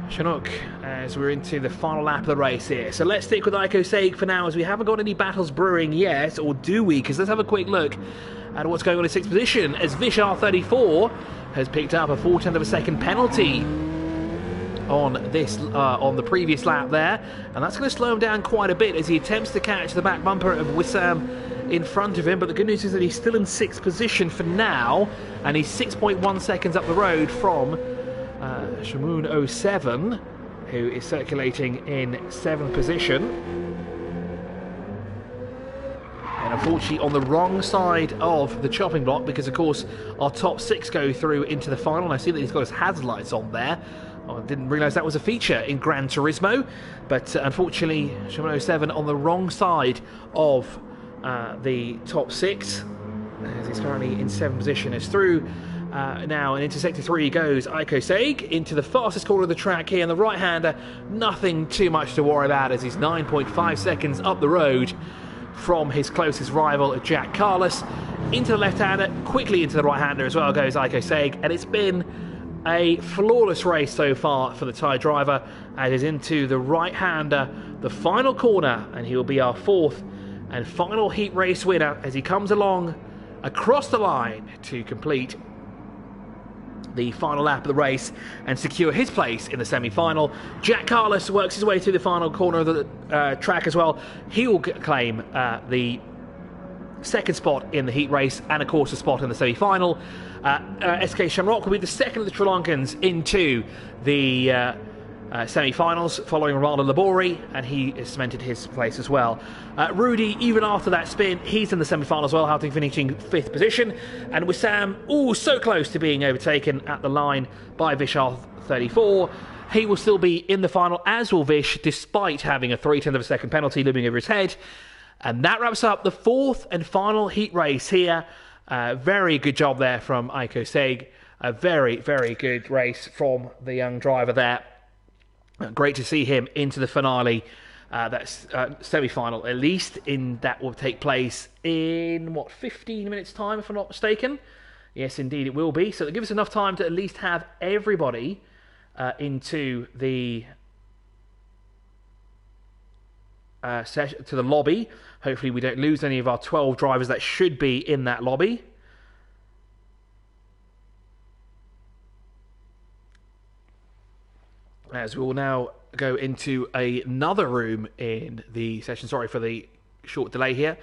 Chinook as we're into the final lap of the race here. So let's stick with ATCUAE for now, as we haven't got any battles brewing yet, or do we? Because let's have a quick look at what's going on in 6th position, as Vishal 34 has picked up a 0.4 of a second penalty on the previous lap there, and that's going to slow him down quite a bit as he attempts to catch the back bumper of Wissam in front of him. But the good news is that he's still in 6th position for now, and he's 6.1 seconds up the road from Shamoon 07, who is circulating in 7th position. And unfortunately on the wrong side of the chopping block, because of course our top 6 go through into the final. And I see that he's got his hazard lights on there. I didn't realise that was a feature in Gran Turismo, but unfortunately Shamoon 07 on the wrong side of the top 6, as he's currently in 7th position. As through now, and into sector 3 goes ATCUAE into the fastest corner of the track here, and the right-hander, nothing too much to worry about, as he's 9.5 seconds up the road from his closest rival, Jack Carlos. Into the left-hander, quickly into the right-hander as well goes ATCUAE, and it's been a flawless race so far for the Thai driver, as he's into the right-hander, the final corner, and he will be our 4th and final heat race winner as he comes along across the line to complete the final lap of the race and secure his place in the semi-final. Jack Carlos works his way through the final corner of the track as well. He will claim the 2nd spot in the heat race, and of course a spot in the semi-final. SK Shamrock will be the 2nd of the Sri Lankans into the semi-finals, following Ronaldo Labori, and he has cemented his place as well. Rudy, even after that spin, he's in the semi-final as well, having finishing 5th position. And Wissam, so close to being overtaken at the line by Vishal 34. He will still be in the final, as will Vish, despite having a 0.3 of a second penalty looming over his head. And that wraps up the 4th and final heat race here. Very good job there from ATCUAE. A very, very good race from the young driver there. Great to see him into the finale, that's semi-final at least, in that will take place in, what, 15 minutes time if I'm not mistaken? Yes, indeed it will be. So it'll give us enough time to at least have everybody into the to the lobby. Hopefully we don't lose any of our 12 drivers that should be in that lobby. As we will now go into another room in the session. Sorry for the short delay here.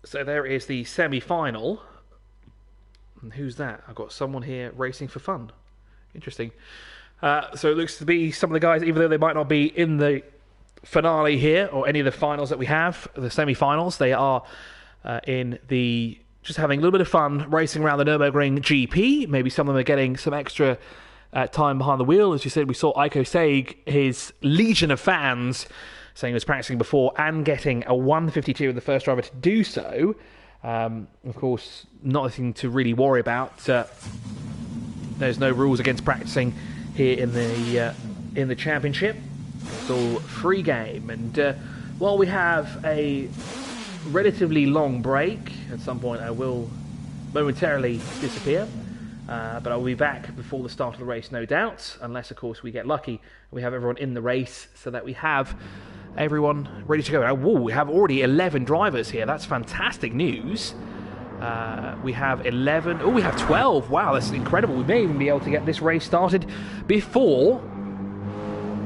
So there is the semi-final. And who's that? I've got someone here racing for fun. Interesting. So it looks to be some of the guys, even though they might not be in the finale here, or any of the finals that we have, the semi-finals, they are in the, just having a little bit of fun, racing around the Nürburgring GP. Maybe some of them are getting some extra time behind the wheel. As you said, we saw ATCUAE, his legion of fans, saying he was practicing before and getting a 1:52 in the first driver to do so. Of course, nothing to really worry about. There's no rules against practicing here in the championship. It's all free game. And while we have a relatively long break, at some point I will momentarily disappear. But I'll be back before the start of the race, no doubt, unless, of course, we get lucky and we have everyone in the race so that we have everyone ready to go. Now, whoa, we have already 11 drivers here. That's fantastic news. We have 11. Oh, we have 12. Wow, that's incredible. We may even be able to get this race started before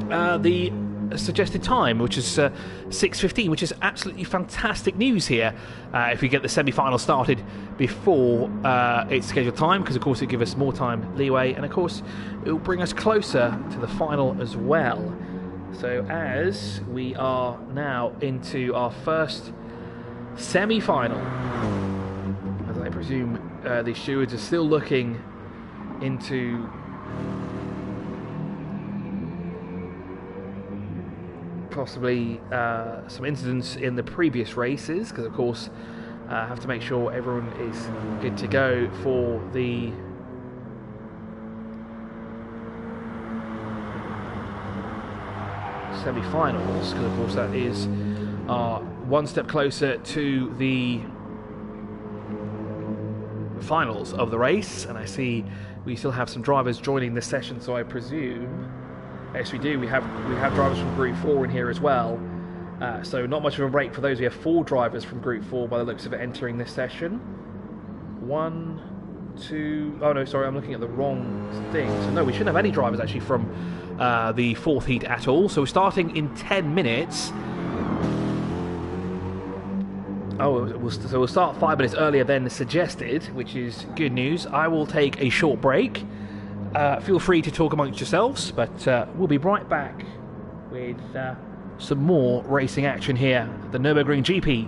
the suggested time, which is 6:15, which is absolutely fantastic news here if we get the semi-final started before its scheduled time, because of course it gives us more time leeway, and of course it will bring us closer to the final as well. So as we are now into our first semi-final, as I presume the stewards are still looking into possibly some incidents in the previous races, because of course have to make sure everyone is good to go for the semi-finals, because of course that is one step closer to the finals of the race. And I see we still have some drivers joining this session, so I presume, yes we do, we have drivers from Group 4 in here as well, so not much of a break for those. We have 4 drivers from Group 4 by the looks of it entering this session. 1, 2, oh no, sorry, I'm looking at the wrong thing. So no, we shouldn't have any drivers actually from the 4th heat at all. So we're starting in 10 minutes. Oh, so we'll start 5 minutes earlier than suggested, which is good news. I will take a short break. Feel free to talk amongst yourselves, but we'll be right back with some more racing action here at the Nürburgring GP.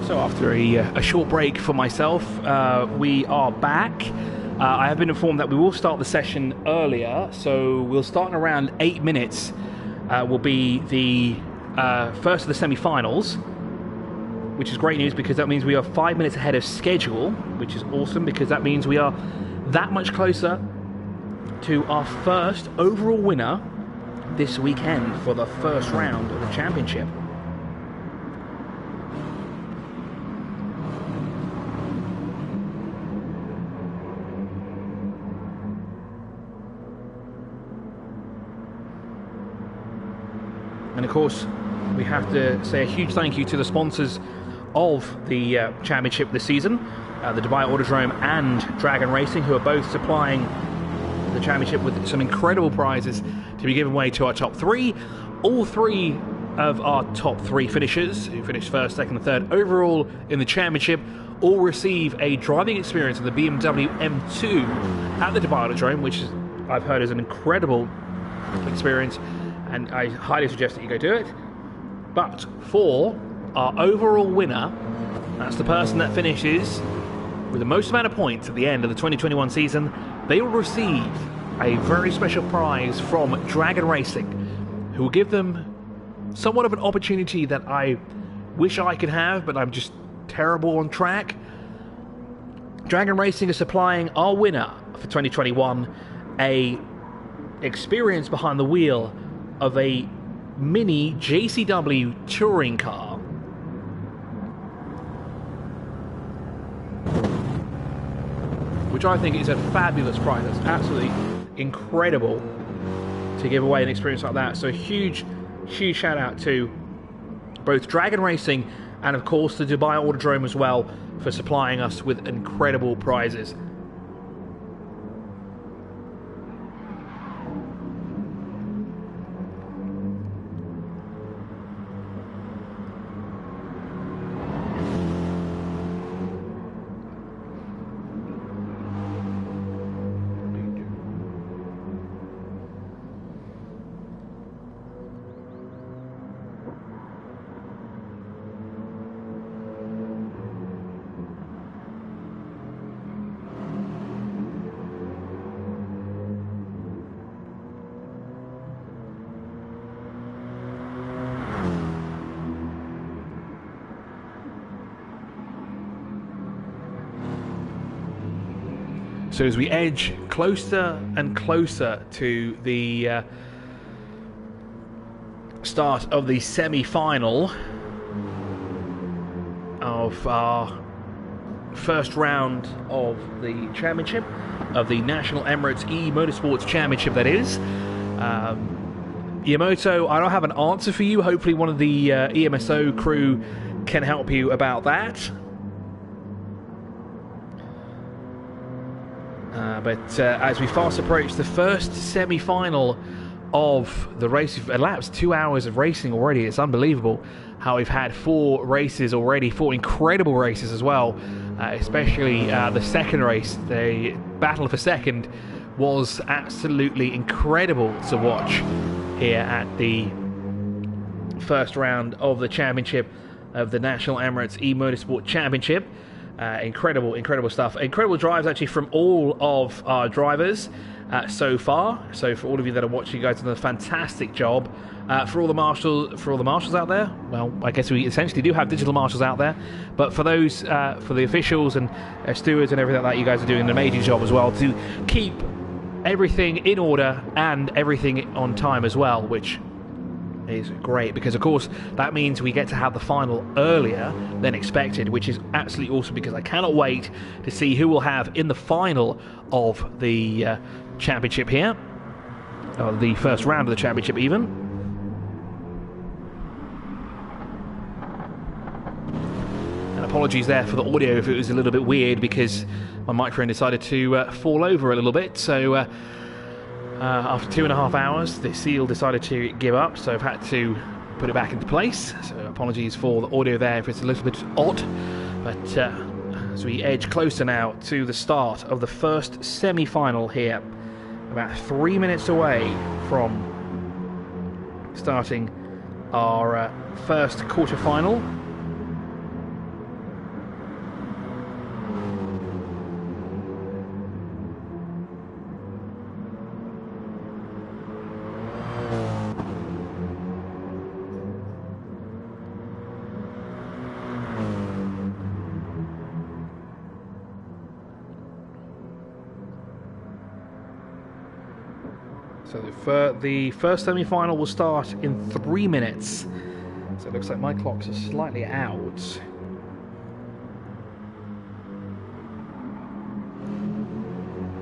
So after a short break for myself, we are back. I have been informed that we will start the session earlier, so we'll start in around 8 minutes. Will be the first of the semi-finals, which is great news because that means we are 5 minutes ahead of schedule, which is awesome because that means we are that much closer to our first overall winner this weekend for the first round of the championship. And of course, we have to say a huge thank you to the sponsors of the championship this season, the Dubai Autodrome and Dragon Racing, who are both supplying the championship with some incredible prizes to be given away to our top 3. All 3 of our top 3 finishers, who finished first, second and third overall in the championship, all receive a driving experience of the BMW M2 at the Dubai Autodrome, which is, I've heard is an incredible experience, and I highly suggest that you go do it. But for our overall winner, that's the person that finishes with the most amount of points at the end of the 2021 season, they will receive a very special prize from Dragon Racing, who will give them somewhat of an opportunity that I wish I could have, but I'm just terrible on track. Dragon Racing is supplying our winner for 2021 a experience behind the wheel of a mini JCW touring car. Which I think is a fabulous prize. That's absolutely incredible to give away an experience like that. So huge shout out to both Dragon Racing and of course the Dubai Autodrome as well for supplying us with incredible prizes. So as we edge closer and closer to the start of the semi-final of our first round of the championship, of the National Emirates E-Motorsports Championship, that is. Yamoto, I don't have an answer for you. Hopefully one of the EMSO crew can help you about that. But as we fast approach the first semi-final of the race, we've elapsed 2 hours of racing already. It's unbelievable how we've had 4 races already, 4 incredible races as well, especially the second race. The battle for second was absolutely incredible to watch here at the first round of the championship of the National Emirates E-Motorsport Championship. Incredible stuff. Incredible drives actually from all of our drivers so far. So for all of you that are watching, you guys have done a fantastic job. For all the marshals out there, well, I guess we essentially do have digital marshals out there. But for those, for the officials and stewards and everything like that, you guys are doing an amazing job as well to keep everything in order and everything on time as well, which is great, because of course that means we get to have the final earlier than expected, which is absolutely awesome, because I cannot wait to see who we'll have in the final of the championship here, or the first round of the championship even. And apologies there for the audio if it was a little bit weird, because my microphone decided to fall over a little bit. So after 2.5 hours, the seal decided to give up, so I've had to put it back into place. So apologies for the audio there if it's a little bit odd. But as we edge closer now to the start of the first semi-final here, about 3 minutes away from starting our first quarter-final. So the first semi-final will start in 3 minutes. So it looks like my clocks are slightly out.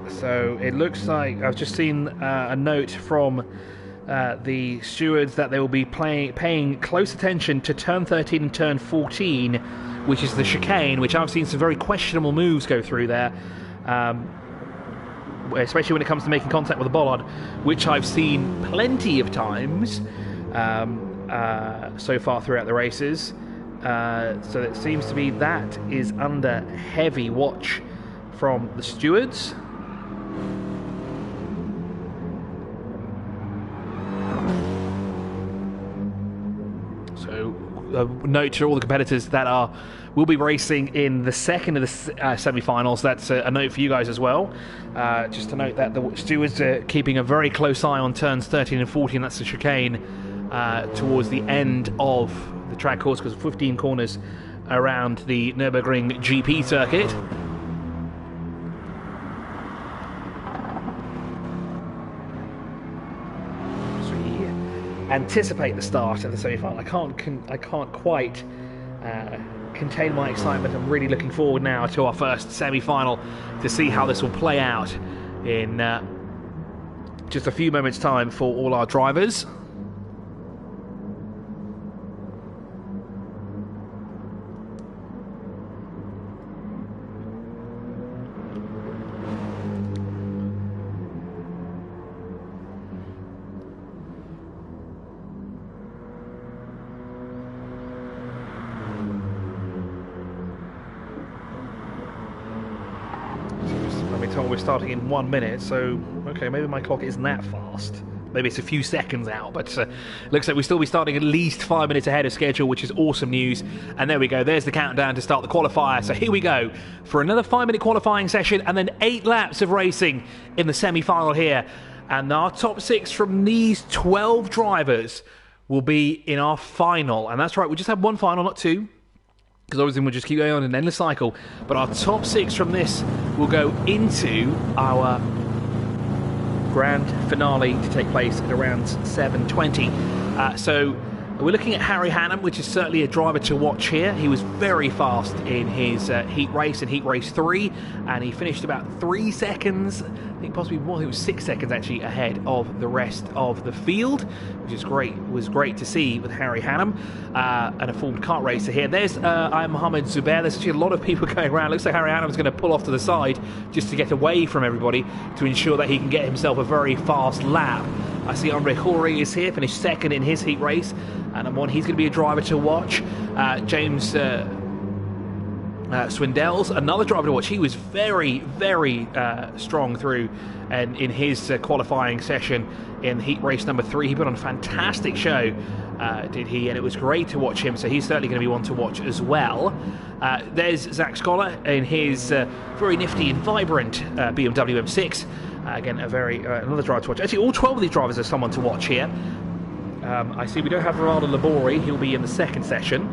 So it looks like I've just seen a note from the stewards that they will be paying close attention to turn 13 and turn 14, which is the chicane, which I've seen some very questionable moves go through there. Especially when it comes to making contact with a bollard, which I've seen plenty of times so far throughout the races. So it seems to be that is under heavy watch from the stewards. So note to all the competitors that will be racing in the second of the semi-finals. That's a note for you guys as well. Just to note that the stewards are keeping a very close eye on turns 13 and 14. That's the chicane towards the end of the track course, because 15 corners around the Nürburgring GP circuit. So we anticipate the start of the semi-final. I can't quite contain my excitement. I'm really looking forward now to our first semi-final to see how this will play out in just a few moments' time for all our drivers. We're starting in 1 minute, so okay, maybe my clock isn't that fast. Maybe it's a few seconds out, but looks like we'll still be starting at least 5 minutes ahead of schedule, which is awesome news. And there we go, there's the countdown to start the qualifier. So here we go for another 5-minute qualifying session and then 8 laps of racing in the semi-final here. And our top 6 from these 12 drivers will be in our final. And that's right, we just have one final, not 2. Because obviously we'll just keep going on in an endless cycle. But our top 6 from this will go into our grand finale to take place at around 7:20. So we're looking at Harry Hannum, which is certainly a driver to watch here. He was very fast in his heat race in Heat Race 3, and he finished about 3 seconds, I think possibly more, it was 6 seconds actually, ahead of the rest of the field, which is great. It was great to see with Harry Hannum, and a formed kart racer here. There's Mohamed Zubair. There's actually a lot of people going around. Looks like Harry Hannum's going to pull off to the side just to get away from everybody to ensure that he can get himself a very fast lap. I see Andre Khoury is here, finished second in his heat race, and he's going to be a driver to watch. James Swindells, another driver to watch. He was very, very strong through and in his qualifying session in heat race number 3. He put on a fantastic show, did he, and it was great to watch him, so he's certainly going to be one to watch as well. There's Zach Scholar in his very nifty and vibrant BMW M6. Again, another driver to watch. Actually, all 12 of these drivers are someone to watch here. I see we don't have Ronaldo Labori. He'll be in the second session.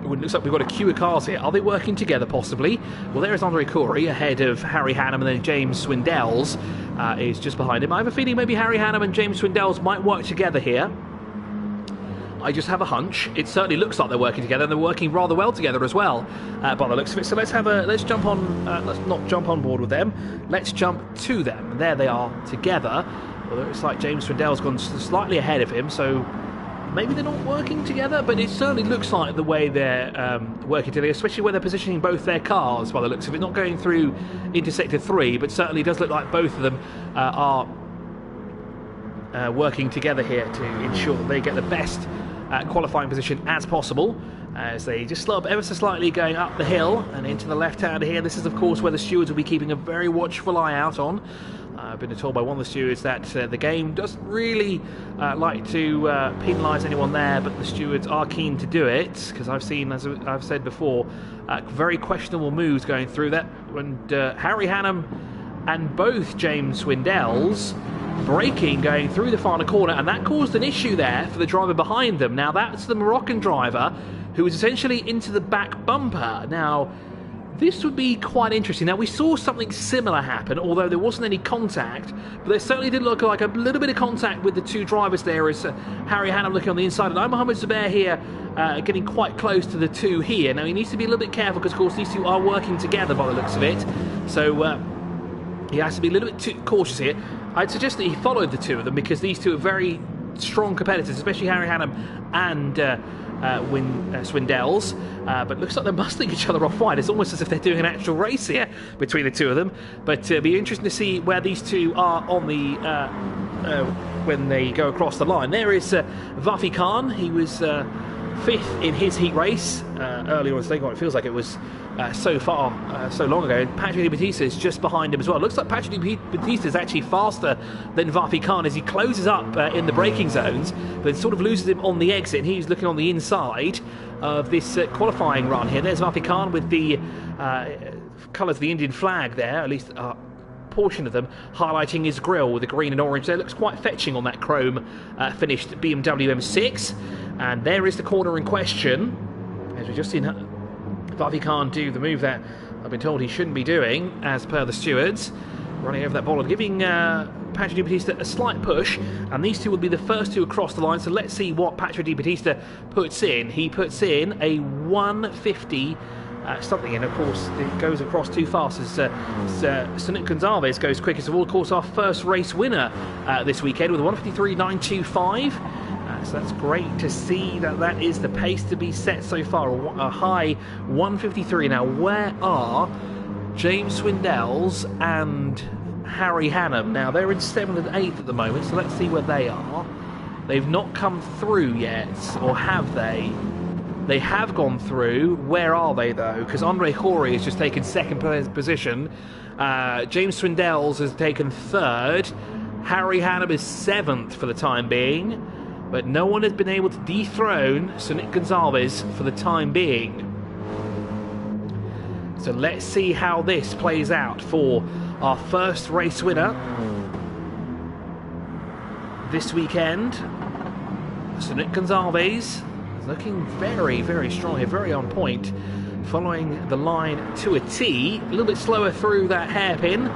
It looks like we've got a queue of cars here. Are they working together, possibly? Well, there is Andre Khoury ahead of Harry Hannum, and then James Swindells is just behind him. I have a feeling maybe Harry Hannum and James Swindells might work together here. I just have a hunch. It certainly looks like they're working together, and they're working rather well together as well, by the looks of it. So let's jump on. Let's not jump on board with them. Let's jump to them. There they are together. Although it's like James Swindells gone slightly ahead of him, so maybe they're not working together. But it certainly looks like the way they're working together, especially where they're positioning both their cars. By the looks of it, not going through into sector 3, but certainly does look like both of them are working together here to ensure that they get the best qualifying position as possible, as they just slow up ever so slightly going up the hill and into the left hand here. This is of course where the stewards will be keeping a very watchful eye out on. I've been told by one of the stewards that the game doesn't really like to penalise anyone there, but the stewards are keen to do it, because I've seen, as I've said before, very questionable moves going through that. And Harry Hannum and both James Swindells braking going through the final corner, and that caused an issue there for the driver behind them. Now that's the Moroccan driver who was essentially into the back bumper. Now this would be quite interesting. Now we saw something similar happen, although there wasn't any contact, but there certainly did look like a little bit of contact with the two drivers there, as Harry Hannum looking on the inside, and I'm Mohamed Zubair here getting quite close to the two here. Now he needs to be a little bit careful, because of course these two are working together by the looks of it, so he has to be a little bit too cautious here. I'd suggest that he followed the two of them, because these two are very strong competitors, especially Harry Hannum and Swindells. But looks like they're muscling each other off wide. It's almost as if they're doing an actual race here between the two of them. But it'll be interesting to see where these two are on the when they go across the line. There is Vafi Khan. He was fifth in his heat race earlier on today. It feels like it was so long ago. Patrick Di Battista is just behind him as well. It looks like Patrick Di Battista is actually faster than Vafi Khan as he closes up in the braking zones, but sort of loses him on the exit. And he's looking on the inside of this qualifying run here. There's Vafi Khan with the colours of the Indian flag there, at least portion of them, highlighting his grille with the green and orange there. Looks quite fetching on that chrome finished BMW M6. And there is the corner in question, as we've just seen Vafi Khan do the move that I've been told he shouldn't be doing, as per the stewards, running over that bollard, giving Patrick Di Battista a slight push, and these two will be the first two across the line. So let's see what Patrick Di Battista puts in. He puts in a 150 something, and of course it goes across too fast as Sunic Gonzalez goes quickest of all. Of course, our first race winner this weekend with a 153.925. So that's great to see that is the pace to be set so far, a high 153. Now, where are James Swindells and Harry Hannam? Now, they're in 7th and 8th at the moment, so let's see where they are. They've not come through yet, or have they? They have gone through. Where are they, though? Because Andre Khoury has just taken 2nd position. James Swindells has taken 3rd. Harry Hannam is 7th for the time being. But no one has been able to dethrone Sunic Gonzalez for the time being. So let's see how this plays out for our first race winner this weekend. Sunic Gonzalez is looking very, very strong here, very on point, following the line to a T. A little bit slower through that hairpin,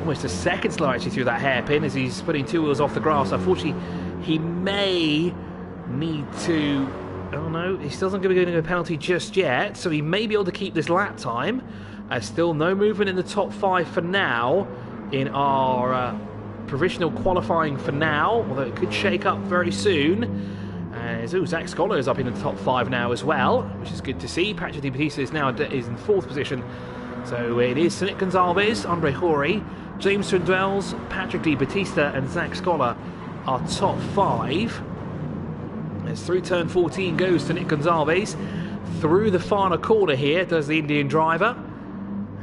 almost a second slower actually through that hairpin as he's putting 2 wheels off the grass. Unfortunately, he may need to... Oh no, he still isn't going to get a penalty just yet, so he may be able to keep this lap time. Still no movement in the top 5 for now in our provisional qualifying for now, although it could shake up very soon. Zach Scholar is up in the top 5 now as well, which is good to see. Patrick Di Battista is now in 4th position. So it is Sunic Gonzalez, Andre Khoury, James Swindells, Patrick Di Battista and Zach Scholar our top 5. As through turn 14 goes Sunic Gonzalez. Through the final corner here does the Indian driver.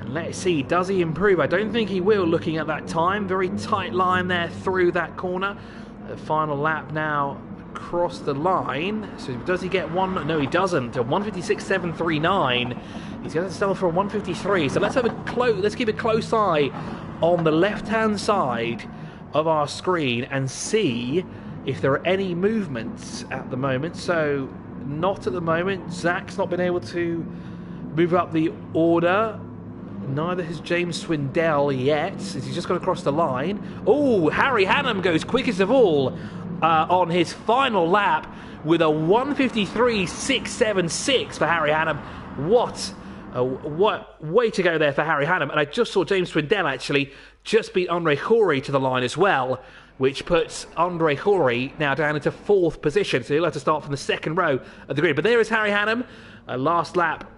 And let's see, does he improve? I don't think he will, looking at that time. Very tight line there through that corner. The final lap now across the line. So does he get one? No, he doesn't. A 156.739. He's going to settle for a 153. So let's keep a close eye on the left-hand side of our screen and see if there are any movements at the moment. So not at the moment. Zach's not been able to move up the order. Neither has James Swindell yet, as he's just gone across the line. Oh, Harry Hannam goes quickest of all on his final lap with a 153.676 for Harry Hannam. What way to go there for Harry Hannam. And I just saw James Swindell actually just beat Andre Khoury to the line as well, which puts Andre Khoury now down into 4th position. So he'll have to start from the 2nd row of the grid. But there is Harry Hannam, a last lap,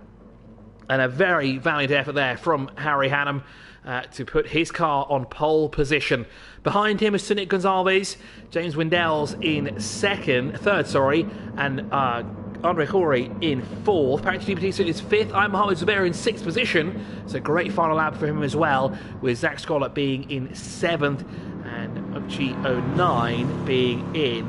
and a very valiant effort there from Harry Hannam to put his car on pole position. Behind him is Sunic Gonzalez, James Swindells in 3rd, and Andre Khoury in 4th. Patrick Di Battista is 5th. I'm Mohamed Zubair in 6th position. So great final lap for him as well, with Zach Scholar being in 7th and G09 being in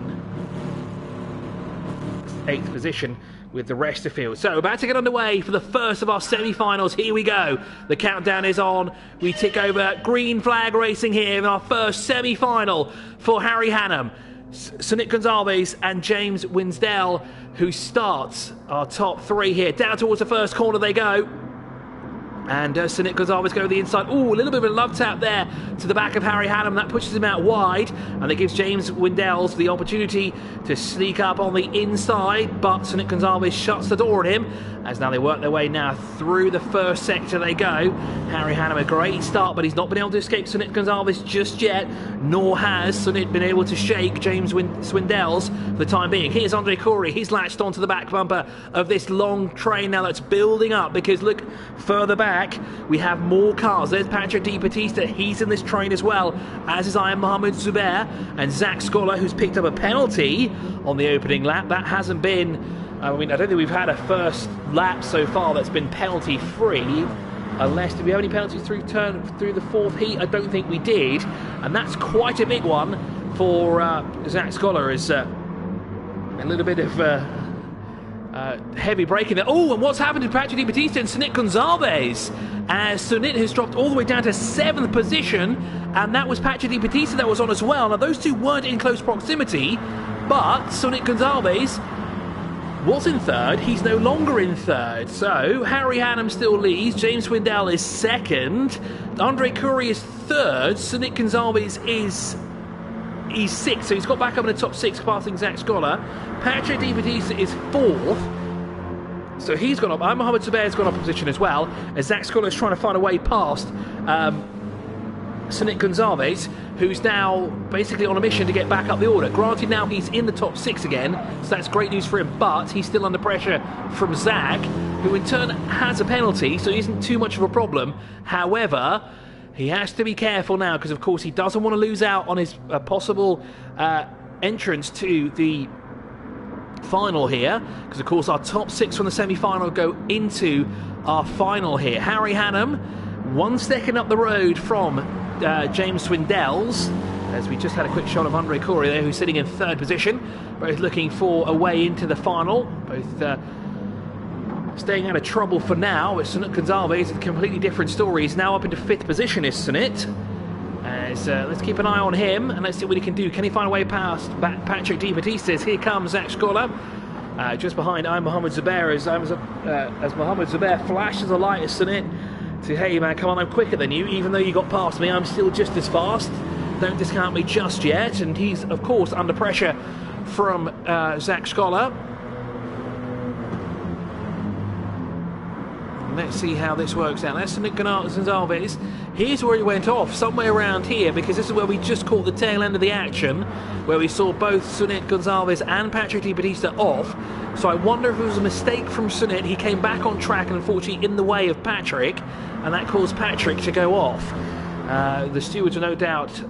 8th position with the rest of the field. So about to get underway for the first of our semi-finals. Here we go. The countdown is on. We tick over green flag racing here in our first semi-final for Harry Hannam, Sunic Gonzalez and James Winsdell, who starts our top 3 here. Down towards the first corner they go. And Sunic Gonzalez go to the inside. Ooh, a little bit of a love tap there to the back of Harry Hannam. That pushes him out wide. And that gives James Windells the opportunity to sneak up on the inside. But Sunic Gonzalez shuts the door on him. As now they work their way now through the first sector they go. Harry Hannam, a great start, but he's not been able to escape Sunic Gonzalez just yet. Nor has Sunic been able to shake James Swindells for the time being. Here's Andre Khoury. He's latched onto the back bumper of this long train now that's building up. Because look, further back, we have more cars. There's Patrick Di Battista. He's in this train as well, as is I am Mohamed Zubair. And Zach Scholar, who's picked up a penalty on the opening lap. That hasn't been I mean, I don't think we've had a first lap so far that's been penalty-free. Unless, did we have any penalties through the fourth heat? I don't think we did. And that's quite a big one for Zach Scholar. Is a little bit of heavy braking there. Oh, and what's happened to Patrick Di Battista and Sunit Gonzalez? As Sunit has dropped all the way down to 7th position, and that was Patrick Di Battista that was on as well. Now, those two weren't in close proximity, but Sunit Gonzalez was in 3rd. He's no longer in 3rd. So Harry Hannam still leads. James Swindell is 2nd. Andre Curry is 3rd. Sunit Gonzalez is 6th. So he's got back up in the top 6, passing Zach Scholar. Patrick Di Battista is 4th. So he's gone up. Mohamed Zubair's gone up a position as well, as Zach Scholar is trying to find a way past Sunit Gonzalez, who's now basically on a mission to get back up the order. Granted, now he's in the top 6 again, so that's great news for him, but he's still under pressure from Zach, who in turn has a penalty, so it isn't too much of a problem. However, he has to be careful now, because of course he doesn't want to lose out on his possible entrance to the final here, because of course our top 6 from the semi-final go into our final here. Harry Hannam 1 second up the road from James Swindell's, as we just had a quick shot of Andre Corey there, who's sitting in 3rd position, both looking for a way into the final, both staying out of trouble for now. But Sunit Gonzalez is a completely different story. He's now up into 5th position, is Sunit. As, let's keep an eye on him and let's see what he can do. Can he find a way past Patrick Di Battista? Here comes Zach Scholar, just behind Mohamed Zubair, as Mohamed Zubair flashes a light at Sunit to, hey man, come on, I'm quicker than you. Even though you got past me, I'm still just as fast. Don't discount me just yet. And he's, of course, under pressure from Zach Scholar. Let's see how this works out. That's Sunit Gonzalez. Here's where he went off, somewhere around here, because this is where we just caught the tail end of the action, where we saw both Sunit Gonzalez and Patrick Di Battista off. So I wonder if it was a mistake from Sunit. He came back on track and unfortunately in the way of Patrick, and that caused Patrick to go off. The stewards will no doubt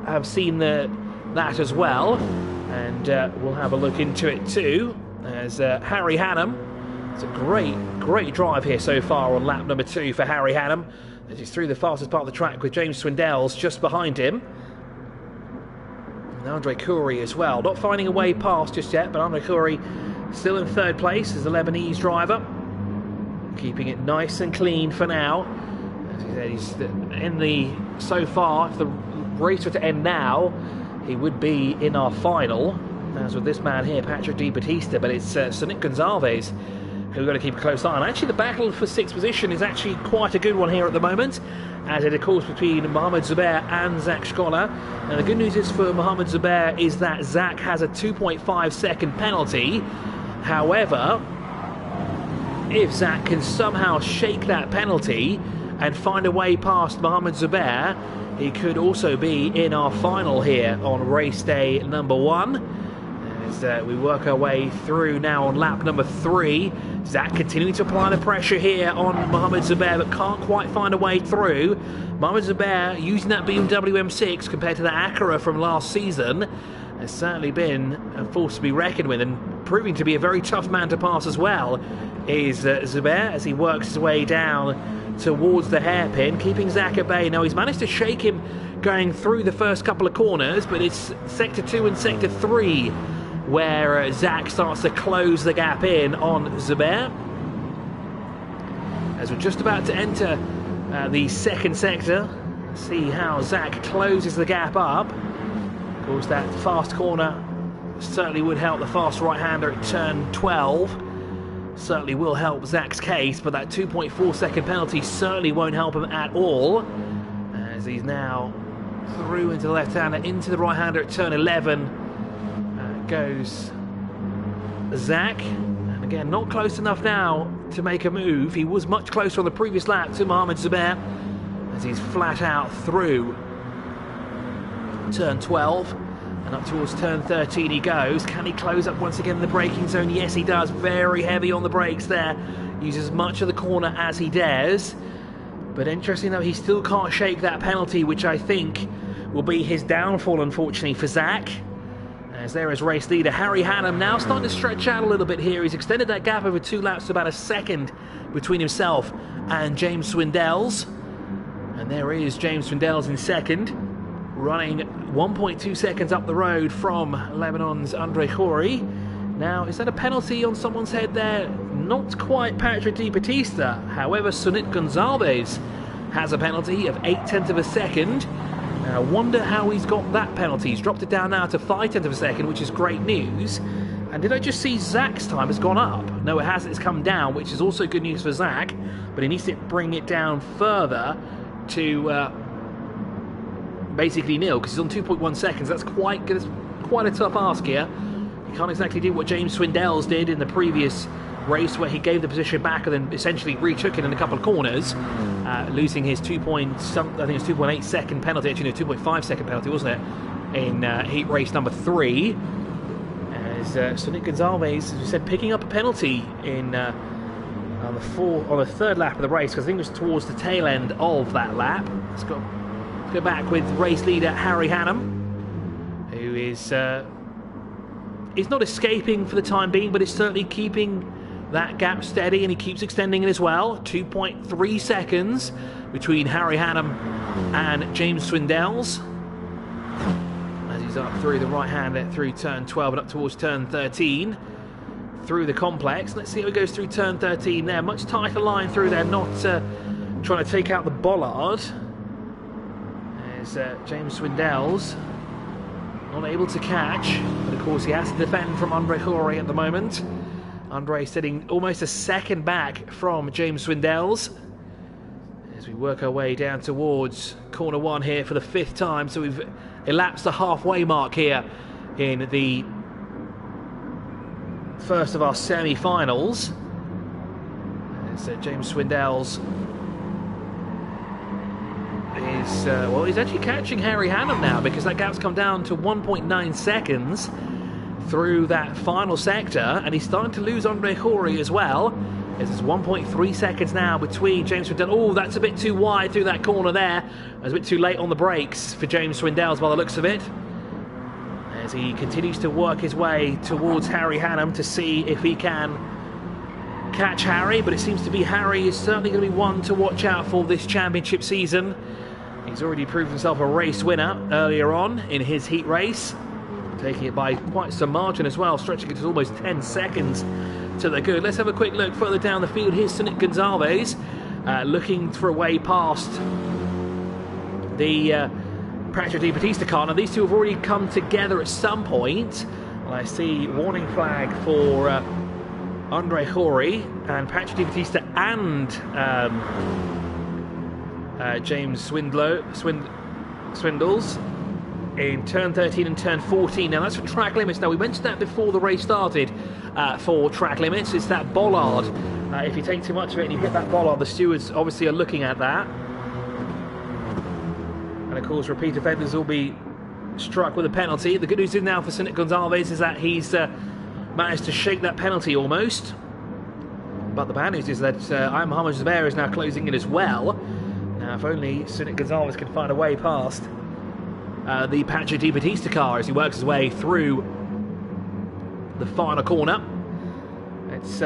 have seen that as well, and we'll have a look into it too, as Harry Hannam. It's a great drive here so far on lap number 2 for Harry Hannam, as he's through the fastest part of the track with James Swindell's just behind him. And Andre Curry as well, not finding a way past just yet, but Andre Curry still in 3rd place as the Lebanese driver, keeping it nice and clean for now. As he said, he's in the, so far, if the race were to end now, he would be in our final, as with this man here, Patrick Di Battista, but it's Sunit Gonzalez who we've got to keep a close eye on. Actually, the battle for 6th position is actually quite a good one here at the moment, as it, of course, between Mohamed Zubair and Zach Scholar. And the good news is for Mohamed Zubair is that Zach has a 2.5 second penalty. However, if Zach can somehow shake that penalty and find a way past Mohamed Zubair, he could also be in our final here on race day number 1. As we work our way through now on lap number 3. Zach continuing to apply the pressure here on Mohamed Zubair, but can't quite find a way through. Mohamed Zubair using that BMW M6 compared to the ATCUAE from last season has certainly been a force to be reckoned with, and proving to be a very tough man to pass as well is Zubair, as he works his way down towards the hairpin, keeping Zach at bay. Now he's managed to shake him going through the first couple of corners, but it's sector 2 and sector 3 where Zach starts to close the gap in on Zubair. As we're just about to enter the 2nd sector, see how Zach closes the gap up. Of course, that fast corner certainly would help the fast right-hander at turn 12. Certainly will help Zach's case, but that 2.4 second penalty certainly won't help him at all, as he's now through into the left-hander, into the right-hander at turn 11. Goes Zach, and again not close enough now to make a move. He was much closer on the previous lap to Mohamed Zubair, as he's flat out through turn 12 and up towards turn 13 he goes. Can he close up once again in the braking zone? Yes, he does. Very heavy on the brakes there, uses as much of the corner as he dares, but interesting though, he still can't shake that penalty, which I think will be his downfall, unfortunately, for Zach. As there is race leader Harry Hannam now starting to stretch out a little bit here. He's extended that gap over 2 laps to about a second between himself and James Swindells. And there is James Swindells in second, running 1.2 seconds up the road from Lebanon's Andre Khoury. Now, is that a penalty on someone's head there? Not quite Patrick Di Battista. However, Sunit Gonzalez has a penalty of 0.8 of a second. Now, I wonder how he's got that penalty. He's dropped it down now to 0.5 of a second, which is great news. And did I just see Zach's time has gone up? No, it hasn't. It's come down, which is also good news for Zach. But he needs to bring it down further to basically nil, because he's on 2.1 seconds. That's quite good. It's quite a tough ask here. He can't exactly do what James Swindells did in the previous race, where he gave the position back and then essentially retook it in a couple of corners, losing his 2.8 second penalty, actually no, 2.5 second penalty, wasn't it, in heat race number 3. As Sunit Gonzalez, as we said, picking up a penalty in on the third lap of the race, because I think it was towards the tail end of that lap. Let's go back with race leader Harry Hannam, who is not escaping for the time being, but is certainly keeping that gap steady, and he keeps extending it as well. 2.3 seconds between Harry Hannam and James Swindells, as he's up through the right hand through turn 12 and up towards turn 13 through the complex. Let's see how it goes through turn 13 there. Much tighter line through there, not trying to take out the bollard. There's James Swindells not able to catch, but of course he has to defend from Andre Khoury at the moment. Andre sitting almost a second back from James Swindells as we work our way down towards corner 1 here for the 5th time. So we've elapsed the halfway mark here in the first of our semi-finals. As James Swindells is he's actually catching Harry Hannam now, because that gap's come down to 1.9 seconds through that final sector, and he's starting to lose Andre Khoury as well. There's 1.3 seconds now between James Swindells. Oh, that's a bit too wide through that corner there. That's a bit too late on the brakes for James Swindells by the looks of it, as he continues to work his way towards Harry Hannam to see if he can catch Harry. But it seems to be Harry is certainly going to be one to watch out for this championship season. He's already proved himself a race winner earlier on in his heat race, taking it by quite some margin as well, stretching it to almost 10 seconds to the good. Let's have a quick look further down the field. Here's Sunit Gonzalez looking for a way past the Patrick Di Battista car. Now, these two have already come together at some point. I see warning flag for Andre Khoury and Patrick Di Battista and James Swindells in turn 13 and turn 14. Now, that's for track limits. Now, we mentioned that before the race started for track limits. It's that bollard. If you take too much of it and you hit that bollard, the stewards obviously are looking at that. And of course, repeat offenders will be struck with a penalty. The good news now for Sunit Gonzalez is that he's managed to shake that penalty almost. But the bad news is that Mohamed Zubair is now closing in as well. Now, if only Sunit Gonzalez can find a way past the Patrick Di Battista car as he works his way through the final corner. Let's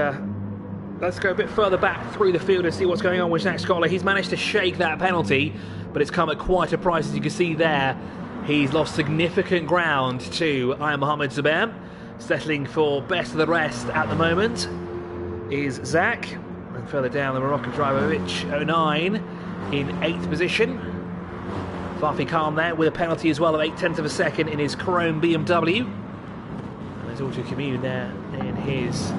go a bit further back through the field and see what's going on with Zach Scholar. He's managed to shake that penalty, but it's come at quite a price, as you can see there. He's lost significant ground to Mohamed Zubair. Settling for best of the rest at the moment is Zach. And further down, the Moroccan driver, Rich 09, in 8th position. Fafi Calm there with a penalty as well of 0.8 of a second in his chrome BMW. And there's Auto Commune there in his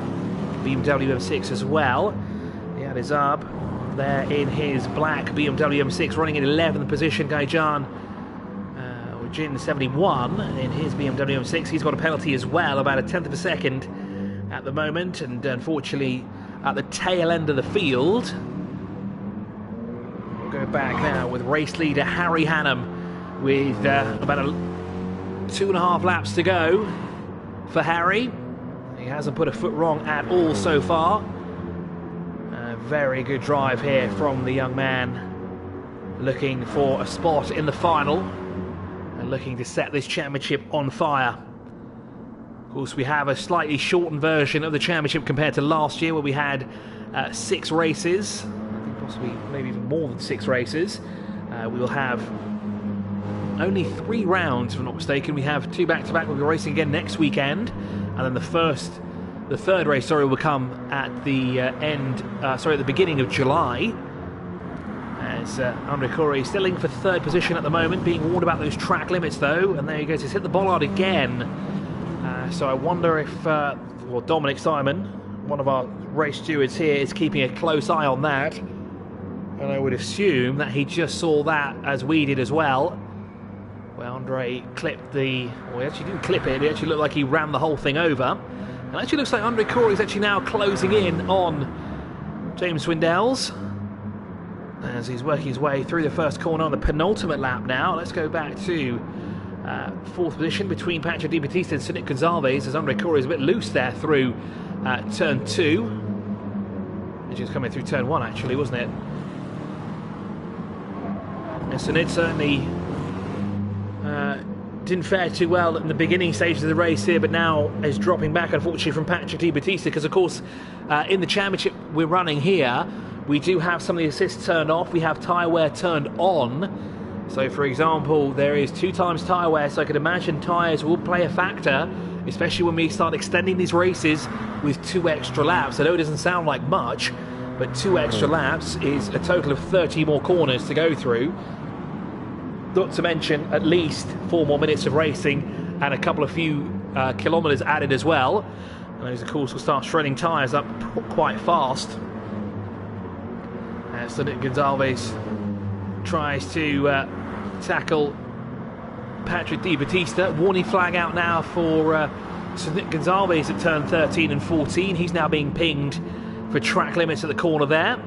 BMW M6 as well. Yad Izab there in his black BMW M6, running in 11th position. Gaijan Jin 71 in his BMW M6. He's got a penalty as well, about 0.1 of a second at the moment, and unfortunately at the tail end of the field. We'll go back now with race leader Harry Hannam with about 2.5 laps to go for Harry. He hasn't put a foot wrong at all so far. Very good drive here from the young man, looking for a spot in the final and looking to set this championship on fire. Of course, we have a slightly shortened version of the championship compared to last year, where we had 6 races. I think possibly maybe even more than 6 races. We will have only 3 rounds, if I'm not mistaken. We have 2 back-to-back. We'll be racing again next weekend, and then the third race, will come at the at the beginning of July. As Andre Corey still in for 3rd position at the moment, being warned about those track limits though, and there he goes, he's hit the bollard again. So I wonder if Dominic Simon, one of our race stewards here, is keeping a close eye on that, and I would assume that he just saw that as we did as well, where Andre clipped he actually didn't clip it, it actually looked like he ran the whole thing over. And it actually looks like Andre Corey is actually now closing in on James Swindell's as he's working his way through the first corner on the penultimate lap now. Let's go back to 4th position between Patrick Di Battista and Sonic Gonzalez, as Andre Corey is a bit loose there through turn 2. Which was coming through turn 1 actually, wasn't it? And Sonic certainly didn't fare too well in the beginning stages of the race here, but now is dropping back, unfortunately, from Patrick Di Battista, because of course in the championship we're running here, we do have some of the assists turned off. We have tyre wear turned on. So for example, there is 2 times tyre wear, so I could imagine tyres will play a factor, especially when we start extending these races with 2 extra laps. I know it doesn't sound like much, but 2 extra laps is a total of 30 more corners to go through. Not to mention at least 4 more minutes of racing and a couple of few kilometres added as well. And those, of course, will start shredding tyres up quite fast. As Nick Gonzalez tries to tackle Patrick Di Battista. Warning flag out now for Nick Gonzalez at turn 13 and 14. He's now being pinged for track limits at the corner there.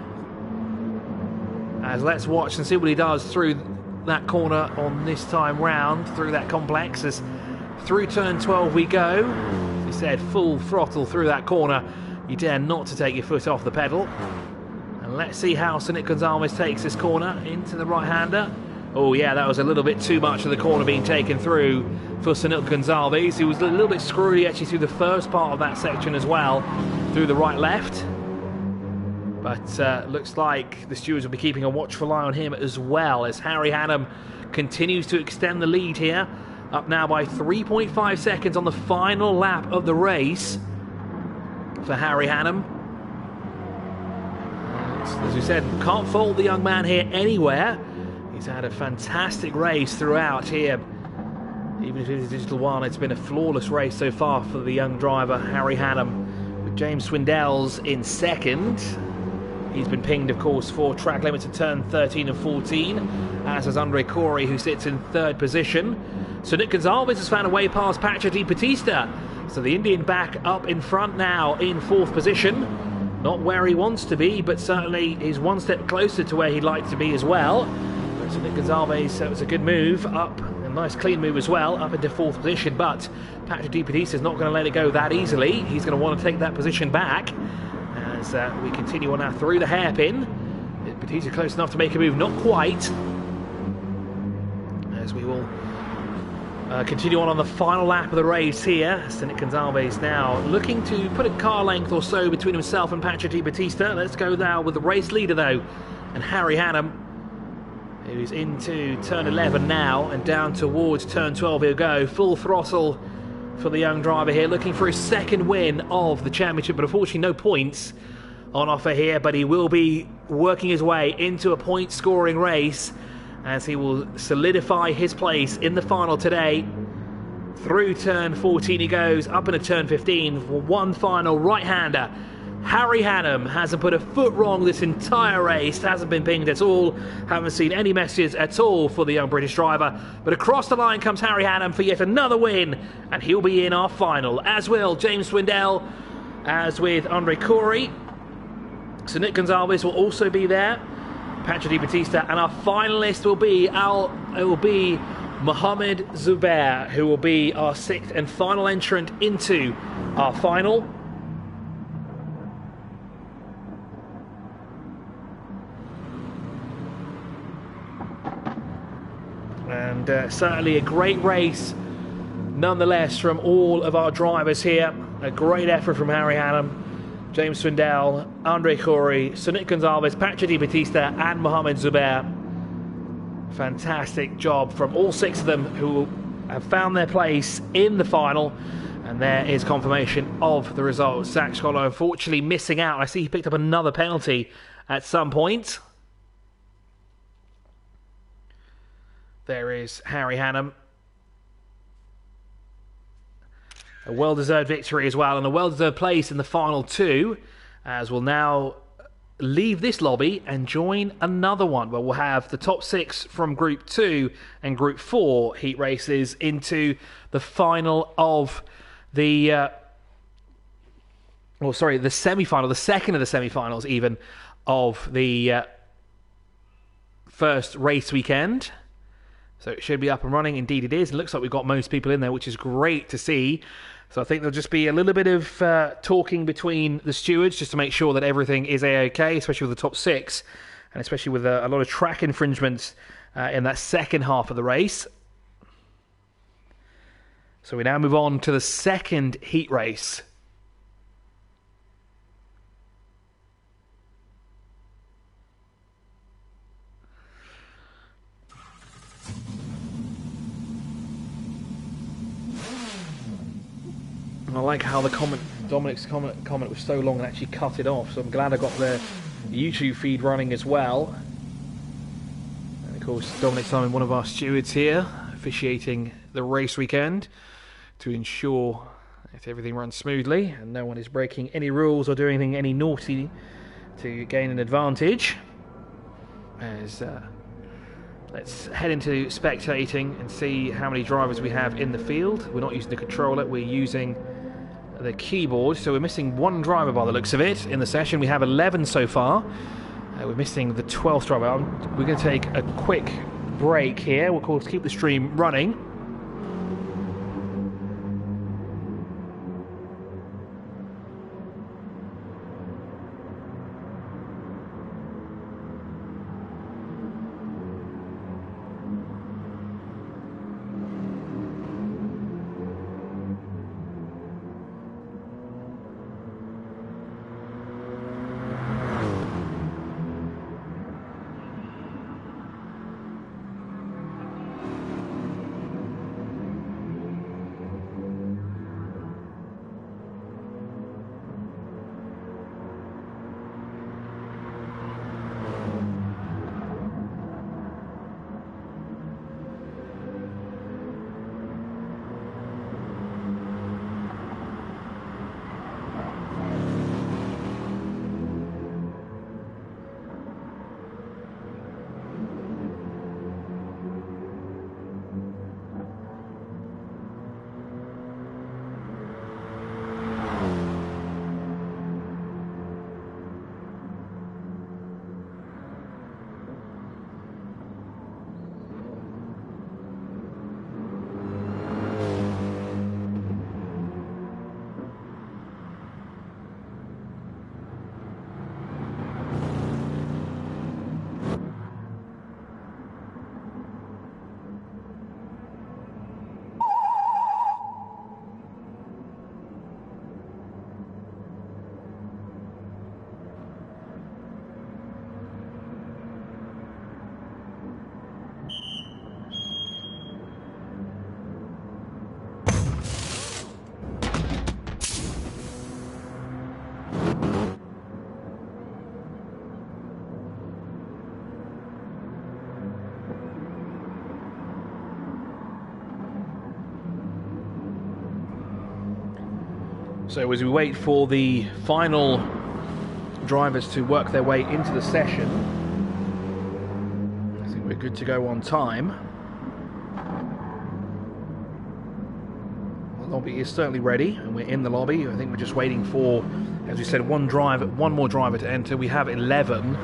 As let's watch and see what he does through that corner on this time round, through that complex, as through turn 12 we go. As we said, full throttle through that corner. You dare not to take your foot off the pedal. And let's see how Nick Gonzalez takes this corner into the right-hander. Oh yeah, that was a little bit too much of the corner being taken through for Nick Gonzalez. He was a little bit screwy actually through the first part of that section as well, through the right-left. But looks like the stewards will be keeping a watchful eye on him as well, as Harry Hannum continues to extend the lead here, up now by 3.5 seconds on the final lap of the race for Harry Hannum. As we said, can't fault the young man here anywhere. He's had a fantastic race throughout here. Even if it is a digital one, it's been a flawless race so far for the young driver, Harry Hannum, with James Swindell's in 2nd. He's been pinged, of course, for track limits at turn 13 and 14, as has Andre Corey, who sits in 3rd position. So Nick Gonzalez has found a way past Patrick Di Battista. So the Indian back up in front now in 4th position. Not where he wants to be, but certainly is one step closer to where he'd like to be as well. So Nick Gonzalez, that was a good move up, a nice clean move as well, up into 4th position, but Patrick Di Battista is not going to let it go that easily. He's going to want to take that position back. As we continue on now through the hairpin. Battista close enough to make a move, not quite. As we will continue on the final lap of the race here. Nick Gonzalez now looking to put a car length or so between himself and Patrick Di Battista. Let's go now with the race leader though, and Harry Hannum, who's into turn 11 now and down towards turn 12 he'll go. Full throttle for the young driver here, looking for his 2nd win of the championship, but unfortunately no points on offer here, but he will be working his way into a point scoring race as he will solidify his place in the final today. Through turn 14 he goes, up into turn 15 for one final right-hander. Harry Hannum hasn't put a foot wrong this entire race, hasn't been pinged at all, haven't seen any messages at all for the young British driver, but across the line comes Harry Hannum for yet another win, and he'll be in our final, as will James Swindell, as with Andre Corey. So Nick Gonzalez will also be there, Patrick Di Battista, and our finalist will be Mohamed Zubair, who will be our 6th and final entrant into our final. And certainly a great race nonetheless, from all of our drivers here, a great effort from Harry Hannum, James Swindell, Andre Khoury, Sunic Gonzalez, Patrick Di Battista and Mohamed Zubair. Fantastic job from all 6 of them who have found their place in the final. And there is confirmation of the result. Zach Scholar unfortunately missing out. I see he picked up another penalty at some point. There is Harry Hannum. A well-deserved victory as well, and a well-deserved place in the final 2, as we'll now leave this lobby and join another one where we'll have the top 6 from Group 2 and Group 4 heat races into the final of the the semi-final, the second of the semi-finals even of the first race weekend. So it should be up and running. Indeed it is. It looks like we've got most people in there, which is great to see. So I think there'll just be a little bit of talking between the stewards just to make sure that everything is A-OK, especially with the top 6, and especially with a lot of track infringements in that second half of the race. So we now move on to the second heat race. I like how Dominic's comment was so long and actually cut it off, so I'm glad I got the YouTube feed running as well. And of course, Dominic Simon, one of our stewards here, officiating the race weekend to ensure that everything runs smoothly and no one is breaking any rules or doing anything any naughty to gain an advantage. As let's head into spectating and see how many drivers we have in the field. We're not using the controller, we're using the keyboard, so we're missing 1 driver by the looks of it in the session. We have 11 so far. We're missing the 12th driver. We're going to take a quick break here. We'll of course keep the stream running. So as we wait for the final drivers to work their way into the session, I think we're good to go on time. The lobby is certainly ready, and we're in the lobby. I think we're just waiting for, as we said, one more driver to enter. We have 11.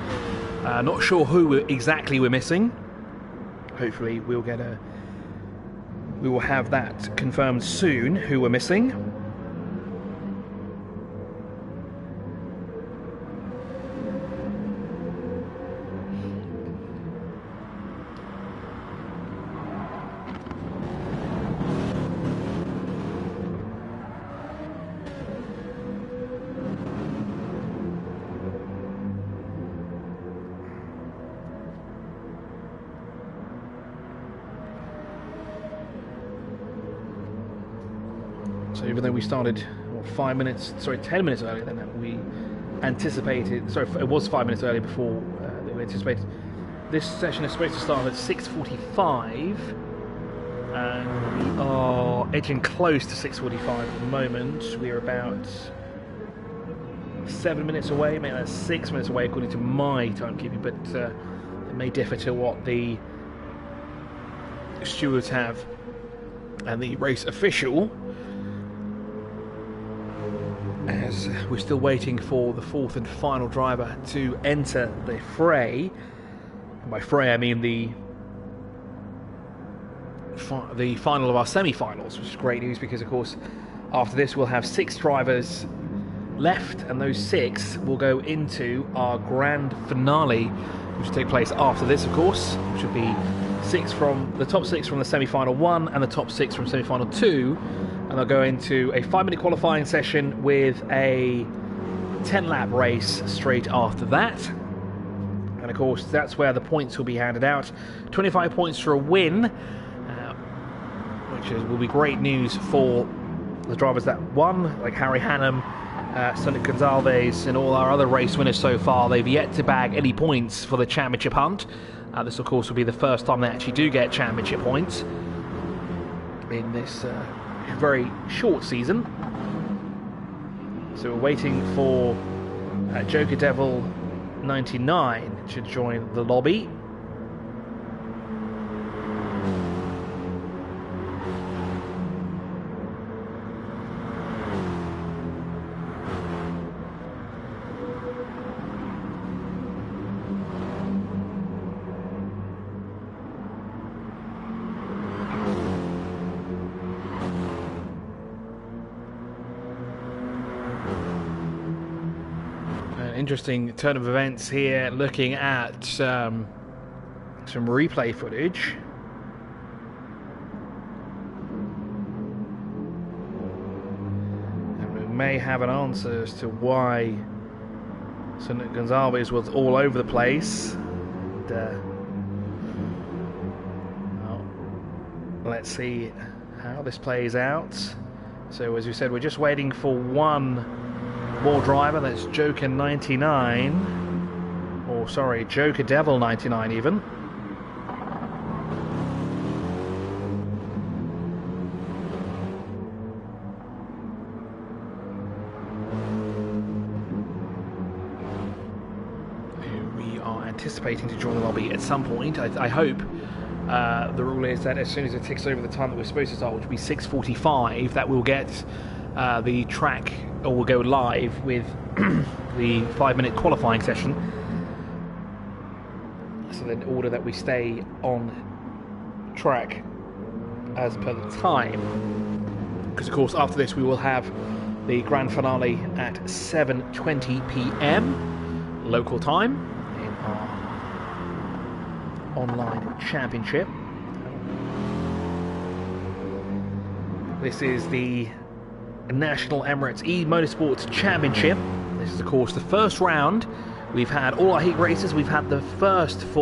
Not sure who exactly we're missing. Hopefully we will have that confirmed soon, who we're missing. So even though we started 10 minutes earlier than we anticipated, sorry, it was 5 minutes earlier before we anticipated. This session is supposed to start at 6:45, and we are edging close to 6:45 at the moment. We are about 7 minutes away, maybe that's 6 minutes away according to my timekeeping, but it may differ to what the stewards have and the race official, as we're still waiting for the fourth and final driver to enter the fray. And by fray I mean the final of our semi-finals, which is great news because of course after this we'll have 6 drivers left, and those 6 will go into our grand finale, which will take place after this, of course, which will be the top 6 from the semi-final 1 and the top 6 from semi-final 2, and they'll go into a 5-minute qualifying session with a 10-lap race straight after that. And of course that's where the points will be handed out. 25 points for a win, which will be great news for the drivers that won, like Harry Hannum, Sonic Gonzalez, and all our other race winners so far. They've yet to bag any points for the championship hunt. This, of course, will be the first time they actually do get championship points in this very short season. So we're waiting for Joker Devil 99 to join the lobby. Interesting turn of events here, looking at some replay footage. And we may have an answer as to why Sonic Gonzalez was all over the place. And, well, let's see how this plays out. So as we said, we're just waiting for one more driver. That's Joker 99, or sorry, Joker Devil 99 even. We are anticipating to join the lobby at some point. I hope. The rule is that as soon as it ticks over the time that we're supposed to start, which will be 6:45, that we'll get the track, or we'll go live with the 5-minute qualifying session. So in order that we stay on track as per the time, because of course after this we will have the grand finale at 7:20 p.m. local time in our online championship. This is the National Emirates E-Motorsports Championship. This is of course the first round. We've had all our heat races. We've had the first of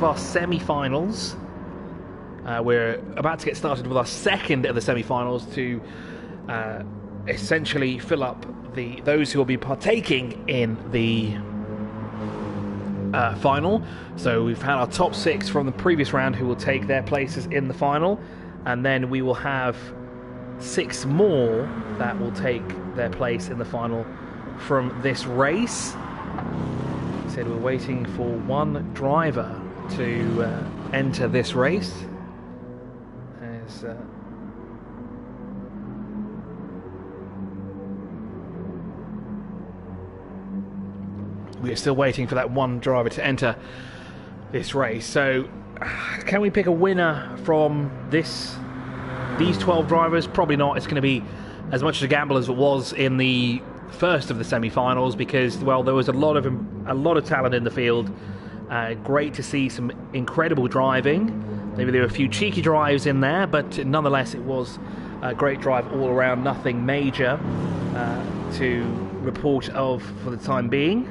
our semi-finals. We're about to get started with our second of the semi-finals to essentially fill up those who will be partaking in the final. So we've had our top 6 from the previous round who will take their places in the final, and then we will have 6 more that will take their place in the final from this race. So we're waiting for one driver to enter this race. As we are still waiting for that one driver to enter this race. So can we pick a winner from these 12 drivers? Probably not. It's going to be as much of a gamble as it was in the first of the semi-finals, because, well, there was a lot of talent in the field. Great to see some incredible driving. Maybe there were a few cheeky drives in there, but nonetheless it was a great drive all around. Nothing major to report of for the time being.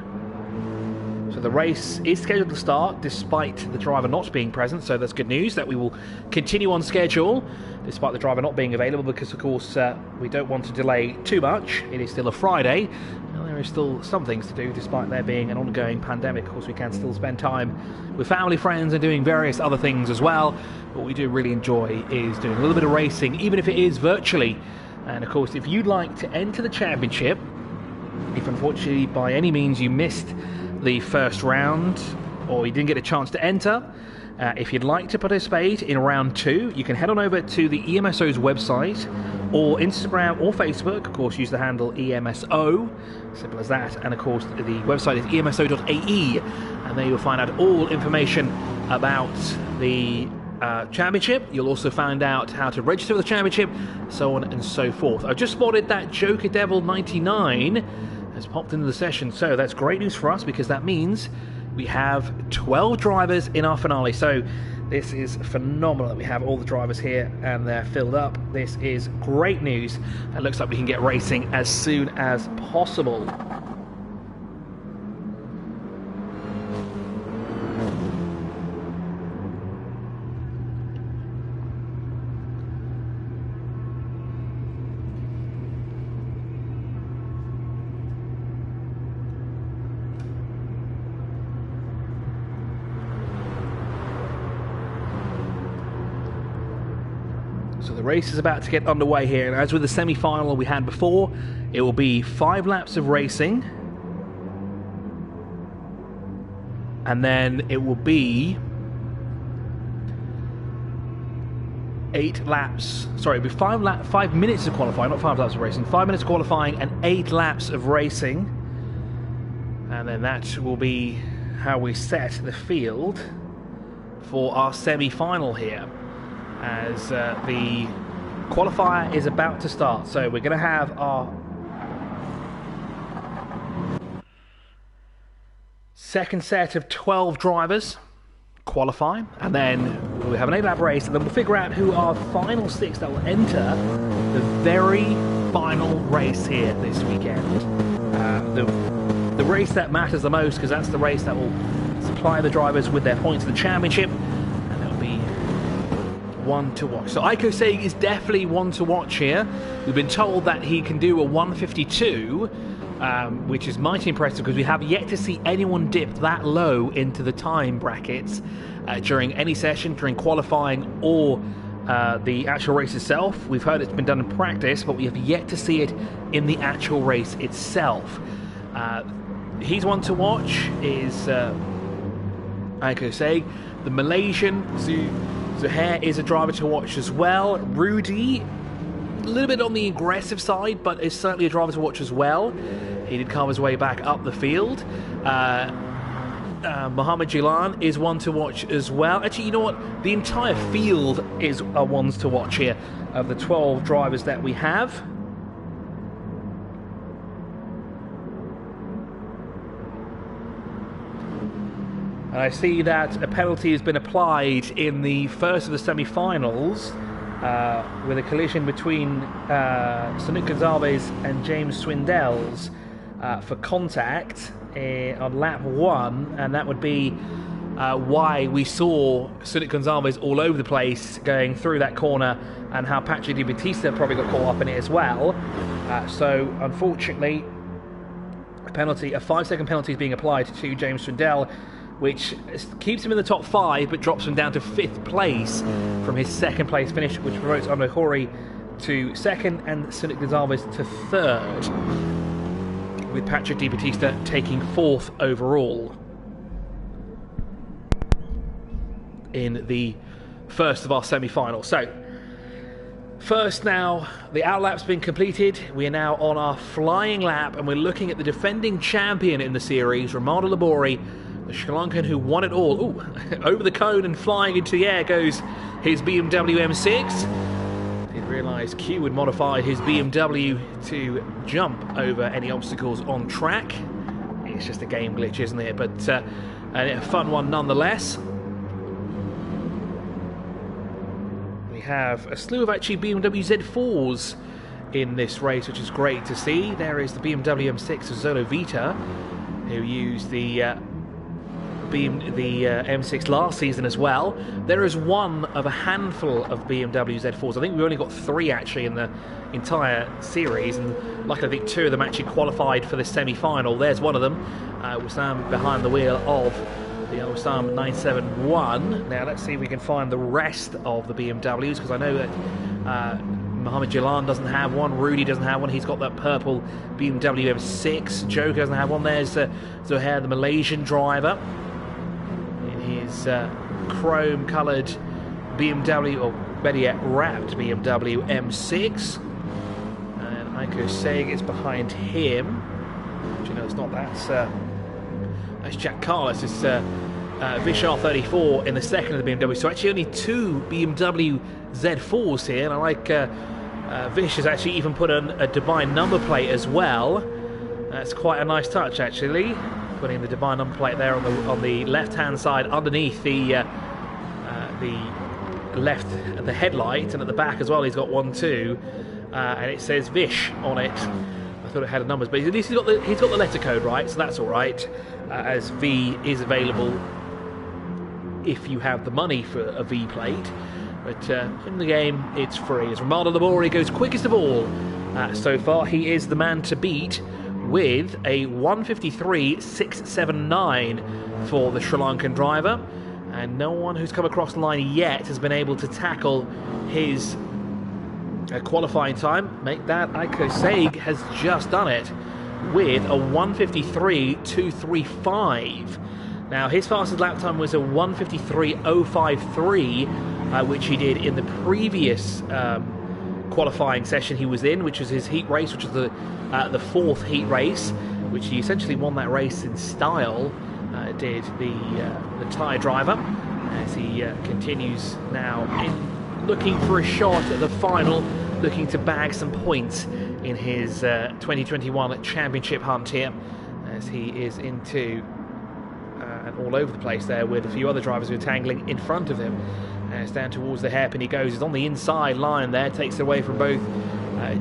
So So the race is scheduled to start despite the driver not being present, so that's good news that we will continue on schedule despite the driver not being available, because of course we don't want to delay too much. It is still a Friday, and there is still some things to do despite there being an ongoing pandemic. Of course, we can still spend time with family, friends, and doing various other things as well. What we do really enjoy is doing a little bit of racing, even if it is virtually. And of course, if you'd like to enter the championship, if unfortunately by any means you missed the first round or you didn't get a chance to enter, if you'd like to participate in round 2, you can head on over to the EMSO's website or Instagram or Facebook. Of course, use the handle EMSO, simple as that. And of course, the website is emso.ae, and there you'll find out all information about the championship. You'll also find out how to register for the championship, so on and so forth. I've just spotted that Joker Devil 99 has popped into the session, so that's great news for us, because that means we have 12 drivers in our finale. So this is phenomenal that we have all the drivers here and they're filled up. This is great news. It looks like we can get racing as soon as possible. So the race is about to get underway here, and as with the semi-final we had before, it will be 5 laps of racing, and then it will be 8 laps. Sorry, it'll be 5 minutes of qualifying, not 5 laps of racing. 5 minutes of qualifying and 8 laps of racing, and then that will be how we set the field for our semi-final here, as the qualifier is about to start. So we're going to have our second set of 12 drivers qualify, and then we'll have an 8-lap race, and then we'll figure out who are final 6 that will enter the very final race here this weekend. The race that matters the most, because that's the race that will supply the drivers with their points in the championship, and that'll be one to watch. So ATCUAE is definitely one to watch here. We've been told that he can do a 152, which is mighty impressive, because we have yet to see anyone dip that low into the time brackets during any session, during qualifying or the actual race itself. We've heard it's been done in practice, but we have yet to see it in the actual race itself. He's one to watch, is ATCUAE. The Malaysian Zuhair is a driver to watch as well. Rudy, a little bit on the aggressive side, but is certainly a driver to watch as well. He did carve his way back up the field. Mohammed Jilan is one to watch as well. Actually, you know what? The entire field are ones to watch here of the 12 drivers that we have. And I see that a penalty has been applied in the first of the semi-finals with a collision between Sonic Gonzalez and James Swindells for contact on lap 1, and that would be why we saw Sonic Gonzalez all over the place going through that corner, and how Patrick Di Battista probably got caught up in it as well. So unfortunately, a 5-second penalty is being applied to James Swindell, which keeps him in the top 5 but drops him down to 5th place from his 2nd place finish, which promotes Hori to 2nd and Sonic Gonzalez to 3rd, with Patrick Di Battista taking 4th overall in the first of our semi-finals. So first now, the outlap's been completed. We are now on our flying lap, and we're looking at the defending champion in the series, Romano Labori, the Sri Lankan who won it all. Ooh, over the cone and flying into the air goes his BMW M6. Didn't realise Q would modify his BMW to jump over any obstacles on track. It's just a game glitch, isn't it? But a fun one nonetheless. We have a slew of actually BMW Z4s in this race, which is great to see. There is the BMW M6 of Zolo Vita, who used the M6 last season as well. There is one of a handful of BMW Z4s. I think we only got 3 actually in the entire series, and luckily I think 2 of them actually qualified for the semi-final. There's one of them, Wissam behind the wheel of the Wissam 971. Now let's see if we can find the rest of the BMWs, because I know that Mohammed Jalan doesn't have one, Rudy doesn't have one, he's got that purple BMW M6, Joker doesn't have one. There's Zohair, the Malaysian driver, in his chrome coloured BMW, or better yet wrapped BMW M6, and ATCUAE is behind him. Do you know, it's not that's Jack Carlos. It's Vishal 34 in the second of the BMW. So actually only 2 BMW Z4s here, and I like Vish has actually even put a Dubai number plate as well. That's quite a nice touch actually, putting the Dubai number plate there on the left hand side underneath the headlight, and at the back as well he's got one too, and it says Vish on it. I thought it had numbers, but at least he's got the letter code right, so that's all right. As V is available if you have the money for a V plate, but in the game it's free. As Romano Labori goes quickest of all so far, he is the man to beat with a 1:53.679 for the Sri Lankan driver, and no one who's come across the line yet has been able to tackle his qualifying time. Make that ATCUAE has just done it with a 1:53.235. Now his fastest lap time was a 1:53.053, which he did in the previous qualifying session he was in, which was his heat race, which was the 4th heat race, which he essentially won that race in style. Did the tyre driver, as he continues now looking for a shot at the final, looking to bag some points in his 2021 championship hunt here, as he is into and all over the place there with a few other drivers who are tangling in front of him. As down towards the hairpin he goes. He's on the inside line there, takes it away from both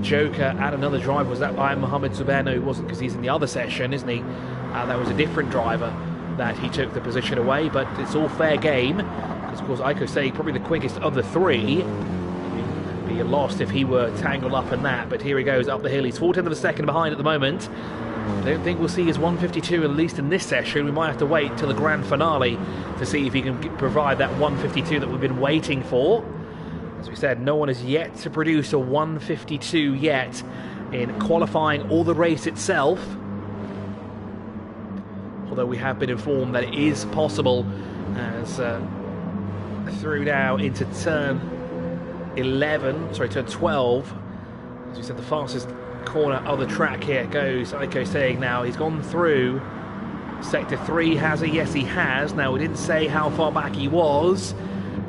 Joker and another driver. Was that Mohammed Zubair? No, it wasn't, because he's in the other session, isn't he? That was a different driver that he took the position away, but it's all fair game, because of course ATCUAE probably the quickest of the 3. He'd be lost if he were tangled up in that, but here he goes up the hill. He's 14th of a second behind at the moment. I don't think we'll see his 1:52 at least in this session. We might have to wait till the grand finale to see if he can provide that 1:52 that we've been waiting for. As we said, no one has yet to produce a 1:52 yet in qualifying or the race itself, although we have been informed that it is possible, as through now into turn 12. As we said, the fastest corner of the track here goes ATCUAE now. He's gone through sector 3, has he? Yes, he has. Now, we didn't say how far back he was.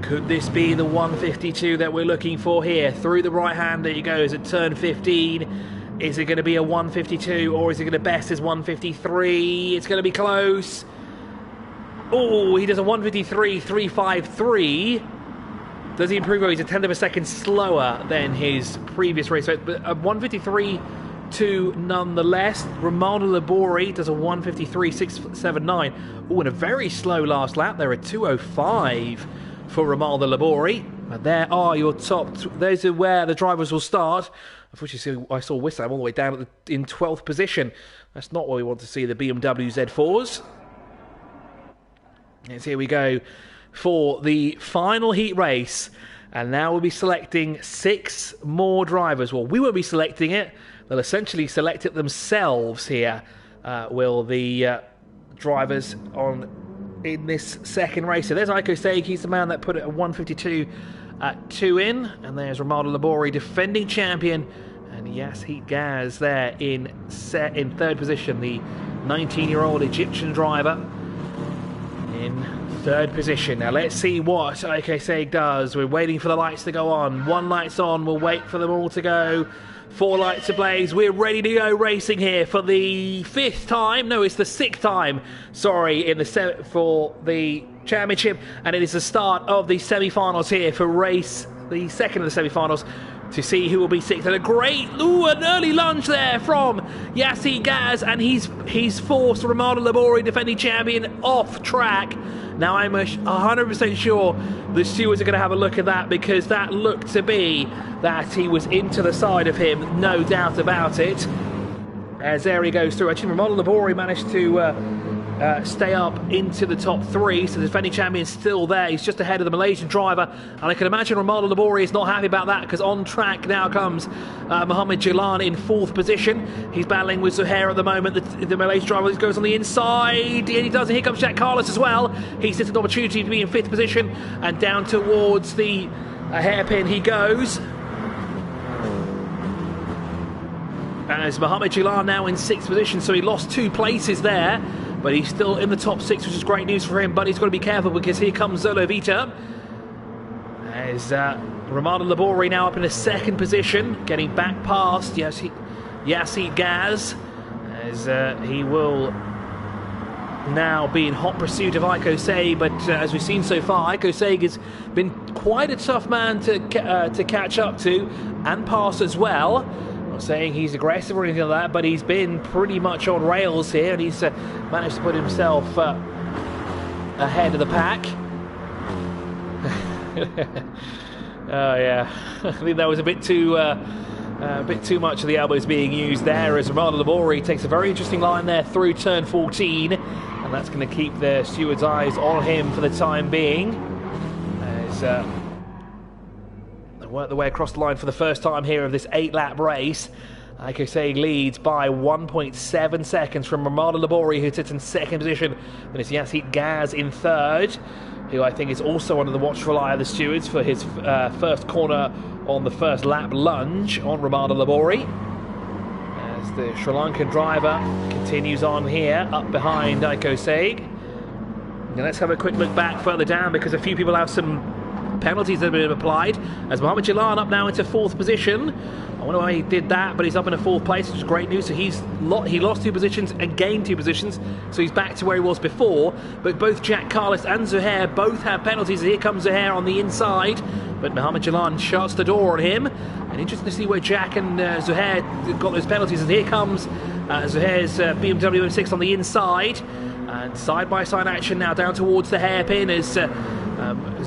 Could this be the 1:52 that we're looking for here? Through the right hander he goes at turn 15. Is it going to be a 1:52, or is he going to best his 1:53? It's going to be close. Oh, he does a 1:53.353. Does he improve? Oh, he's a 10th of a second slower than his previous race, but a 1:53.2 nonetheless. Romano Labori does a 1:53.679. Oh, and a very slow last lap there, a 2:05 for Romano Labori. And there are your top. Those are where the drivers will start. Unfortunately, I saw Wissam all the way down in 12th position. That's not where we want to see the BMW Z4s. Yes, here we go for the final heat race, and now we'll be selecting 6 more drivers. Well, we won't be selecting it, they'll essentially select it themselves here, will the drivers in this second race. So there's ATCUAE, he's the man that put it at 1:52.2 in, and there's Romano Labori, defending champion, and yes, Heat Gaz there in 3rd position, the 19-year-old Egyptian driver in 3rd position. Now let's see what ATCUAE does. We're waiting for the lights to go on. 1 light's on, we'll wait for them all to go. 4 lights ablaze. We're ready to go racing here for the 5th time. No, it's the 6th time. Sorry, for the championship, and it is the start of the semi-finals here for the second of the semi-finals. to see who will be sixth. And a great, an early lunge there from Yassi Gaz, and he's forced Romano Labori, defending champion, off track. Now I'm 100% sure the stewards are going to have a look at that, because that looked to be that he was into the side of him, no doubt about it. As there he goes through. Actually, Romano Labori managed to stay up into the top three, so the defending champion's still there. He's just ahead of the Malaysian driver, and I can imagine Romano Labori is not happy about that, because on track now comes Mohamed Jilan in fourth position. He's battling with Zuhair at the moment. The Malaysian driver goes on the inside, and he does, and here comes Jack Carlos as well. He's just an opportunity to be in fifth position, and down towards the hairpin he goes. As Mohamed Jilan now in sixth position, so he lost 2 places there, but he's still in the top 6, which is great news for him. But he's got to be careful, because here comes Zolo Vita. As Romano Labori now up in a second position, getting back past Yassi Gaz, as he will now be in hot pursuit of ATCUAE. But as we've seen so far, ATCUAE has been quite a tough man to catch up to and pass as well. Saying he's aggressive or anything like that, but he's been pretty much on rails here, and he's managed to put himself ahead of the pack. Oh yeah, I think that was a bit too much of the elbows being used there, as Romano Labori takes a very interesting line there through turn 14, and that's going to keep the stewards' eyes on him for the time being. As work the way across the line for the first time here of this 8-lap race. ATCUAE leads by 1.7 seconds from Romano Labori, who sits in second position. Then it's Yassi Gaz in third, who I think is also under the watchful eye of the stewards for his first corner on the first lap lunge on Romano Labori. As the Sri Lankan driver continues on here, up behind ATCUAE. Now let's have a quick look back further down, because a few people have some penalties that have been applied, as Mohamed Jilan up now into fourth position. I wonder why he did that, but he's up in a fourth place, which is great news. So he lost 2 positions and gained 2 positions, so he's back to where he was before. But both Jack Carlos and Zuhair both have penalties. Here comes Zuhair on the inside, but Mohamed Jilan shuts the door on him. And interesting to see where Jack and Zuhair got those penalties. And here comes Zuhair's BMW M6 on the inside, and side-by-side action now down towards the hairpin, as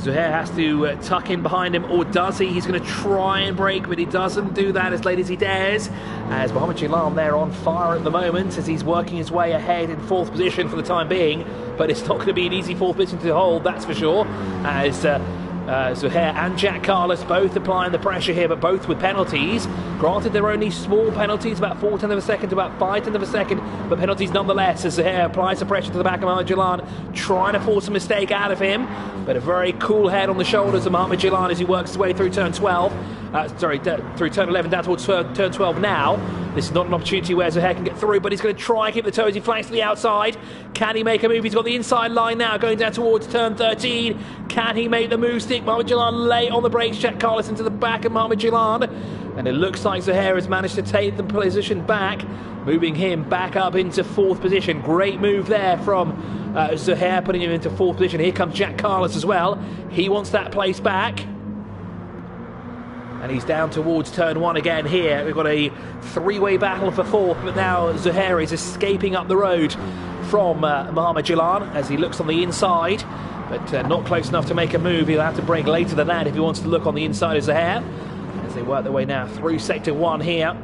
Zuhair has to tuck in behind him, or does he? He's going to try and brake, but he doesn't do that as late as he dares, as Mohamed Jilan there on fire at the moment, as he's working his way ahead in fourth position for the time being. But it's not going to be an easy fourth position to hold, that's for sure, as Zuhair and Jack Carlos both applying the pressure here, but both with penalties. Granted, they're only small penalties, about 0.4 of a second to about 0.5 of a second, but penalties nonetheless, as Zuhair applies the pressure to the back of Mohamed Jilan, trying to force a mistake out of him. But a very cool head on the shoulders of Mohamed Jilan as he works his way through turn 12. Through turn 11 down towards turn 12 now. This is not an opportunity where Zuhair can get through, but he's going to try and keep the toes. He flanks to the outside. Can he make a move? He's got the inside line now, going down towards turn 13. Can he make the move stick? Mohamed Jilan late on the brakes. Jack Carlos into the back of Mohamed Jilan. And it looks like Zuhair has managed to take the position back, moving him back up into fourth position. Great move there from Zuhair, putting him into fourth position. Here comes Jack Carlos as well. He wants that place back. And he's down towards turn 1 again here. We've got a 3-way battle for fourth, but now Zuhair is escaping up the road from Mohamed Jilan as he looks on the inside, but not close enough to make a move. He'll have to brake later than that if he wants to look on the inside of Zuhair, as they work their way now through sector 1 here.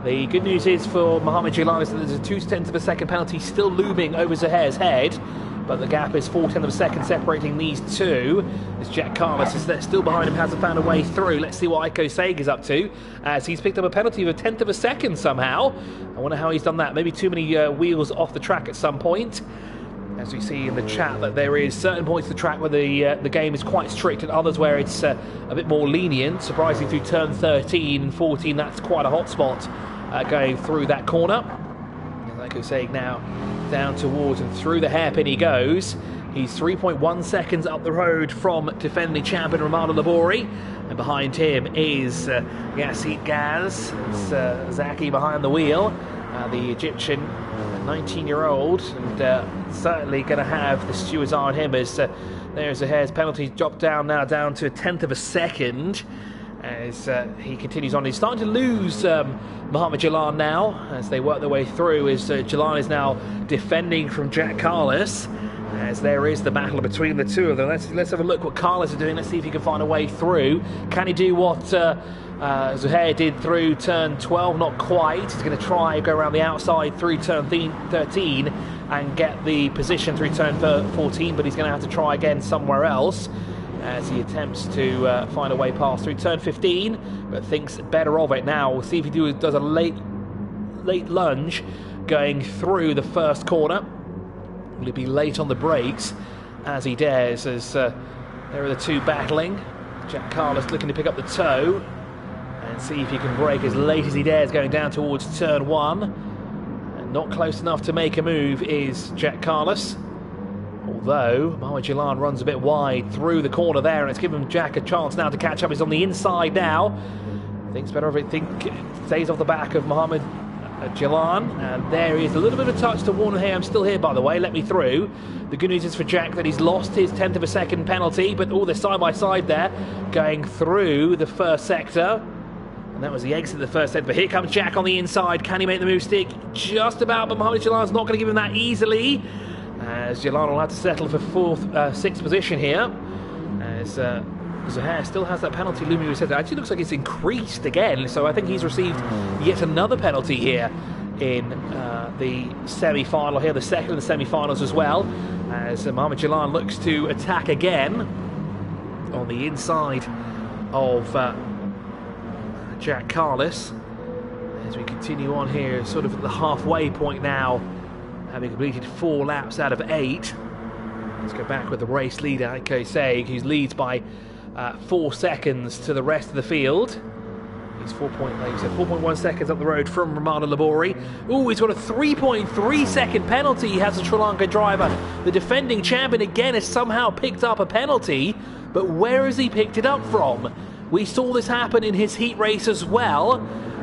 The good news is for Mohamed Jilan is that there's a 0.2 of a second penalty still looming over Zuhair's head, but the gap is 0.4 of a second separating these two, as Jack Carlos is still behind him, hasn't found a way through. Let's see what ATCUAE is up to, as he's picked up a penalty of 1/10 of a second somehow. I wonder how he's done that. Maybe too many wheels off the track at some point. As we see in the chat that there is certain points of the track where the game is quite strict, and others where it's a bit more lenient. Surprisingly, through turn 13 and 14, that's quite a hot spot going through that corner. ATCUAE now down towards and through the hairpin he goes. He's 3.1 seconds up the road from defending champion Romano Labori, and behind him is Yassi Gaz. It's Zaki behind the wheel, the Egyptian 19-year-old, and certainly going to have the stewards on him, as there's Zuhair's penalty dropped down now down to 1/10 of a second, as he continues on. He's starting to lose Mohamed Jalan now as they work their way through, as Jalan is now defending from Jack Carlos, as there is the battle between the two of them. Let's have a look what Carlos is doing. Let's see if he can find a way through. Can he do what Zuhair did through turn 12? Not quite. He's going to try go around the outside through turn 13 and get the position through turn 14, but he's going to have to try again somewhere else as he attempts to find a way past through turn 15, but thinks better of it now. We'll see if he does a late lunge going through the first corner. Will he be late on the brakes as he dares, as there are the two battling. Jack Carlos looking to pick up the toe and see if he can brake as late as he dares going down towards turn 1. And not close enough to make a move is Jack Carlos. Although Mohamed Jalan runs a bit wide through the corner there, and it's given Jack a chance now to catch up. He's on the inside now. Thinks better of it, stays off the back of Mohamed Jalan, and there he is. A little bit of a touch to warn, hey, I'm still here by the way, let me through. The good news is for Jack that he's lost his 1/10 of a second penalty, but all this side by side there going through the first sector. And that was the exit of the first sector. But here comes Jack on the inside. Can he make the move stick? Just about, but Mohamed Jalan's not going to give him that easily, as Jalan will have to settle for 6th position here, as Zuhair still has that penalty looming. It actually looks like it's increased again, so I think he's received yet another penalty here in the semi-final here, the second of the semi-finals as well, as Mohamed Jalan looks to attack again on the inside of Jack Carlos. As we continue on here, sort of at the halfway point now, having completed 4 laps out of 8. Let's go back with the race leader, ATCUAE, who leads by 4 seconds to the rest of the field. He's 4.1 seconds up the road from Romano Labori. Oh, he's got a 3.3 second penalty. He has a Sri Lanka driver. The defending champion again has somehow picked up a penalty, but where has he picked it up from? We saw this happen in his heat race as well,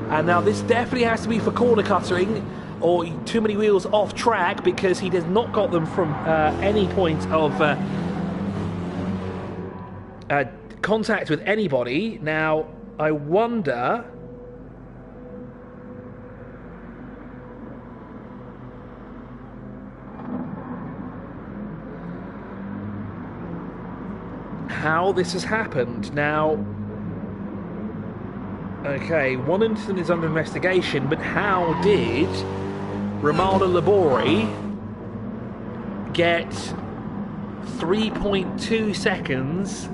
and now this definitely has to be for corner cuttering or too many wheels off track, because he has not got them from any point of contact with anybody. Now, I wonder how this has happened. Now, okay, one incident is under investigation, but how did Romano Labori get 3.2 seconds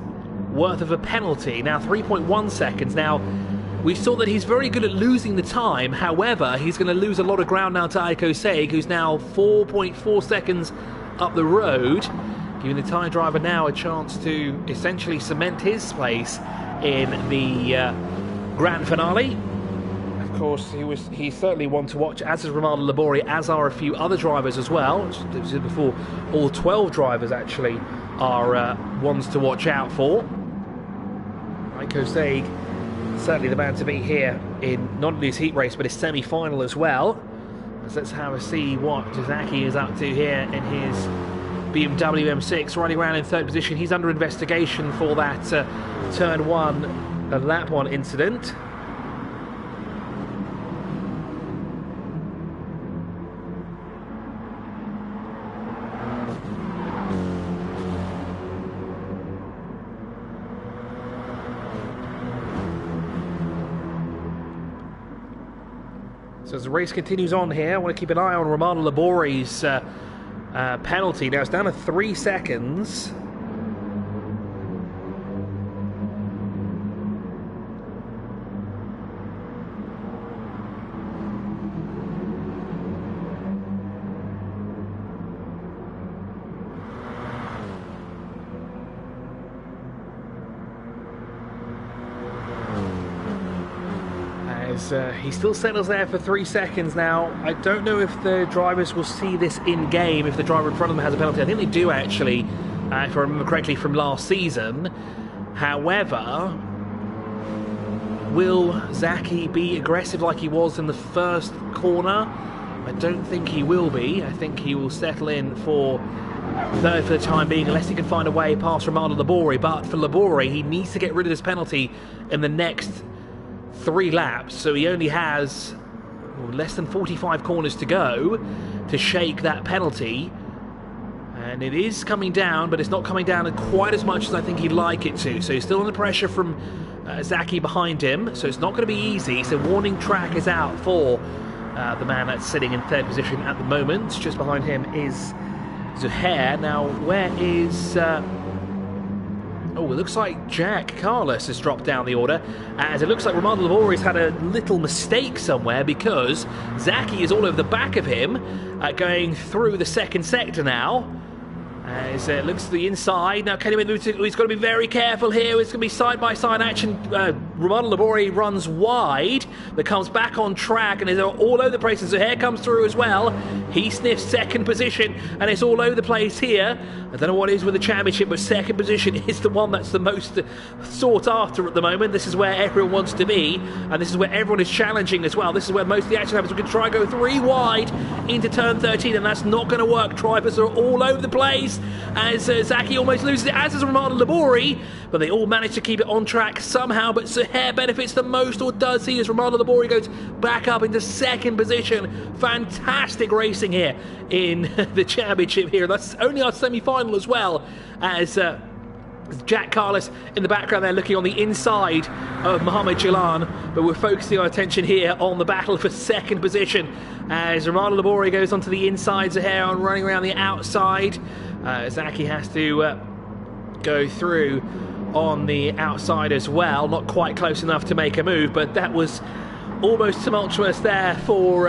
worth of a penalty? Now 3.1 seconds. Now, we saw that he's very good at losing the time. However, he's going to lose a lot of ground now to ATCUAE, who's now 4.4 seconds up the road, giving the Thai driver now a chance to essentially cement his place in the grand finale. Of course, he's certainly one to watch, as is Romano Labori, as are a few other drivers as well. As I said before, all 12 drivers actually are ones to watch out for. ATCUAE, certainly the man to beat here in not only his heat race but his semi-final as well. So let's have a see what Zaki is up to here in his BMW M6, riding around in 3rd position. He's under investigation for that turn 1, lap 1 incident. So as the race continues on here, I want to keep an eye on Romano Labori's penalty. Now it's down to 3 seconds. He still settles there for 3 seconds now. I don't know if the drivers will see this in game, if the driver in front of them has a penalty. I think they do actually, if I remember correctly from last season. However, will Zaki be aggressive like he was in the first corner? I don't think he will be. I think he will settle in for third for the time being, unless he can find a way past Romano Labori. But for Labori, he needs to get rid of this penalty in the next 3 laps, so he only has less than 45 corners to go to shake that penalty. And it is coming down, but it's not coming down quite as much as I think he'd like it to. So he's still under pressure from Zaki behind him, so it's not going to be easy. So warning track is out for the man that's sitting in third position at the moment. Just behind him is Zuhair. Now, where is... oh, it looks like Jack Carlos has dropped down the order, as it looks like Romano Labori's had a little mistake somewhere, because Zaki is all over the back of him, going through the second sector now. As it looks to the inside. Now, Kenny he's got to be very careful here. It's going to be side-by-side action. Romano Labori runs wide, but comes back on track, and is all over the place. And Zuhair comes through as well. He sniffs second position, and it's all over the place here. I don't know what it is with the championship, but second position is the one that's the most sought after at the moment. This is where everyone wants to be, and this is where everyone is challenging as well. This is where most of the action happens. We can try and go 3 wide into turn 13, and that's not going to work. Drivers are all over the place, as Zaki almost loses it, as is Romano Labori, but they all manage to keep it on track somehow. But Zuhair benefits the most, or does he, as Romano Labori goes back up into second position. Fantastic racing here in the championship here. That's only our semi-final as well, as Jack Carlos in the background there looking on the inside of Mohamed Jalan, but we're focusing our attention here on the battle for second position, as Romano Labori goes onto the inside, Zuhair on running around the outside. Zaki has to go through on the outside as well, not quite close enough to make a move, but that was almost tumultuous there for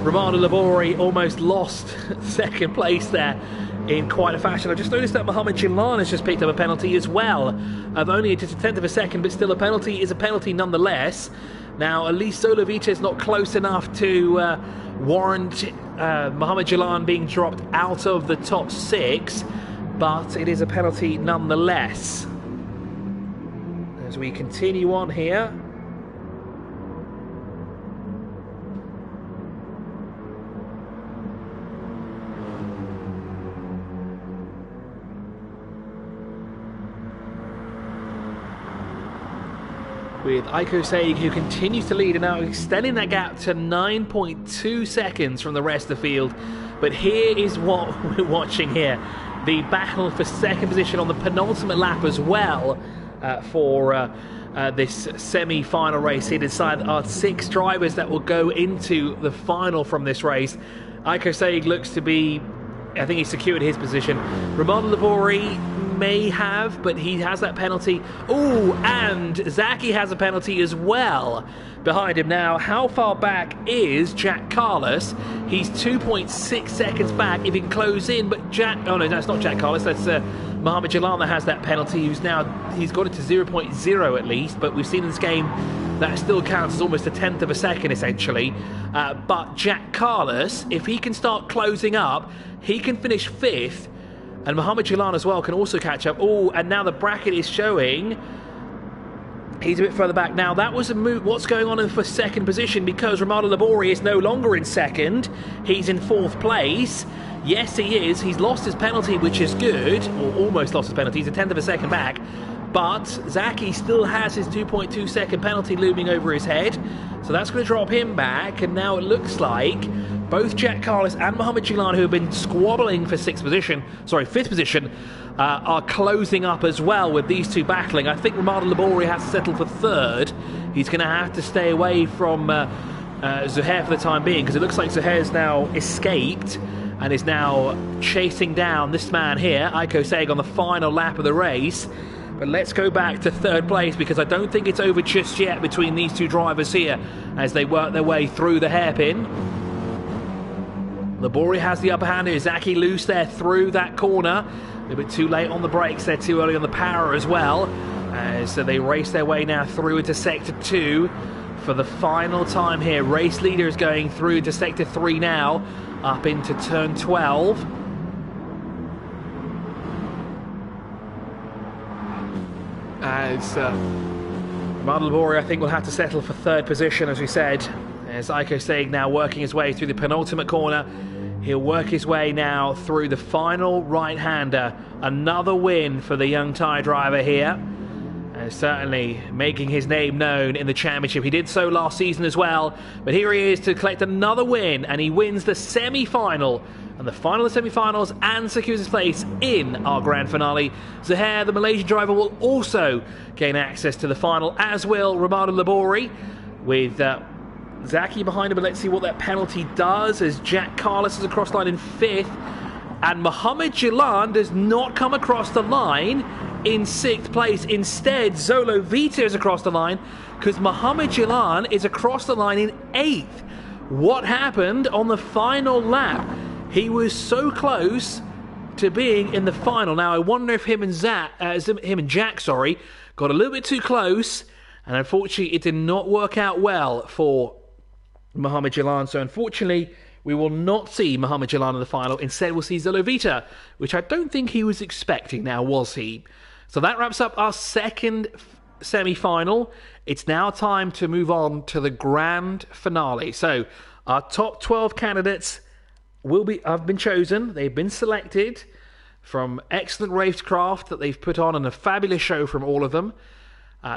Romano Labori. Almost lost second place there in quite a fashion. I've just noticed that Mohamed Jalan has just picked up a penalty as well, of only just a tenth of a second, but still a penalty is a penalty nonetheless. Now, at least Solovita is not close enough to warrant Mohamed Jalan being dropped out of the top 6, but it is a penalty nonetheless. As we continue on here, with ATCUAE, who continues to lead and now extending that gap to 9.2 seconds from the rest of the field. But here is what we're watching here. The battle for second position on the penultimate lap as well for this semi-final race. Here decide are 6 drivers that will go into the final from this race. ATCUAE looks to be, I think he's secured his position. Romano Labori may have, but he has that penalty. Oh, and Zaki has a penalty as well behind him. Now, how far back is Jack Carlos? He's 2.6 seconds back if he can close in, but oh no, that's not Jack Carlos, that's Mohamed Jalan that has that penalty, he's got it to 0.0 at least, but we've seen in this game that still counts as almost a tenth of a second essentially. But Jack Carlos, if he can start closing up, he can finish 5th, and Mohamed Jalan as well can also catch up. Oh, and now the bracket is showing he's a bit further back. Now, that was a move. What's going on for second position? Because Romano Labori is no longer in second. He's in 4th place. Yes, he is. He's lost his penalty, which is good. Or almost lost his penalty. He's a tenth of a second back. But Zaki still has his 2.2 second penalty looming over his head. So that's going to drop him back. And now it looks like both Jack Carlos and Mohamed Jalan, who have been squabbling for 5th position, are closing up as well with these two battling. I think Romano Labori has to settle for 3rd. He's going to have to stay away from Zuhair for the time being, because it looks like Zuhair's now escaped and is now chasing down this man here, ATCUAE, on the final lap of the race. But let's go back to 3rd place, because I don't think it's over just yet between these two drivers here as they work their way through the hairpin. Labori has the upper hand here. Zaki loose there through that corner. A little bit too late on the brakes there, too early on the power as well. So they race their way now through into Sector 2 for the final time here. Race leader is going through into Sector 3 now, up into Turn 12. As Romano Labori, I think, will have to settle for 3rd position, as we said. As ATCUAE now working his way through the penultimate corner He'll work his way now through the final right-hander. Another win for the young Thai driver here. And certainly making his name known in the championship. He did so last season as well. But here he is to collect another win. And he wins the semi-final. And the final of the semi-finals and secures his place in our grand finale. Zahair, the Malaysian driver, will also gain access to the final, as will Romano Labori, with Zaki behind him. But let's see what that penalty does as Jack Carlos is across the line in 5th. And Mohamed Jilan does not come across the line in 6th place. Instead, Zolo Vita is across the line because Mohamed Jilan is across the line in 8th. What happened on the final lap? He was so close to being in the final. Now, I wonder if him and Jack, got a little bit too close, and unfortunately, it did not work out well for Mohamed Jilan. So, unfortunately, we will not see Mohamed Jilan in the final. Instead, we'll see Zolo Vita, which I don't think he was expecting now, was he? So that wraps up our second semi-final. It's now time to move on to the grand finale. So our top 12 candidates have been chosen. They've been selected from excellent racecraft that they've put on and a fabulous show from all of them.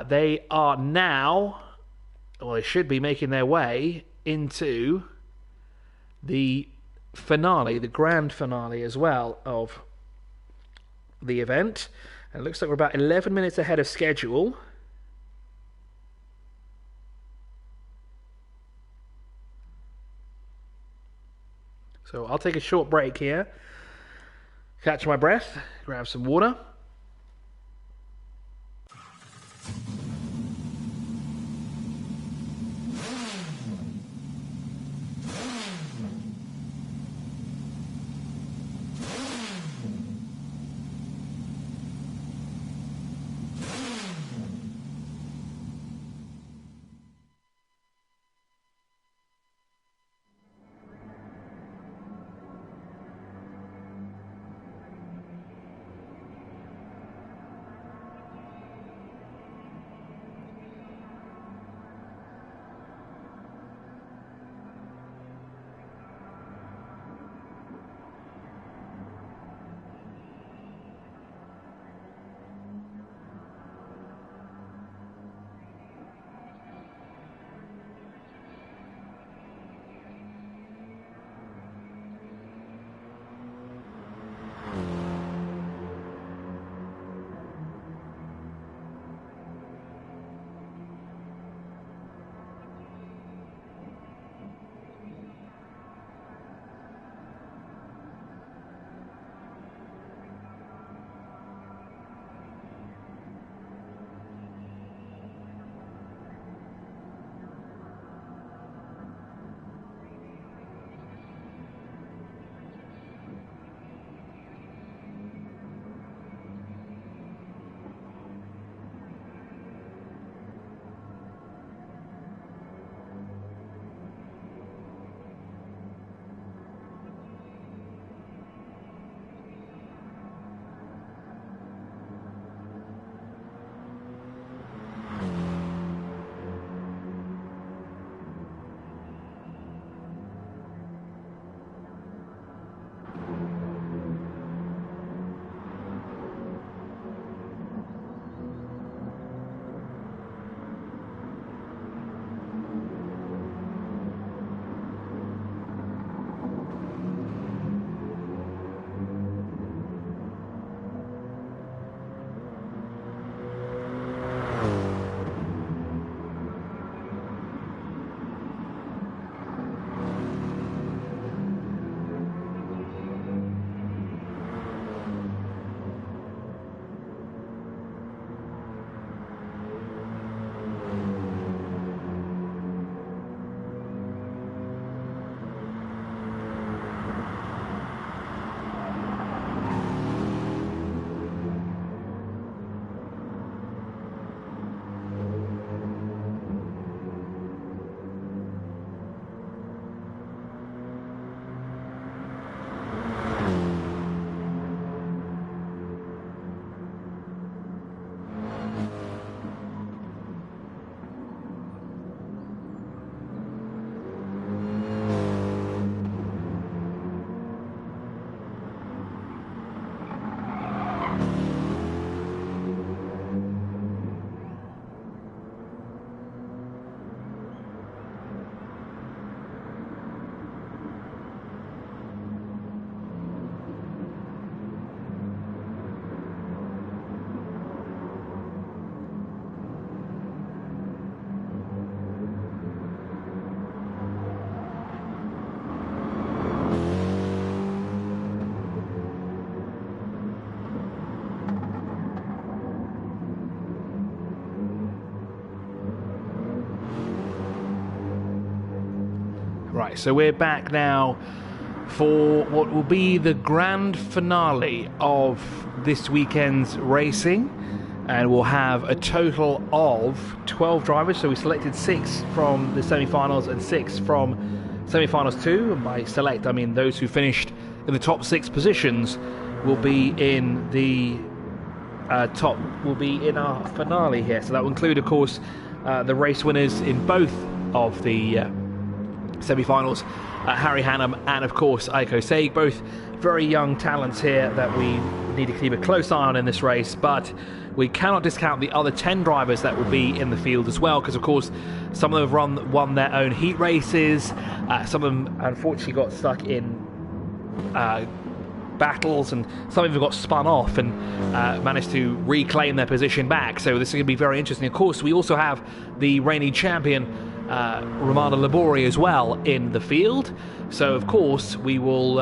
They are now, or they should be making their way into the finale, the grand finale as well of the event. And it looks like we're about 11 minutes ahead of schedule. So I'll take a short break here, catch my breath, grab some water. Right, so we're back now for what will be the grand finale of this weekend's racing, and we'll have a total of 12 drivers. So we selected 6 from the semi-finals and 6 from semi-finals 2, and by select I mean those who finished in the top 6 positions will be in the in our finale here. So that will include, of course, the race winners in both of the semi-finals, Harry Hannam and of course Aiko Seig, both very young talents here that we need to keep a close eye on in this race. But we cannot discount the other 10 drivers that will be in the field as well, because of course some of them have won their own heat races, some of them unfortunately got stuck in battles, and some of them got spun off and managed to reclaim their position back. So this is going to be very interesting. Of course, we also have the reigning champion Romano Labori as well in the field. So of course we will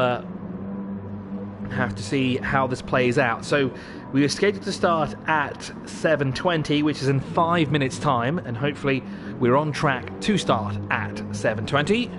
have to see how this plays out. So we are scheduled to start at 7:20, which is in 5 minutes time, and hopefully we're on track to start at 7:20.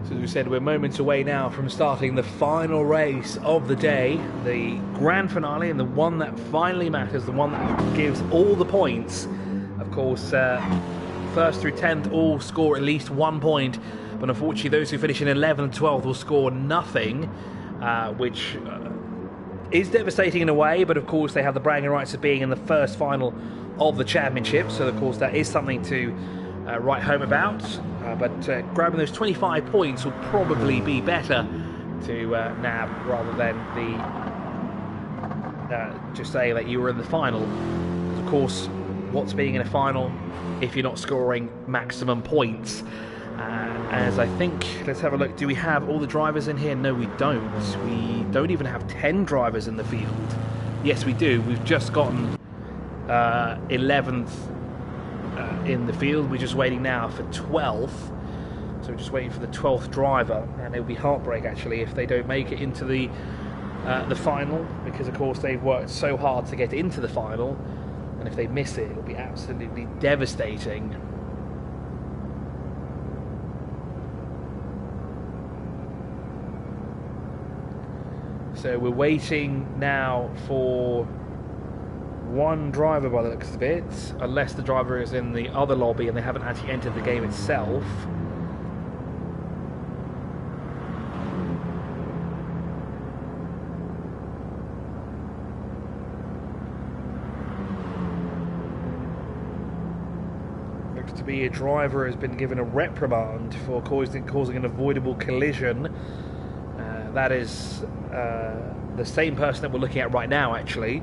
As we said, we're moments away now from starting the final race of the day, the grand finale, and the one that finally matters, the one that gives all the points. Of course, first through 10th all score at least 1 point, but unfortunately those who finish in 11th and 12th will score nothing, which is devastating in a way, but of course they have the bragging rights of being in the first final of the championship, so of course that is something to write home about. But grabbing those 25 points will probably be better to nab, rather than just say that you were in the final. Because of course, what's being in a final if you're not scoring maximum points? As I think, let's have a look. Do we have all the drivers in here? No, we don't. We don't even have 10 drivers in the field. Yes, we do. We've just gotten 11th in the field. We're just waiting now for 12th, so we're just waiting for the 12th driver, and it'll be heartbreak actually if they don't make it into the final, because of course they've worked so hard to get into the final, and if they miss it, it'll be absolutely devastating. So we're waiting now for one driver by the looks of it, unless the driver is in the other lobby and they haven't actually entered the game itself. Looks to be a driver has been given a reprimand for causing an avoidable collision. That is the same person that we're looking at right now, actually,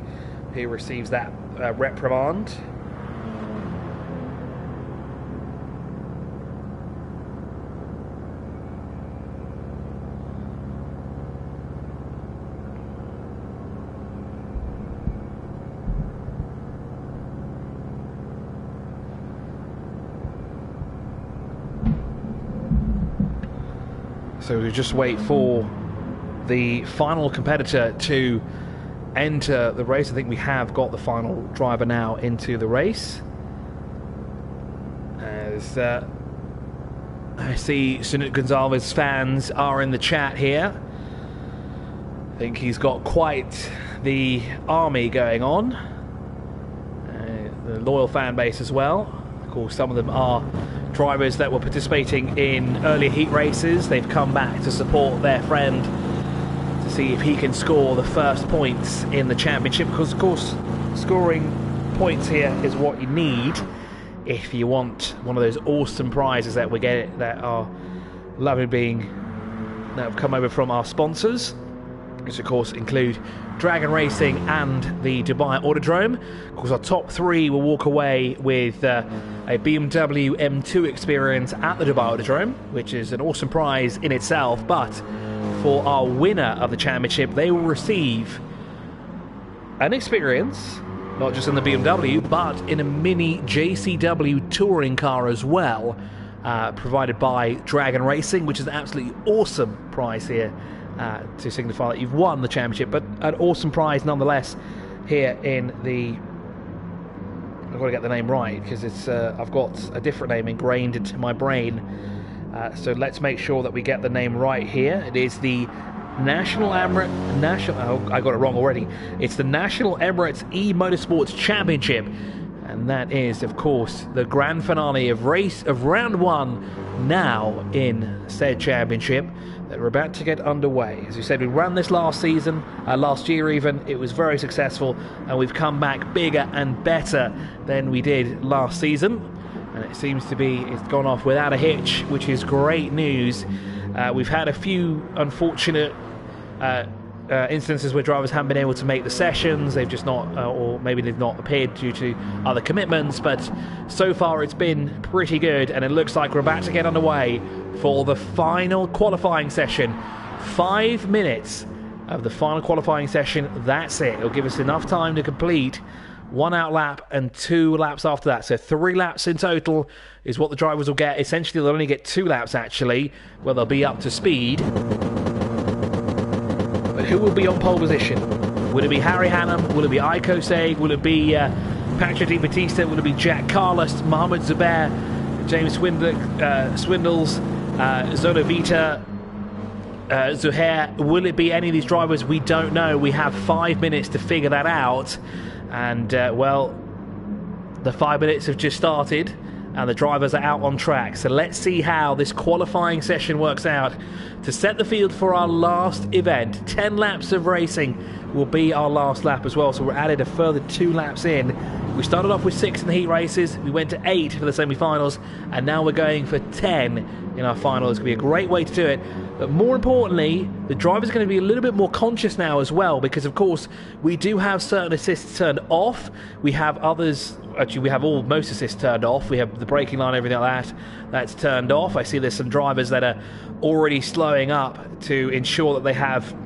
who receives that reprimand. So we just wait for the final competitor to enter the race. I think we have got the final driver now into the race. As I see Sunit Gonzalez fans are in the chat here. I think he's got quite the army going on. The loyal fan base as well. Of course, some of them are drivers that were participating in earlier heat races. They've come back to support their friend to see if he can score the first points in the championship, because of course scoring points here is what you need if you want one of those awesome prizes that we get that are lovely that have come over from our sponsors. which of course include Dragon Racing and the Dubai Autodrome. Of course, our top 3 will walk away with a BMW M2 experience at the Dubai Autodrome, which is an awesome prize in itself. But for our winner of the championship, they will receive an experience, not just in the BMW, but in a mini JCW touring car as well, provided by Dragon Racing, which is an absolutely awesome prize here to signify that you've won the championship, but an awesome prize nonetheless here in the... I've got to get the name right because it's I've got a different name ingrained into my brain, so let's make sure that we get the name right here. It is the I got it wrong already. It's the National Emirates E-Motorsports Championship, and that is, of course, the grand finale of round 1 now in said championship that we're about to get underway. As we said, we ran this last year even. It was very successful, and we've come back bigger and better than we did last season, and it seems to be it's gone off without a hitch, which is great news. We've had a few unfortunate instances where drivers haven't been able to make the sessions. They've just not, or maybe they've not appeared due to other commitments, but so far it's been pretty good, and it looks like we're about to get underway for the final qualifying session. 5 minutes of the final qualifying session, that's it. It'll give us enough time to complete 1 out lap and 2 laps after that. So 3 laps in total is what the drivers will get. Essentially, they'll only get 2 laps, actually, where they'll be up to speed. But who will be on pole position? Will it be Harry Hannam? Will it be ATCUAE? Will it be Patrick Di Battista? Will it be Jack Carlos, Mohamed Zubair, James Swindles, Zolovita, Zuhair? Will it be any of these drivers? We don't know. We have 5 minutes to figure that out. And, well, the 5 minutes have just started and the drivers are out on track. So let's see how this qualifying session works out to set the field for our last event. 10 laps of racing will be our last lap as well. So we're added a further 2 laps in. We started off with 6 in the heat races. We went to 8 for the semi-finals. And now we're going for 10 in our final. It's going to be a great way to do it. But more importantly, the driver's going to be a little bit more conscious now as well, because of course we do have certain assists turned off. We have others, actually we have most assists turned off. We have the braking line, everything like that, that's turned off. I see there's some drivers that are already slowing up to ensure that they have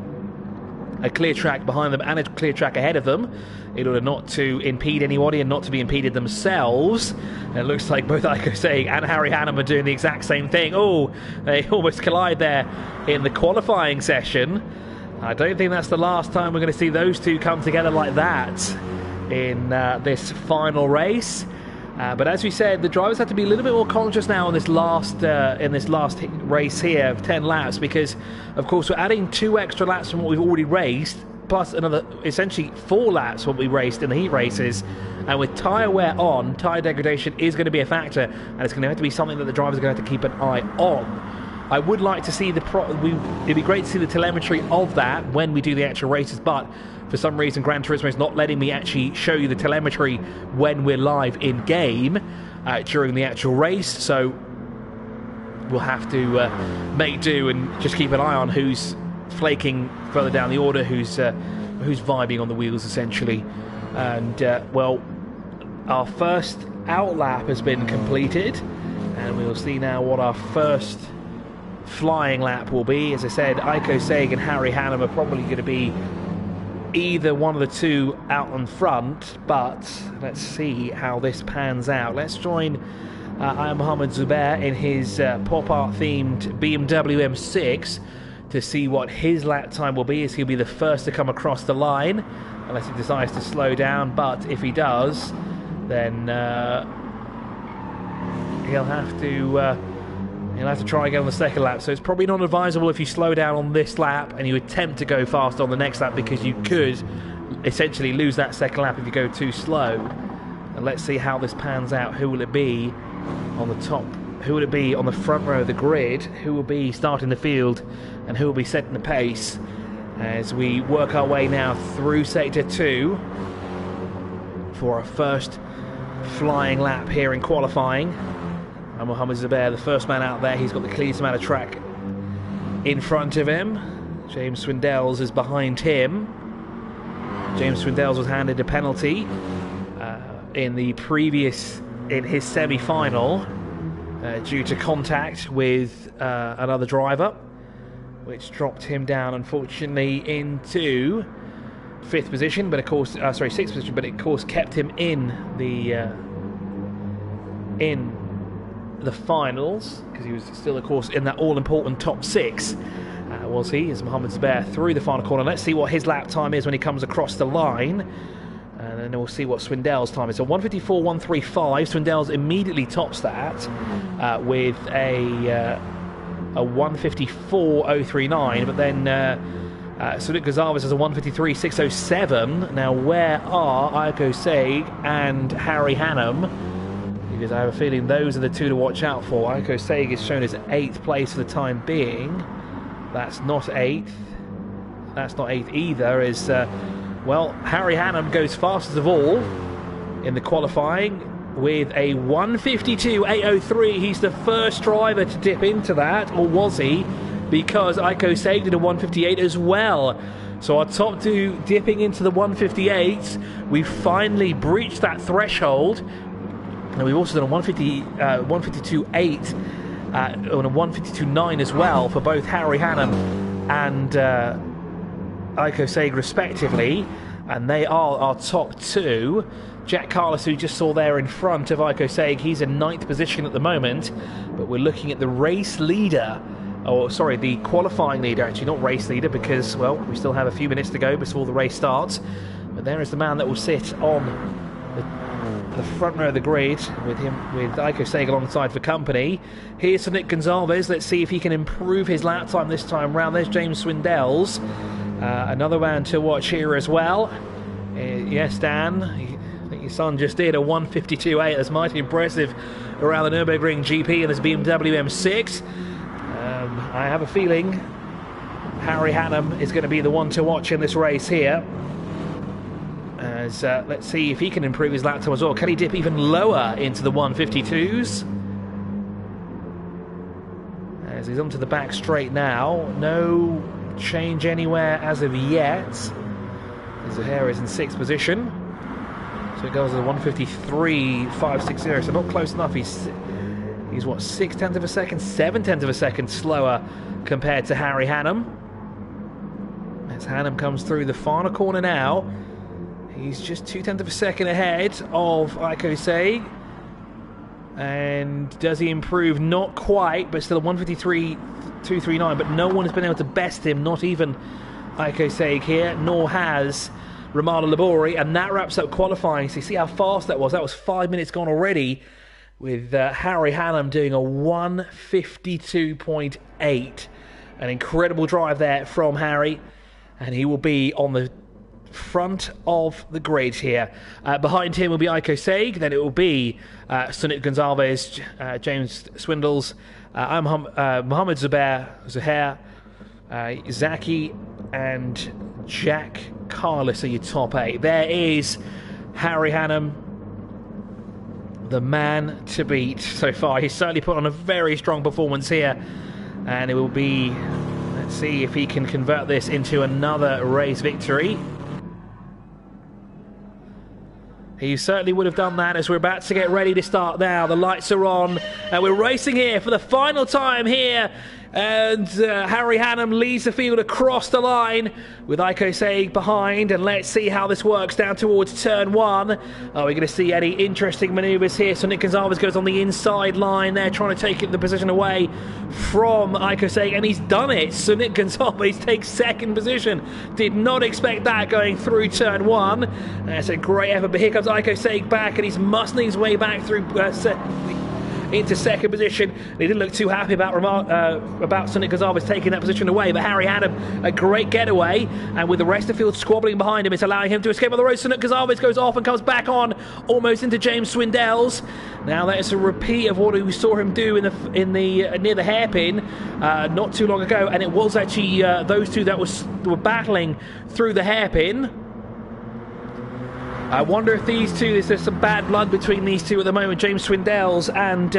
a clear track behind them and a clear track ahead of them in order not to impede anybody and not to be impeded themselves. And it looks like both ATCUAE and Harry Hannam are doing the exact same thing. Oh, they almost collide there in the qualifying session. I don't think that's the last time we're going to see those two come together like that in this final race. But as we said, the drivers have to be a little bit more conscious now in this last race here of 10 laps, because of course we're adding 2 extra laps from what we've already raced, plus another essentially 4 laps what we raced in the heat races. And with tyre wear on, tyre degradation is going to be a factor, and it's going to have to be something that the drivers are going to have to keep an eye on. I would like to see it'd be great to see the telemetry of that when we do the actual races, but for some reason Gran Turismo is not letting me actually show you the telemetry when we're live in game during the actual race, so we'll have to make do and just keep an eye on who's flaking further down the order, who's vibing on the wheels essentially. And well, our first out lap has been completed, and we'll see now what our first flying lap will be. As I said, ATCUAE and Harry Hannam are probably going to be either one of the two out on front, but let's see how this pans out. Let's join Mohamed Zubair in his pop art themed BMW M6 to see what his lap time will be, as he'll be the first to come across the line unless he decides to slow down. But if he does, then he'll have to try again on the second lap. So it's probably not advisable if you slow down on this lap and you attempt to go fast on the next lap, because you could essentially lose that second lap if you go too slow. And let's see how this pans out. Who will it be on the top? Who will it be on the front row of the grid? Who will be starting the field and who will be setting the pace as we work our way now through Sector 2 for our first flying lap here in qualifying. And Mohamed Zubair, the first man out there, he's got the cleanest amount of track in front of him. James Swindells is behind him. James Swindells was handed a penalty in his semi-final due to contact with another driver, which dropped him down, unfortunately, into sixth position, but of course it of course kept him in the finals, because he was still, of course, in that all-important top 6. Was he, as Mohammed Zubair through the final corner. Let's see what his lap time is when he comes across the line, and then we'll see what Swindells' time is. So 1:54.135. Swindells immediately tops that with a 1:54.039, but then Sadiq Gonzalez has a 1:53.607. Now, where are ATCUAE and Harry Hannam? Because I have a feeling those are the two to watch out for. ATCUAE is shown as 8th place for the time being. That's not 8th. That's not 8th either. Harry Hannam goes fastest of all in the qualifying with a 1:52.803. He's the first driver to dip into that, or was he? Because ATCUAE did a 1:58 as well. So our top two dipping into the 1:58. We've finally breached that threshold. And we've also done a 1:52.8 and a 1:52.9 as well for both Harry Hannam and ATCUAE respectively. And they are our top two. Jack Carlos, who you just saw there in front of ATCUAE, he's in 9th position at the moment. But we're looking at the race leader, the qualifying leader, actually, not race leader, because, well, we still have a few minutes to go before the race starts. But there is the man that will sit on the front row of the grid with ATCUAE alongside for company. Here's Sadiq Gonzalez. Let's see if he can improve his lap time this time round. There's James Swindells. Another man to watch here as well. Yes, Dan, I think your son just did a 1:52.8. That's mighty impressive around the Nürburgring GP in this BMW M6. I have a feeling Harry Hannam is going to be the one to watch in this race here. As let's see if he can improve his lap time as well. Can he dip even lower into the 1:52s? As he's onto the back straight now. No change anywhere as of yet. Zuhair is in 6th position. So it goes to 1:53.560. So not close enough. He's what, 0.6 of a second, 0.7 of a second slower compared to Harry Hannam. As Hannam comes through the final corner now. He's just 0.2 of a second ahead of ATCUAE. And does he improve? Not quite, but still 1:53.239. But no one has been able to best him, not even ATCUAE here, nor has Romano Labori. And that wraps up qualifying. So you see how fast that was. That was 5 minutes gone already, with Harry Hannam doing a 1:52.8. An incredible drive there from Harry. And he will be on the front of the grid here. Behind him will be ATCUAE, then it will be Sadiq Gonzalez, James Swindells, Mohammed Zuhair, Zaki, and Jack Carlos are your top 8. There is Harry Hannam, the man to beat so far. He's certainly put on a very strong performance here, and it will be, let's see if he can convert this into another race victory. He certainly would have done that, as we're about to get ready to start now. The lights are on, and we're racing here for the final time here. And Harry Hannam leads the field across the line with ATCUAE behind. And let's see how this works down towards turn 1. Are we going to see any interesting manoeuvres here? So Nick Gonzalez goes on the inside line there, trying to take the position away from ATCUAE, and he's done it. So Nick Gonzalez takes 2nd position. Did not expect that going through turn 1. That's a great effort, but here comes ATCUAE back, and he's muscling his way back through into 2nd position. He didn't look too happy about Sadiq Gonzalez taking that position away, but Harry Hannam, a great getaway, and with the rest of the field squabbling behind him, it's allowing him to escape on the road. Sadiq Gonzalez goes off and comes back on, almost into James Swindells. Now that is a repeat of what we saw him do in the near the hairpin not too long ago, and it was actually those two that were battling through the hairpin. I wonder if these two, there's some bad blood between these two at the moment, James Swindells and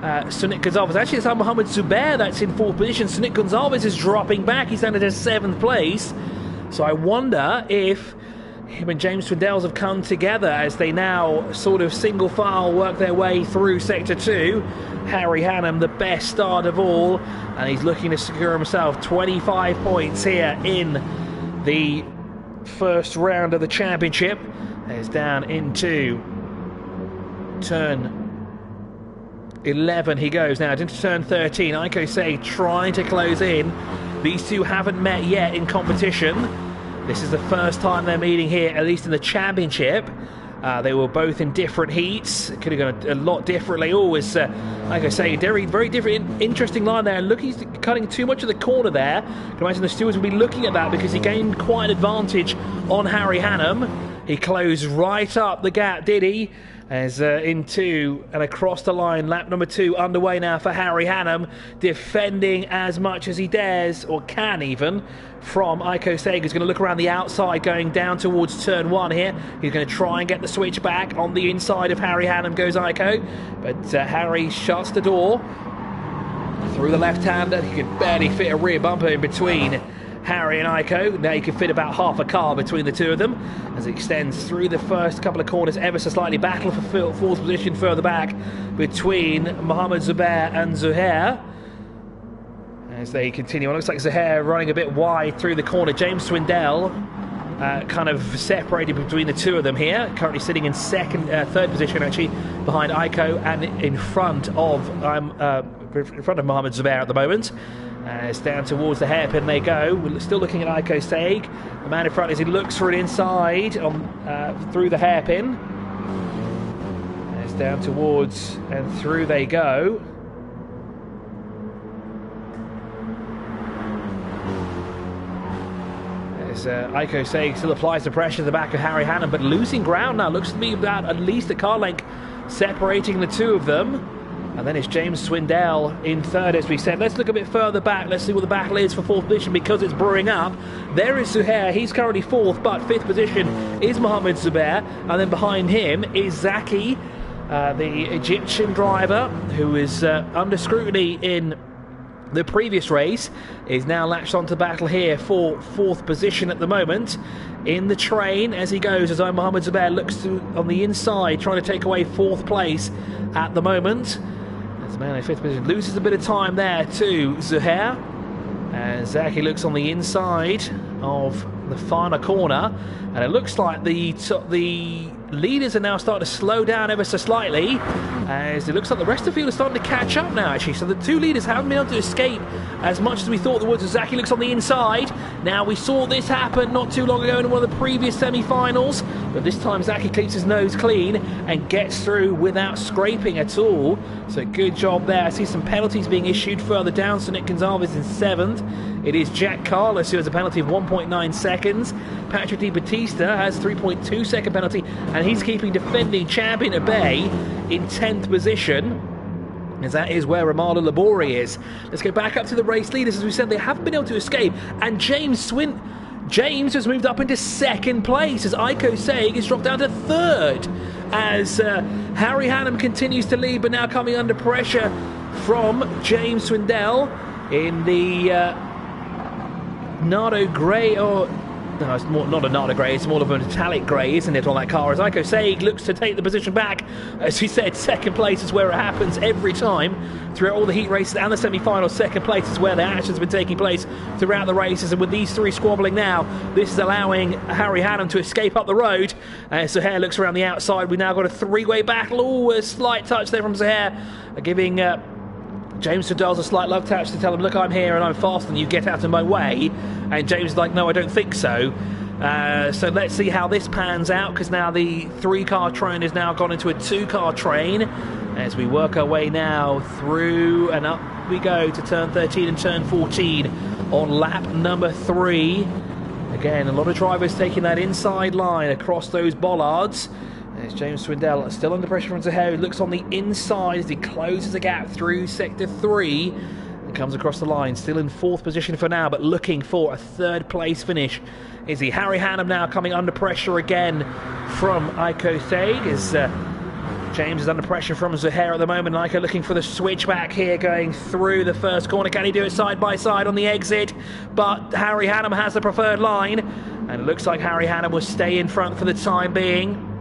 Sunic Gonzalez. Actually, it's Mohamed Zubair that's in 4th position. Sunic Gonzalez is dropping back. He's down to 7th place. So I wonder if him and James Swindell have come together as they now sort of single file work their way through Sector 2. Harry Hannam, the best start of all, and he's looking to secure himself 25 points here in the first round of the championship. He's down into turn 11 he goes now, into turn 13. ATCUAE trying to close in. These two haven't met yet in competition. This is the first time they're meeting here, at least in the championship. They were both in different heats. It could have gone a lot differently. Always, like I say, very different, interesting line there. Look, he's cutting too much of the corner there. I can imagine the stewards will be looking at that because he gained quite an advantage on Harry Hannam. He closed right up the gap, did he? As into and across the line, lap number 2 underway now for Harry Hannam, defending as much as he dares, or can even, from ATCUAE. He's going to look around the outside, going down towards turn 1 here. He's going to try and get the switch back. On the inside of Harry Hannam goes ATCUAE, but Harry shuts the door through the left-hander. He could barely fit a rear bumper in between Harry and ATCUAE. Now you can fit about half a car between the two of them as it extends through the first couple of corners ever so slightly. Battle for 4th position further back between Mohamed Zubair and Zuhair as they continue. It looks like Zuhair running a bit wide through the corner. James Swindell kind of separated between the two of them here, currently sitting in third position actually behind ATCUAE and in front of Mohamed Zubair at the moment. It's down towards the hairpin they go. We're still looking at ATCUAE. The man in front, as he looks for an inside through the hairpin. It's down towards and through they go. As ATCUAE still applies the pressure to the back of Harry Hannam, but losing ground now. Looks to be about at least a car length separating the two of them. And then it's James Swindell in third, as we said. Let's look a bit further back. Let's see what the battle is for 4th position because it's brewing up. There is Zuhair. He's currently 4th, but 5th position is Mohamed Zubair. And then behind him is Zaki, the Egyptian driver, who is under scrutiny in the previous race, is now latched onto battle here for 4th position at the moment. In the train as he goes, as Mohamed Zubair looks on the inside, trying to take away 4th place at the moment. As man in 5th position loses a bit of time there to Zuhair. And Zaki looks on the inside of the final corner, and it looks like the leaders are now starting to slow down ever so slightly, as it looks like the rest of the field is starting to catch up now actually. So the two leaders haven't been able to escape as much as we thought they would. So Zaki looks on the inside. Now we saw this happen not too long ago in one of the previous semi-finals, but this time Zaki keeps his nose clean and gets through without scraping at all. So good job there. I see some penalties being issued further down. Sunic Gonzalez in 7th. It is Jack Carlos who has a penalty of 1.9 seconds. Patrick Di Battista has 3.2 second penalty, and he's keeping defending champion ATCUAE in 10th position, as that is where Romano Labori is. Let's go back up to the race leaders. As we said, they haven't been able to escape, and James has moved up into 2nd place as ATCUAE is dropped down to 3rd, as Harry Hannam continues to lead, but now coming under pressure from James Swindell in the Nardo Grey, or no, it's not a Nardo Grey, it's more of a metallic grey, isn't it, on that car, as ATCUAE looks to take the position back. As we said, 2nd place is where it happens every time throughout all the heat races and the semi-finals. 2nd place is where the action has been taking place throughout the races, and with these three squabbling now, this is allowing Harry Hannam to escape up the road. Zuhair looks around the outside. We've now got a 3-way battle. Oh, a slight touch there from Zuhair, giving James Swindell's a slight love touch to tell him, look, I'm here and I'm faster than you, get out of my way. And James is like, no, I don't think so. So let's see how this pans out, because now the 3-car train has now gone into a 2-car train as we work our way now through and up we go to turn 13 and turn 14 on lap number 3. Again, a lot of drivers taking that inside line across those bollards. There's James Swindell still under pressure from Zuhair, who looks on the inside as he closes the gap through sector 3 and comes across the line, still in 4th position for now, but looking for a 3rd place finish. Is he? Harry Hannam now coming under pressure again from ATCUAE as James is under pressure from Zuhair at the moment. Leica looking for the switchback here, going through the first corner. Can he do it side by side on the exit? But Harry Hannam has the preferred line, and it looks like Harry Hannam will stay in front for the time being.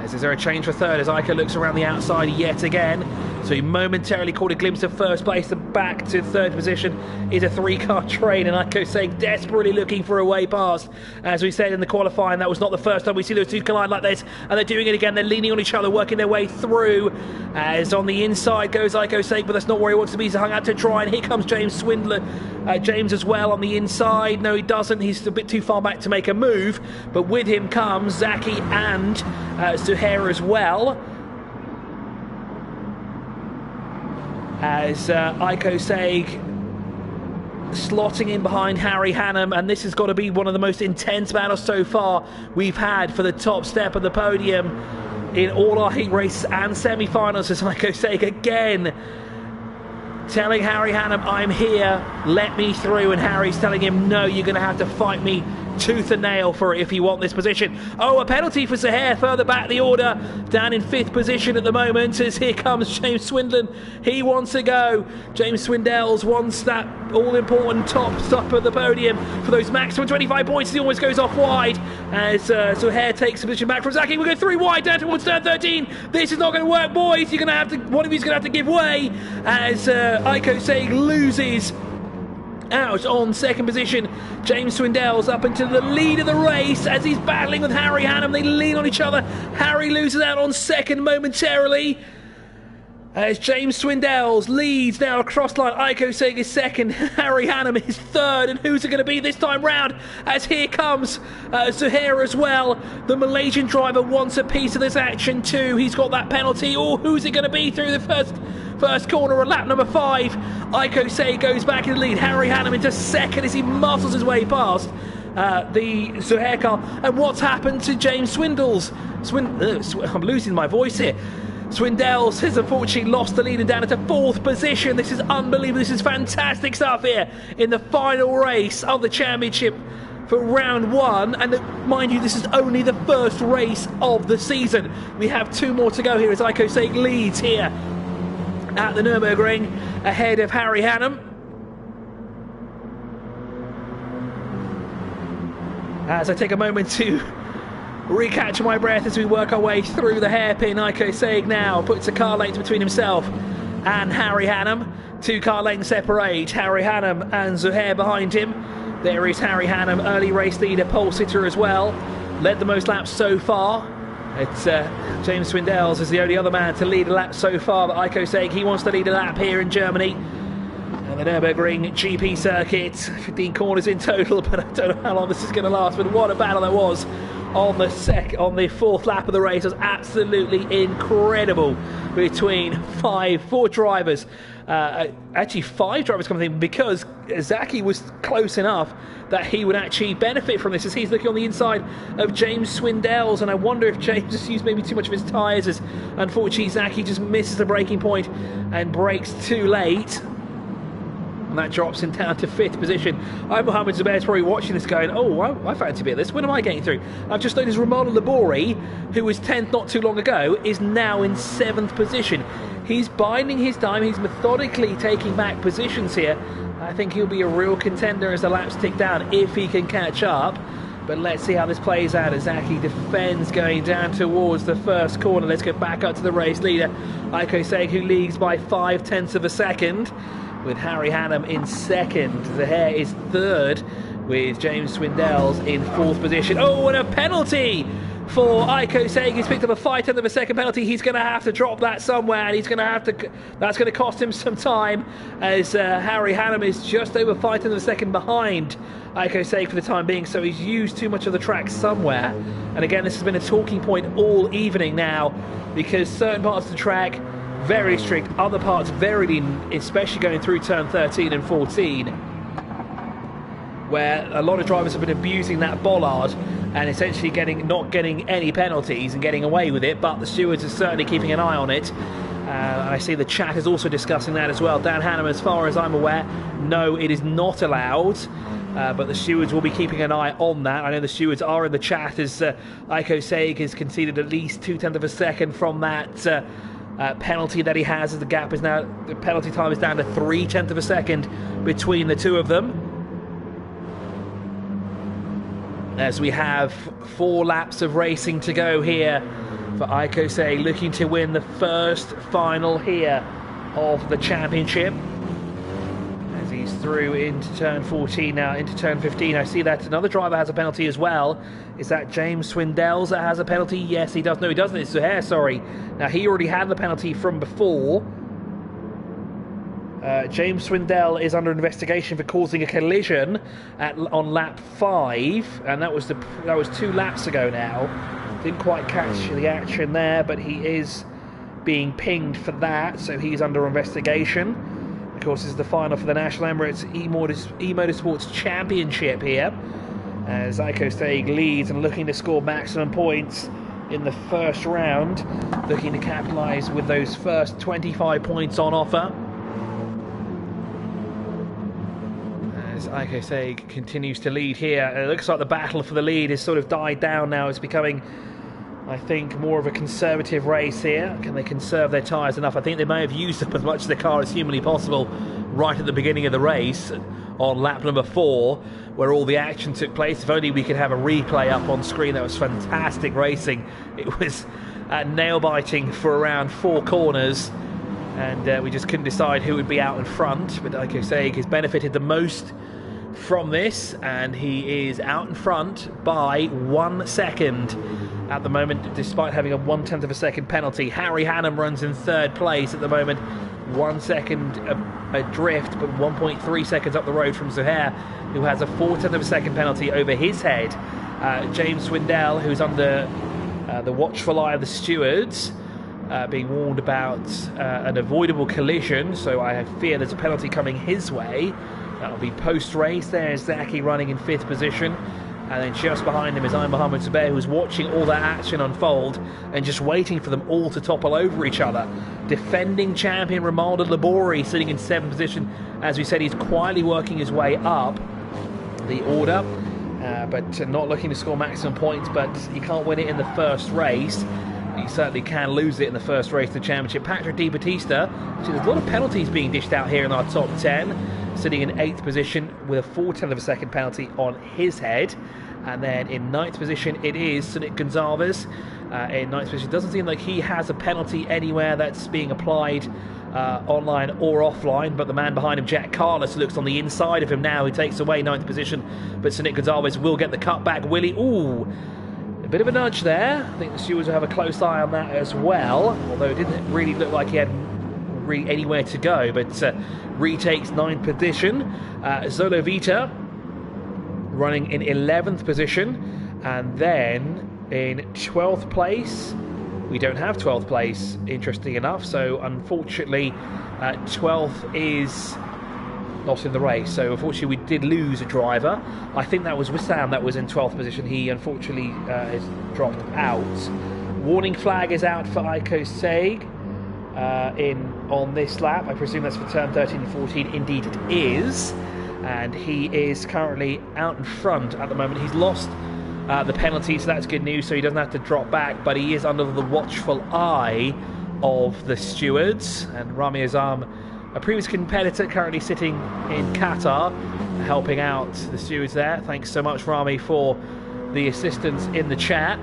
Is there a change for third as Iker looks around the outside yet again? So he momentarily caught a glimpse of first place, and back to third position is a three-car train, and Iker saying desperately looking for a way past. As we said in the qualifying, that was not the first time we see those two collide like this, and they're doing it again. They're leaning on each other, working their way through. As on the inside goes Iker Sake, but that's not where he wants to be. He's hung out to dry, and here comes James Swindler. James as well on the inside. No, he doesn't. He's a bit too far back to make a move, but with him comes Zaki and Zuhair as well. As Aiko Saig slotting in behind Harry Hannam, and this has got to be one of the most intense battles so far we've had for the top step of the podium in all our heat races and semi-finals. As Aiko Saig again telling Harry Hannam, I'm here, let me through, and Harry's telling him, no, you're going to have to fight me tooth and nail for it if you want this position. Oh, a penalty for Zuhair further back the order, down in 5th position at the moment, as here comes James Swindon. He wants to go. James Swindell's wants that all-important top stop at the podium for those maximum 25 points. He almost goes off wide as Zuhair takes a position back from Zaki. We'll go 3 wide down towards turn 13. This is not going to work, boys. You're going to have to, one of you's going to have to give way as Aiko Saig loses out on 2nd position. James Swindell's up into the lead of the race as he's battling with Harry Hannam. They lean on each other. Harry loses out on 2nd momentarily as James Swindell's leads now across line. Aiko Saig is 2nd, Harry Hannam is 3rd, and who's it going to be this time round? As here comes Zuhair as well. The Malaysian driver wants a piece of this action too. He's got that penalty. Oh, who's it going to be through the first corner of lap number 5? Aiko Saig goes back in the lead. Harry Hannam into 2nd as he muscles his way past the Zuhair car. And what's happened to James Swindell's? I'm losing my voice here. Swindell's has unfortunately lost the lead and down into 4th position. This is unbelievable. This is fantastic stuff here in the final race of the championship for round 1. And mind you, this is only the first race of the season. We have 2 more to go here as Aiko Saig leads here at the Nürburgring ahead of Harry Hannam. As I take a moment to recatch my breath as we work our way through the hairpin, Aiko Saig now puts a car length between himself and Harry Hannam. 2 car lengths separate Harry Hannam and Zuhair behind him. There is Harry Hannam, early race leader, pole sitter as well. Led the most laps so far. It's James Swindell's is the only other man to lead a lap so far, but Aiko Saig, he wants to lead a lap here in Germany. And the Nürburgring GP circuit, 15 corners in total, but I don't know how long this is going to last. But what a battle that was on the 4th lap of the race. It was absolutely incredible between 4 drivers. Actually 5 drivers coming in, because Zaki was close enough that he would actually benefit from this as he's looking on the inside of James Swindell's, and I wonder if James just used maybe too much of his tyres, as unfortunately Zaki just misses the braking point and brakes too late. And that drops him down to 5th position. Mohammed Zubair's probably watching this going, oh, I fancy a bit of this. When am I getting through? I've just noticed Romano Labori, who was 10th not too long ago, is now in 7th position. He's biding his time. He's methodically taking back positions here. I think he'll be a real contender as the laps tick down if he can catch up. But let's see how this plays out as Zaki defends going down towards the first corner. Let's go back up to the race leader, Aiko Saig, who leads by 0.5 of a second, with Harry Hannam in 2nd. Zuhair is 3rd, with James Swindell's in 4th position. Oh, and a penalty for Aiko Saig. He's picked up a 0.5 of a second penalty. He's going to have to drop that somewhere, and he's going to have to. That's going to cost him some time, as Harry Hannam is just over 0.5 of a second behind Aiko Saig for the time being. So he's used too much of the track somewhere. And again, this has been a talking point all evening now, because certain parts of the track very strict, other parts very lean, especially going through turn 13 and 14, where a lot of drivers have been abusing that bollard and essentially not getting any penalties and getting away with it, but the stewards are certainly keeping an eye on it. I see the chat is also discussing that as well. Dan Hannam, as far as I'm aware, no, it is not allowed. but the stewards will be keeping an eye on that. I know the stewards are in the chat as ATCUAE has conceded at least 0.2 of a second from that penalty that he has, as the gap is now, the penalty time is down to 0.3 of a second between the two of them. As we have 4 laps of racing to go here for ATCUAE, looking to win the first final here of the championship. As he's through into turn 14 now, into turn 15. I see that another driver has a penalty as well. Is that James Swindells that has a penalty? Yes, he does. No, he doesn't. It's Zuhair, sorry. Now, he already had the penalty from before. James Swindell is under investigation for causing a collision on lap 5, and that was 2 laps ago now. Didn't quite catch the action there, but he is being pinged for that, so he's under investigation. Of course, this is the final for the National Emirates eMotorsports Championship here, as ATCUAE leads and looking to score maximum points in the first round, looking to capitalise with those first 25 points on offer. As ATCUAE continues to lead here, it looks like the battle for the lead has sort of died down now. It's becoming, I think, more of a conservative race here. Can they conserve their tyres enough? I think they may have used up as much of the car as humanly possible right at the beginning of the race on lap number 4, where all the action took place. If only we could have a replay up on screen. That was fantastic racing. It was nail-biting for around 4 corners, and we just couldn't decide who would be out in front. But ATCUAE has benefited the most from this, and he is out in front by 1 second at the moment, despite having a 0.1 of a second penalty. Harry Hannam runs in 3rd place at the moment, 1 second adrift, but 1.3 seconds up the road from Zuhair, who has a 0.4 of a second penalty over his head. James Swindell, who's under the watchful eye of the stewards, being warned about an avoidable collision, so I fear there's a penalty coming his way. That'll be post-race. There's Zaki running in 5th position, and then just behind him is Mohammed Zubair, who's watching all that action unfold and just waiting for them all to topple over each other. Defending champion Romaldo Labori sitting in 7th position. As we said, he's quietly working his way up the order, but not looking to score maximum points, but he can't win it in the first race. He certainly can lose it in the first race of the championship. Patrick Di Battista, so there's a lot of penalties being dished out here in our top 10, sitting in 8th position with a 0.4 of a second penalty on his head. And then in 9th position it is CIK Gonzalez. In 9th position, doesn't seem like he has a penalty anywhere that's being applied online or offline, but the man behind him, Jack Carlos, looks on the inside of him now. He takes away 9th position, but CIK Gonzalez will get the cut back. Willie, ooh, a bit of a nudge there. I think the stewards will have a close eye on that as well, although it didn't really look like he had really anywhere to go, but retakes 9th position. Zolo Vita running in 11th position, and then in 12th place, we don't have 12th place, interesting enough, so unfortunately 12th is not in the race, so unfortunately we did lose a driver. I think that was Wissam that was in 12th position. He unfortunately has dropped out. Warning flag is out for ATCUAE on this lap. I presume that's for turn 13 and 14. Indeed it is, and he is currently out in front at the moment. He's lost the penalty, so that's good news, so he doesn't have to drop back, but he is under the watchful eye of the stewards. And Rami Azam, a previous competitor, currently sitting in Qatar, helping out the stewards there. Thanks so much, Rami, for the assistance in the chat.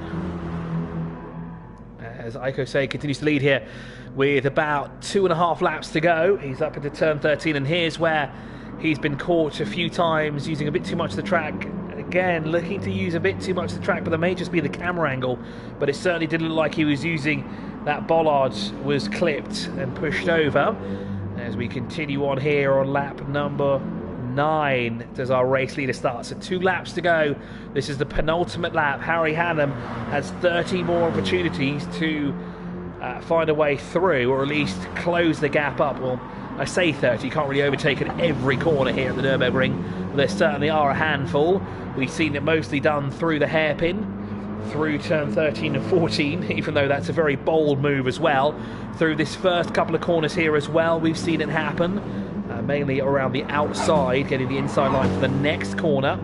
As ATCUAE continues to lead here with about 2.5 laps to go. He's up into turn 13, and here's where he's been caught a few times using a bit too much of the track. Again, looking to use a bit too much of the track, but that may just be the camera angle, but it certainly didn't look like he was using that. Bollard was clipped and pushed over. As we continue on here on lap number 9 does our race leader start. So 2 laps to go. This is the penultimate lap. Harry Hannam has 30 more opportunities to find a way through, or at least close the gap up. Well, I say 30, you can't really overtake at every corner here at the Nürburgring, but there certainly are a handful. We've seen it mostly done through the hairpin, through turn 13 and 14, even though that's a very bold move as well. Through this first couple of corners here as well, we've seen it happen. mainly around the outside, getting the inside line for the next corner.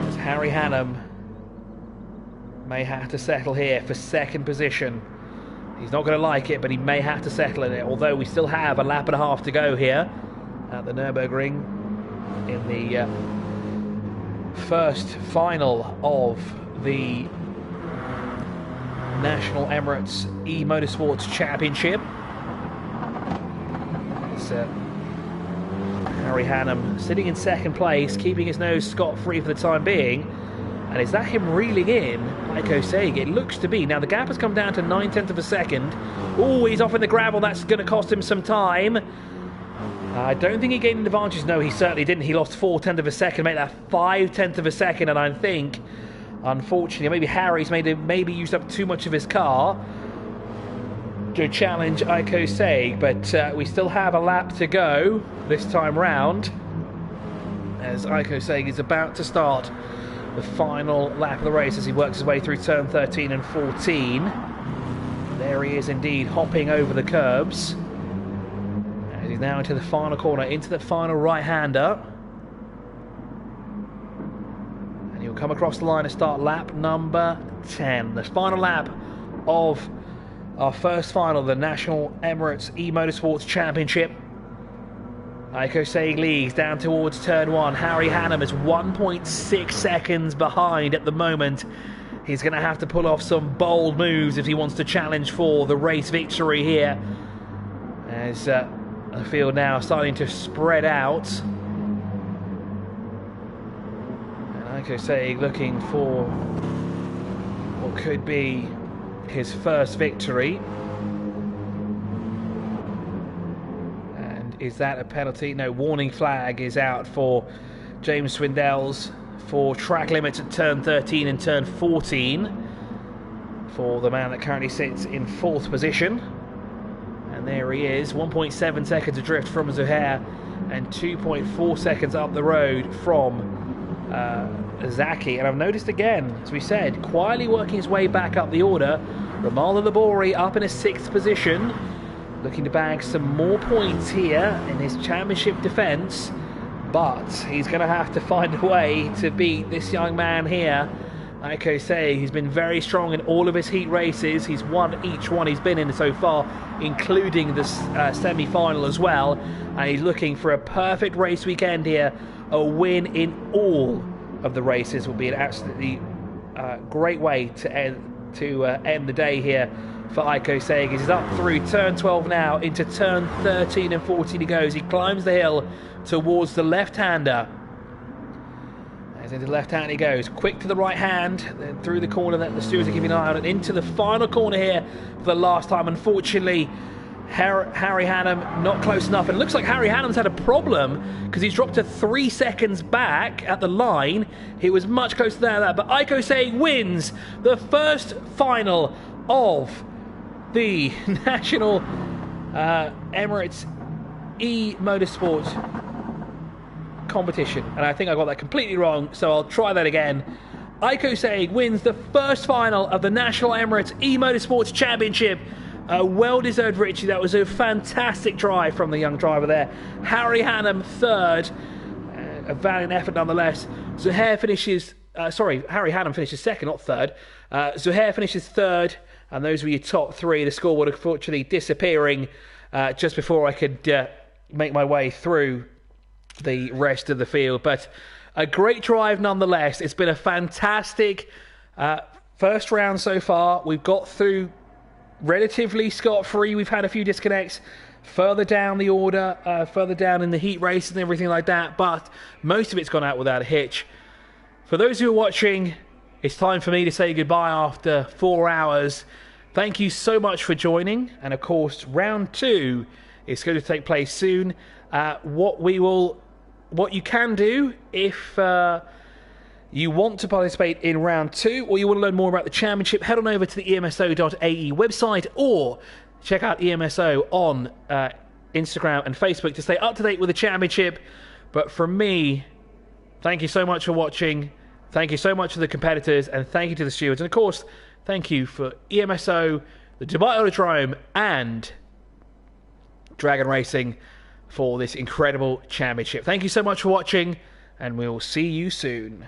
As Harry Hannum may have to settle here for second position. He's not going to like it, but he may have to settle in it, although we still have a lap and a half to go here at the Nürburgring in the first final of the National Emirates E-Motorsports Championship. It's Harry Hannum sitting in second place, keeping his nose scot-free for the time being. And is that him reeling in ATCUAE? It looks to be. Now the gap has come down to 9/10 of a second. Oh, he's off in the gravel. That's going to cost him some time. I don't think he gained an advantage. No, he certainly didn't. He lost 4/10 of a second, made that 5/10 of a second. And I think, unfortunately, maybe Harry's maybe used up too much of his car to challenge ATCUAE. But we still have a lap to go this time round, as ATCUAE is about to start the final lap of the race as he works his way through turn 13 and 14. There he is indeed, hopping over the curbs. And he's now into the final corner, into the final right-hander. And he'll come across the line and start lap number 10. The final lap of our first final, the National Emirates E-Motorsports Championship. ATCUAE leads down towards turn 1. Harry Hannum is 1.6 seconds behind at the moment. He's going to have to pull off some bold moves if he wants to challenge for the race victory here. As the field now starting to spread out. And ATCUAE looking for what could be his first victory. Is that a penalty? No, warning flag is out for James Swindells for track limits at turn 13 and turn 14 for the man that currently sits in 4th position. And there he is, 1.7 seconds adrift from Zuhair and 2.4 seconds up the road from Zaki. And I've noticed again, as we said, quietly working his way back up the order, Ramal Labori up in a 6th position, looking to bag some more points here in his championship defence, but he's going to have to find a way to beat this young man here, ATCUAE. He's been very strong in all of his heat races. He's won each one he's been in so far, including the semi-final as well, and he's looking for a perfect race weekend here. A win in all of the races will be an absolutely great way to end the day here for ATCUAE. He's up through turn 12 now, into turn 13 and 14 he goes. He climbs the hill towards the left-hander. As into the left hand he goes, quick to the right hand, then through the corner that the stewards are keeping an eye on, and into the final corner here for the last time. Unfortunately, Harry Hannum not close enough, and it looks like Harry Hannum's had a problem because he's dropped to 3 seconds back at the line. He was much closer than that, but ATCUAE wins the first final of the National Emirates E-Motorsport competition. And I think I got that completely wrong, so I'll try that again. ATCUAE wins the first final of the National Emirates E-Motorsports Championship. A well-deserved victory. That was a fantastic drive from the young driver there. Harry Hannum third. A valiant effort nonetheless. Zuhair finishes... Harry Hannum finishes second, not third. Zuhair finishes third. And those were your top three. The scoreboard unfortunately disappearing just before I could make my way through the rest of the field. But a great drive nonetheless. It's been a fantastic first round so far. We've got through relatively scot-free. We've had a few disconnects further down the order, further down in the heat race and everything like that, but most of it's gone out without a hitch. For those who are watching, it's time for me to say goodbye after 4 hours. Thank you so much for joining, and of course round 2 is going to take place soon. What you can do if you want to participate in round 2, or you want to learn more about the championship, head on over to the EMSO.ae website, or check out EMSO on Instagram and Facebook to stay up to date with the championship. But from me, thank you so much for watching. Thank you so much to the competitors, and thank you to the stewards. And of course, thank you for EMSO, the Dubai Autodrome, and Dragon Racing. for this incredible championship. Thank you so much for watching, and we'll see you soon.